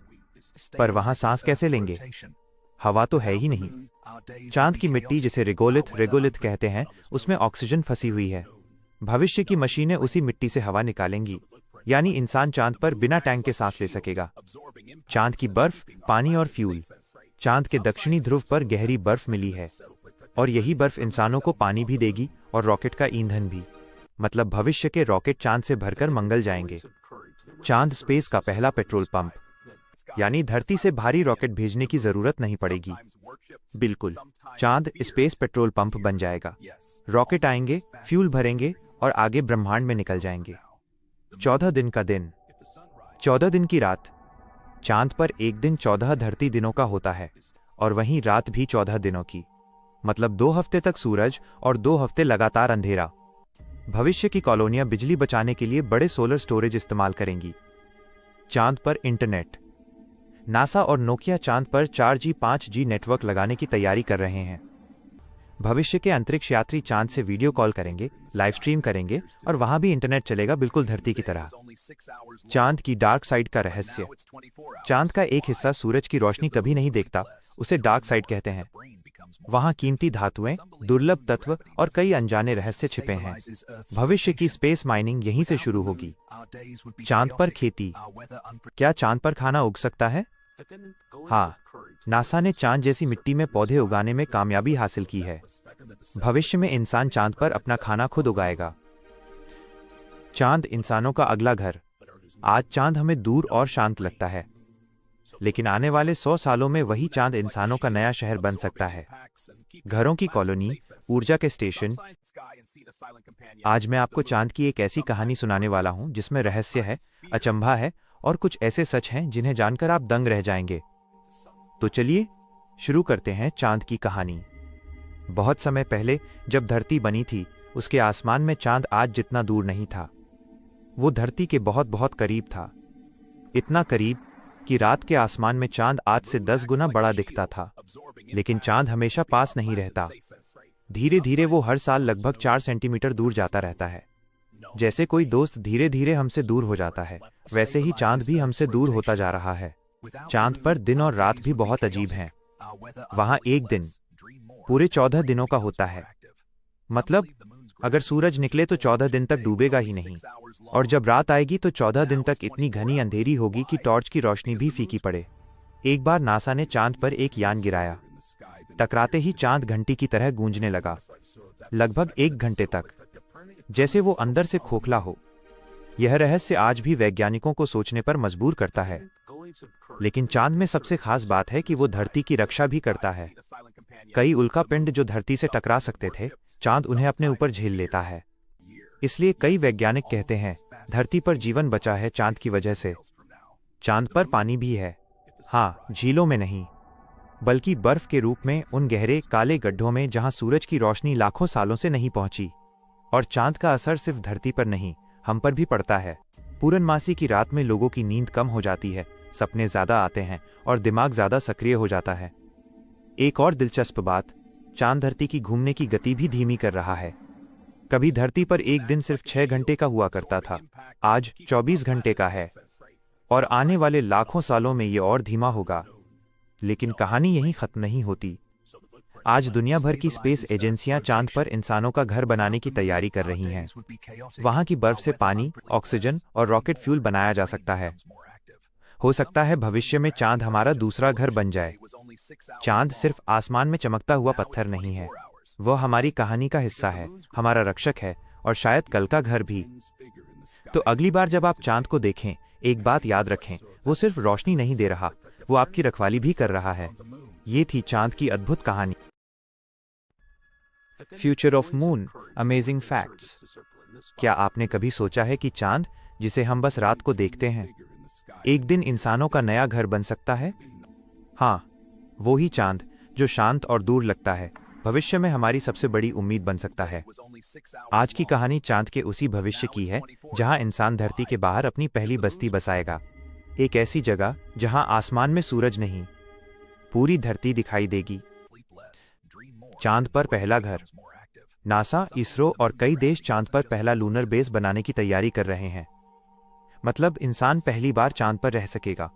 पर वहां सांस कैसे लेंगे? हवा तो है ही नहीं। चांद की मिट्टी, जिसे रेगोलिथ कहते हैं, उसमें ऑक्सीजन फंसी हुई है। भविष्य की मशीनें उसी मिट्टी से हवा निकालेंगी। यानी इंसान चांद पर बिना टैंक के सांस ले सकेगा। चांद की बर्फ, पानी और फ्यूल। चांद के दक्षिणी ध्रुव पर गहरी बर्फ मिली है और यही बर्फ इंसानों को पानी भी देगी और रॉकेट का ईंधन भी। मतलब भविष्य के रॉकेट चांद से भरकर मंगल जाएंगे। चांद स्पेस का पहला पेट्रोल पंप, यानी धरती से भारी रॉकेट भेजने की जरूरत नहीं पड़ेगी। बिल्कुल, चांद स्पेस पेट्रोल पंप बन जाएगा। रॉकेट आएंगे, फ्यूल भरेंगे और आगे ब्रह्मांड में निकल जाएंगे। 14 दिन का दिन, 14 दिन की रात। चांद पर एक दिन 14 धरती दिनों का होता है और वहीं रात भी 14 दिनों की। मतलब 2 हफ्ते तक सूरज और 2 हफ्ते लगातार अंधेरा। भविष्य की कॉलोनियां बिजली बचाने के लिए बड़े सोलर स्टोरेज इस्तेमाल करेंगी। चांद पर इंटरनेट। नासा और नोकिया चांद पर 4G 5G नेटवर्क लगाने की तैयारी कर रहे हैं। भविष्य के अंतरिक्ष यात्री चांद से वीडियो कॉल करेंगे, लाइव स्ट्रीम करेंगे और वहां भी इंटरनेट चलेगा, बिल्कुल धरती की तरह। चांद की डार्क साइड का रहस्य। चांद का एक हिस्सा सूरज की रोशनी कभी नहीं देखता, उसे डार्क साइड कहते हैं। वहां कीमती धातुएं, दुर्लभ तत्व और कई अनजाने रहस्य छिपे हैं। भविष्य की स्पेस माइनिंग यहीं से शुरू होगी। चांद पर खेती। क्या चांद पर खाना उग सकता है? हाँ, नासा ने चांद जैसी मिट्टी में पौधे उगाने में कामयाबी हासिल की है। भविष्य में इंसान चांद पर अपना खाना खुद उगाएगा। चांद इंसानों का अगला घर। आज चांद हमें दूर और शांत लगता है, लेकिन आने वाले 100 सालों में वही चांद इंसानों का नया शहर बन सकता है। घरों की कॉलोनी, ऊर्जा के स्टेशन। आज मैं आपको चांद की एक ऐसी कहानी सुनाने वाला हूं जिसमें रहस्य है, अचंभा है और कुछ ऐसे सच हैं जिन्हें जानकर आप दंग रह जाएंगे। तो चलिए शुरू करते हैं चांद की कहानी। बहुत समय पहले जब धरती बनी थी, उसके आसमान में चांद आज जितना दूर नहीं था। वो धरती के बहुत बहुत करीब था। इतना करीब कि रात के आसमान में चांद आज से 10 गुना बड़ा दिखता था। लेकिन चांद हमेशा पास नहीं रहता। धीरे धीरे वो हर साल लगभग 4 सेंटीमीटर दूर जाता रहता है। जैसे कोई दोस्त धीरे धीरे हमसे दूर हो जाता है, वैसे ही चांद भी हमसे दूर होता जा रहा है। चांद पर दिन और रात भी बहुत अजीब हैं। वहां एक दिन पूरे 14 दिनों का होता है। मतलब अगर सूरज निकले तो 14 दिन तक डूबेगा ही नहीं, और जब रात आएगी तो 14 दिन तक इतनी घनी अंधेरी होगी कि टॉर्च की रोशनी भी फीकी पड़े। एक बार नासा ने चांद पर एक यान गिराया। टकराते ही चांद घंटी की तरह गूंजने लगा, लगभग 1 घंटे तक, जैसे वो अंदर से खोखला हो। यह रहस्य आज भी वैज्ञानिकों को सोचने पर मजबूर करता है। लेकिन चांद में सबसे खास बात है कि वो धरती की रक्षा भी करता है। कई उल्कापिंड जो धरती से टकरा सकते थे, चांद उन्हें अपने ऊपर झेल लेता है। इसलिए कई वैज्ञानिक कहते हैं धरती पर जीवन बचा है चांद की वजह से। चांद पर पानी भी है। हाँ, झीलों में नहीं, बल्कि बर्फ के रूप में उन गहरे काले गड्ढों में जहां सूरज की रोशनी लाखों सालों से नहीं पहुंची। और चांद का असर सिर्फ धरती पर नहीं, हम पर भी पड़ता है। पूर्णमासी की रात में लोगों की नींद कम हो जाती है, सपने ज्यादा आते हैं और दिमाग ज्यादा सक्रिय हो जाता है। एक और दिलचस्प बात, चांद धरती की घूमने की गति भी धीमी कर रहा है। कभी धरती पर एक दिन सिर्फ 6 घंटे का हुआ करता था, आज 24 घंटे का है, और आने वाले लाखों सालों में ये और धीमा होगा। लेकिन कहानी यहीं खत्म नहीं होती। आज दुनिया भर की स्पेस एजेंसियां चांद पर इंसानों का घर बनाने की तैयारी कर रही हैं। वहां की बर्फ से पानी, ऑक्सीजन और रॉकेट फ्यूल बनाया जा सकता है। हो सकता है भविष्य में चांद हमारा दूसरा घर बन जाए। चांद सिर्फ आसमान में चमकता हुआ पत्थर नहीं है, वह हमारी कहानी का हिस्सा है, हमारा रक्षक है और शायद कल का घर भी। तो अगली बार जब आप चांद को देखें, एक बात याद रखें, वो सिर्फ रोशनी नहीं दे रहा, वो आपकी रखवाली भी कर रहा है। ये थी चांद की अद्भुत कहानी। Future of moon, amazing facts. क्या आपने कभी सोचा है कि चांद, जिसे हम बस रात को देखते हैं, एक दिन इंसानों का नया घर बन सकता है? हाँ, वो ही चांद जो शांत और दूर लगता है, भविष्य में हमारी सबसे बड़ी उम्मीद बन सकता है। आज की कहानी चांद के उसी भविष्य की है जहां इंसान धरती के बाहर अपनी पहली बस्ती बसाएगा। एक ऐसी जगह जहां आसमान में सूरज नहीं, पूरी धरती दिखाई देगी। चांद पर पहला घर। नासा, इसरो और कई देश चांद पर पहला लूनर बेस बनाने की तैयारी कर रहे हैं। मतलब इंसान पहली बार चांद पर रह सकेगा।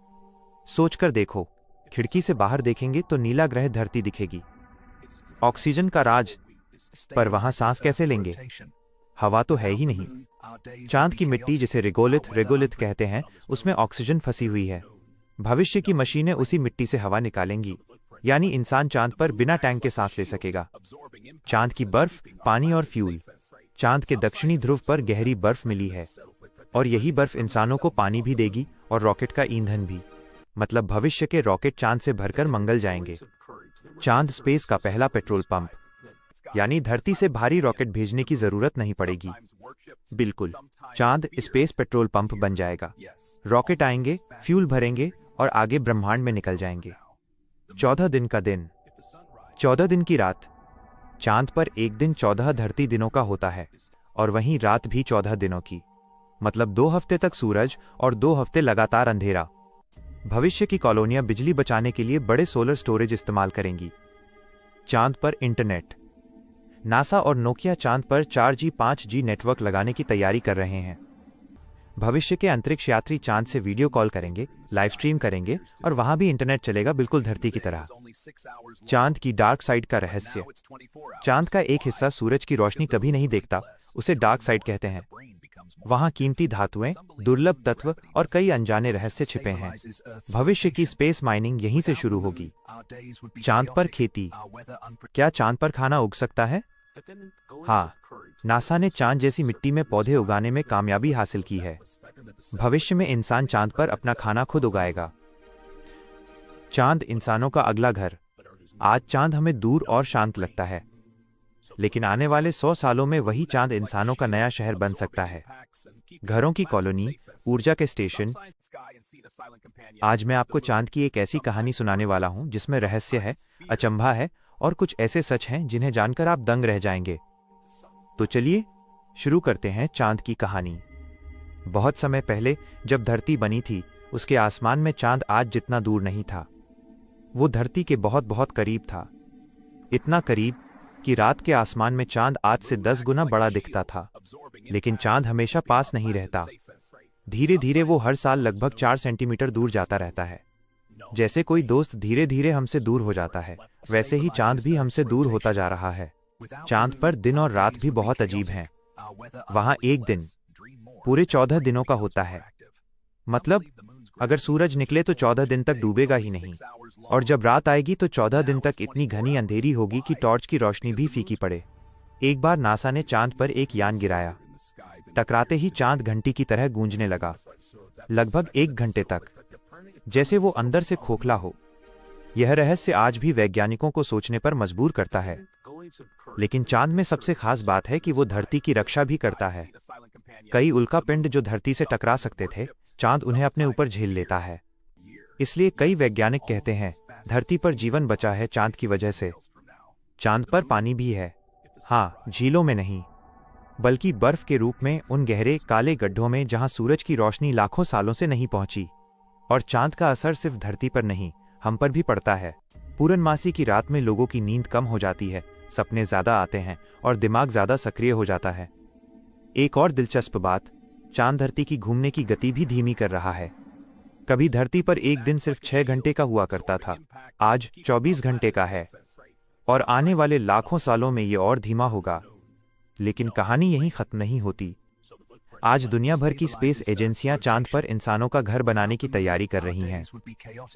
सोचकर देखो, खिड़की से बाहर देखेंगे तो नीला ग्रह धरती दिखेगी। ऑक्सीजन का राज, पर वहां सांस कैसे लेंगे? हवा तो है ही नहीं। चांद की मिट्टी, जिसे रेगोलिथ कहते हैं, उसमें ऑक्सीजन फंसी हुई है। भविष्य की मशीनें उसी मिट्टी से हवा निकालेंगी, यानी इंसान चांद पर बिना टैंक के सांस ले सकेगा। चांद की बर्फ, पानी और फ्यूल। चांद के दक्षिणी ध्रुव पर गहरी बर्फ मिली है, और यही बर्फ इंसानों को पानी भी देगी और रॉकेट का ईंधन भी। मतलब भविष्य के रॉकेट चांद से भरकर मंगल जाएंगे। चांद स्पेस का पहला पेट्रोल पंप, यानी धरती से भारी रॉकेट भेजने की जरूरत नहीं पड़ेगी। बिल्कुल, चांद स्पेस पेट्रोल पंप बन जाएगा। रॉकेट आएंगे, फ्यूल भरेंगे और आगे ब्रह्मांड में निकल जाएंगे। 14 दिन का दिन, 14 दिन की रात। चांद पर एक दिन 14 धरती दिनों का होता है, और वहीं रात भी 14 दिनों की। मतलब 2 हफ्ते तक सूरज और 2 हफ्ते लगातार अंधेरा। भविष्य की कॉलोनियां बिजली बचाने के लिए बड़े सोलर स्टोरेज इस्तेमाल करेंगी। चांद पर इंटरनेट। नासा और नोकिया चांद पर 4G 5G नेटवर्क लगाने की तैयारी कर रहे हैं। भविष्य के अंतरिक्ष यात्री चांद से वीडियो कॉल करेंगे, लाइव स्ट्रीम करेंगे, और वहां भी इंटरनेट चलेगा, बिल्कुल धरती की तरह। चांद की डार्क साइड का रहस्य। चांद का एक हिस्सा सूरज की रोशनी कभी नहीं देखता, उसे डार्क साइड कहते हैं। वहां कीमती धातुएं, दुर्लभ तत्व और कई अनजाने रहस्य छिपे हैं। भविष्य की स्पेस माइनिंग यहीं से शुरू होगी। चांद पर खेती। क्या चांद पर खाना उग सकता है? हाँ, नासा ने चांद जैसी मिट्टी में पौधे उगाने में कामयाबी हासिल की है। भविष्य में इंसान चांद पर अपना खाना खुद उगाएगा। चांद इंसानों का अगला घर। आज चांद हमें दूर और शांत लगता है, लेकिन आने वाले 100 सालों में वही चांद इंसानों का नया शहर बन सकता है। घरों की कॉलोनी, ऊर्जा के स्टेशन। आज मैं आपको चांद की एक ऐसी कहानी सुनाने वाला हूं जिसमें रहस्य है, अचंभा है और कुछ ऐसे सच हैं जिन्हें जानकर आप दंग रह जाएंगे। तो चलिए शुरू करते हैं चांद की कहानी। बहुत समय पहले जब धरती बनी थी, उसके आसमान में चांद आज जितना दूर नहीं था। वो धरती के बहुत बहुत करीब था। इतना करीब कि रात के आसमान में चांद आज से 10 गुना बड़ा दिखता था। लेकिन चांद हमेशा पास नहीं रहता। धीरे धीरे वो हर साल लगभग 4 सेंटीमीटर दूर जाता रहता है। जैसे कोई दोस्त धीरे धीरे हमसे दूर हो जाता है, वैसे ही चांद भी हमसे दूर होता जा रहा है। चांद पर दिन और रात भी बहुत अजीब हैं। वहां एक दिन पूरे 14 दिनों का होता है। मतलब अगर सूरज निकले तो 14 दिन तक डूबेगा ही नहीं, और जब रात आएगी तो 14 दिन तक इतनी घनी अंधेरी होगी कि टॉर्च की रोशनी भी फीकी पड़े। एक बार नासा ने चांद पर एक यान गिराया। टकराते ही चांद घंटी की तरह गूंजने लगा, लगभग 1 घंटे तक, जैसे वो अंदर से खोखला हो। यह रहस्य आज भी वैज्ञानिकों को सोचने पर मजबूर करता है। लेकिन चांद में सबसे खास बात है कि वो धरती की रक्षा भी करता है। कई उल्कापिंड जो धरती से टकरा सकते थे, चांद उन्हें अपने ऊपर झेल लेता है। इसलिए कई वैज्ञानिक कहते हैं धरती पर जीवन बचा है चांद की वजह से। चांद पर पानी भी है। हाँ, झीलों में नहीं, बल्कि बर्फ के रूप में उन गहरे काले गड्ढों में जहां सूरज की रोशनी लाखों सालों से नहीं पहुंची। और चांद का असर सिर्फ धरती पर नहीं, हम पर भी पड़ता है। पूर्णमासी की रात में लोगों की नींद कम हो जाती है, सपने ज्यादा आते हैं और दिमाग ज्यादा सक्रिय हो जाता है। एक और दिलचस्प बात, चांद धरती की घूमने की गति भी धीमी कर रहा है। कभी धरती पर एक दिन सिर्फ 6 घंटे का हुआ करता था, आज 24 घंटे का है, और आने वाले लाखों सालों में ये और धीमा होगा। लेकिन कहानी यहीं खत्म नहीं होती। आज दुनिया भर की स्पेस एजेंसियां चांद पर इंसानों का घर बनाने की तैयारी कर रही हैं।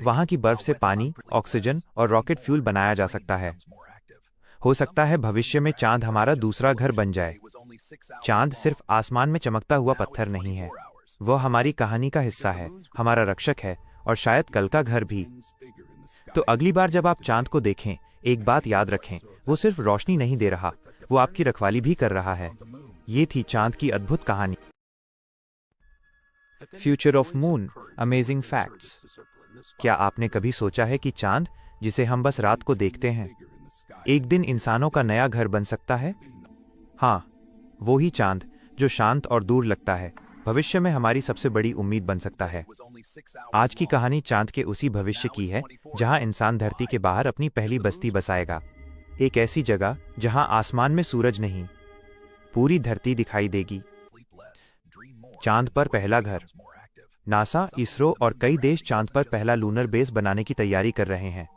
वहां की बर्फ से पानी, ऑक्सीजन और रॉकेट फ्यूल बनाया जा सकता है। हो सकता है भविष्य में चांद हमारा दूसरा घर बन जाए। चांद सिर्फ आसमान में चमकता हुआ पत्थर नहीं है, वह हमारी कहानी का हिस्सा है, हमारा रक्षक है, और शायद कल का घर भी। तो अगली बार जब आप चांद को देखें, एक बात याद रखें, वो सिर्फ रोशनी नहीं दे रहा, वो आपकी रखवाली भी कर रहा है। ये थी चांद की अद्भुत कहानी। Future of moon, amazing facts. क्या आपने कभी सोचा है कि चांद, जिसे हम बस रात को देखते हैं, एक दिन इंसानों का नया घर बन सकता है? हाँ, वो ही चांद जो शांत और दूर लगता है, भविष्य में हमारी सबसे बड़ी उम्मीद बन सकता है। आज की कहानी चांद के उसी भविष्य की है जहां इंसान धरती के बाहर अपनी पहली बस्ती बसाएगा। एक ऐसी जगह जहां आसमान में सूरज नहीं, पूरी धरती दिखाई देगी। चांद पर पहला घर। नासा, इसरो और कई देश चांद पर पहला लूनर बेस बनाने की तैयारी कर रहे हैं।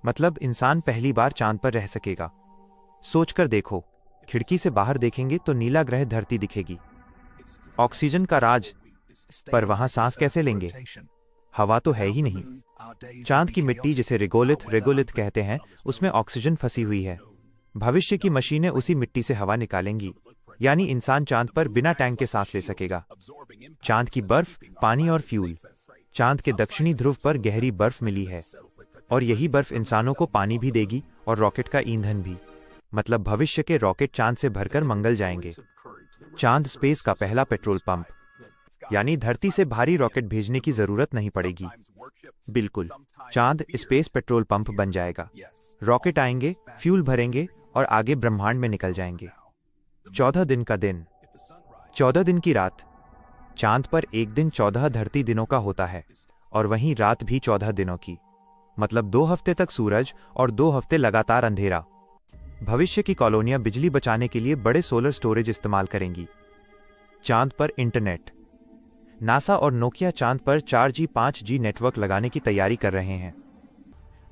मतलब इंसान पहली बार चांद पर रह सकेगा। सोचकर देखो, खिड़की से बाहर देखेंगे तो नीला ग्रह धरती दिखेगी। ऑक्सीजन का राज, पर वहां सांस कैसे लेंगे? हवा तो है ही नहीं। चांद की मिट्टी, जिसे रेगोलिथ कहते हैं, उसमें ऑक्सीजन फंसी हुई है। भविष्य की मशीनें उसी मिट्टी से हवा निकालेंगी, यानी इंसान चांद पर बिना टैंक के सांस ले सकेगा। चांद की बर्फ, पानी और फ्यूल। चांद के दक्षिणी ध्रुव पर गहरी बर्फ मिली है, और यही बर्फ इंसानों को पानी भी देगी और रॉकेट का ईंधन भी। मतलब भविष्य के रॉकेट चांद से भरकर मंगल जाएंगे। चांद स्पेस का पहला पेट्रोल पंप, यानी धरती से भारी रॉकेट भेजने की जरूरत नहीं पड़ेगी। बिल्कुल, चांद स्पेस पेट्रोल पंप बन जाएगा। रॉकेट आएंगे, फ्यूल भरेंगे और आगे ब्रह्मांड में निकल जाएंगे। 14 दिन का दिन, 14 दिन की रात। चांद पर एक दिन 14 धरती दिनों का होता है, और वहीं रात भी 14 दिनों की। मतलब 2 हफ्ते तक सूरज और 2 हफ्ते लगातार अंधेरा। भविष्य की कॉलोनियां बिजली बचाने के लिए बड़े सोलर स्टोरेज इस्तेमाल करेंगी। चांद पर इंटरनेट। नासा और नोकिया चांद पर 4G 5G नेटवर्क लगाने की तैयारी कर रहे हैं।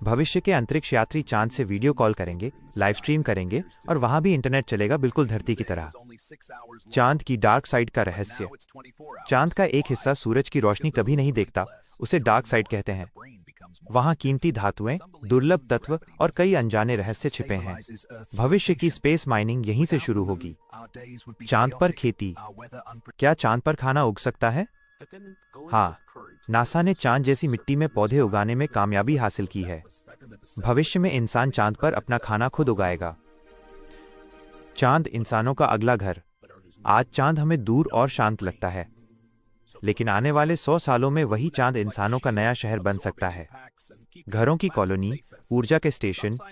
भविष्य के अंतरिक्ष यात्री चांद से वीडियो कॉल करेंगे, लाइव स्ट्रीम करेंगे, और वहां भी इंटरनेट चलेगा, बिल्कुल धरती की तरह। चांद की डार्क साइड का रहस्य। चांद का एक हिस्सा सूरज की रोशनी कभी नहीं देखता, उसे डार्क साइड कहते हैं। वहां कीमती धातुएं, दुर्लभ तत्व और कई अनजाने रहस्य छिपे हैं। भविष्य की स्पेस माइनिंग यहीं से शुरू होगी। चांद पर खेती। क्या चांद पर खाना उग सकता है? हाँ, नासा ने चांद जैसी मिट्टी में पौधे उगाने में कामयाबी हासिल की है। भविष्य में इंसान चांद पर अपना खाना खुद उगाएगा। चांद इंसानों का अगला घर। आज चांद हमें दूर और शांत लगता है, लेकिन आने वाले 100 सालों में वही चांद इंसानों का नया शहर बन सकता है। घरों की कॉलोनी, ऊर्जा के स्टेशन,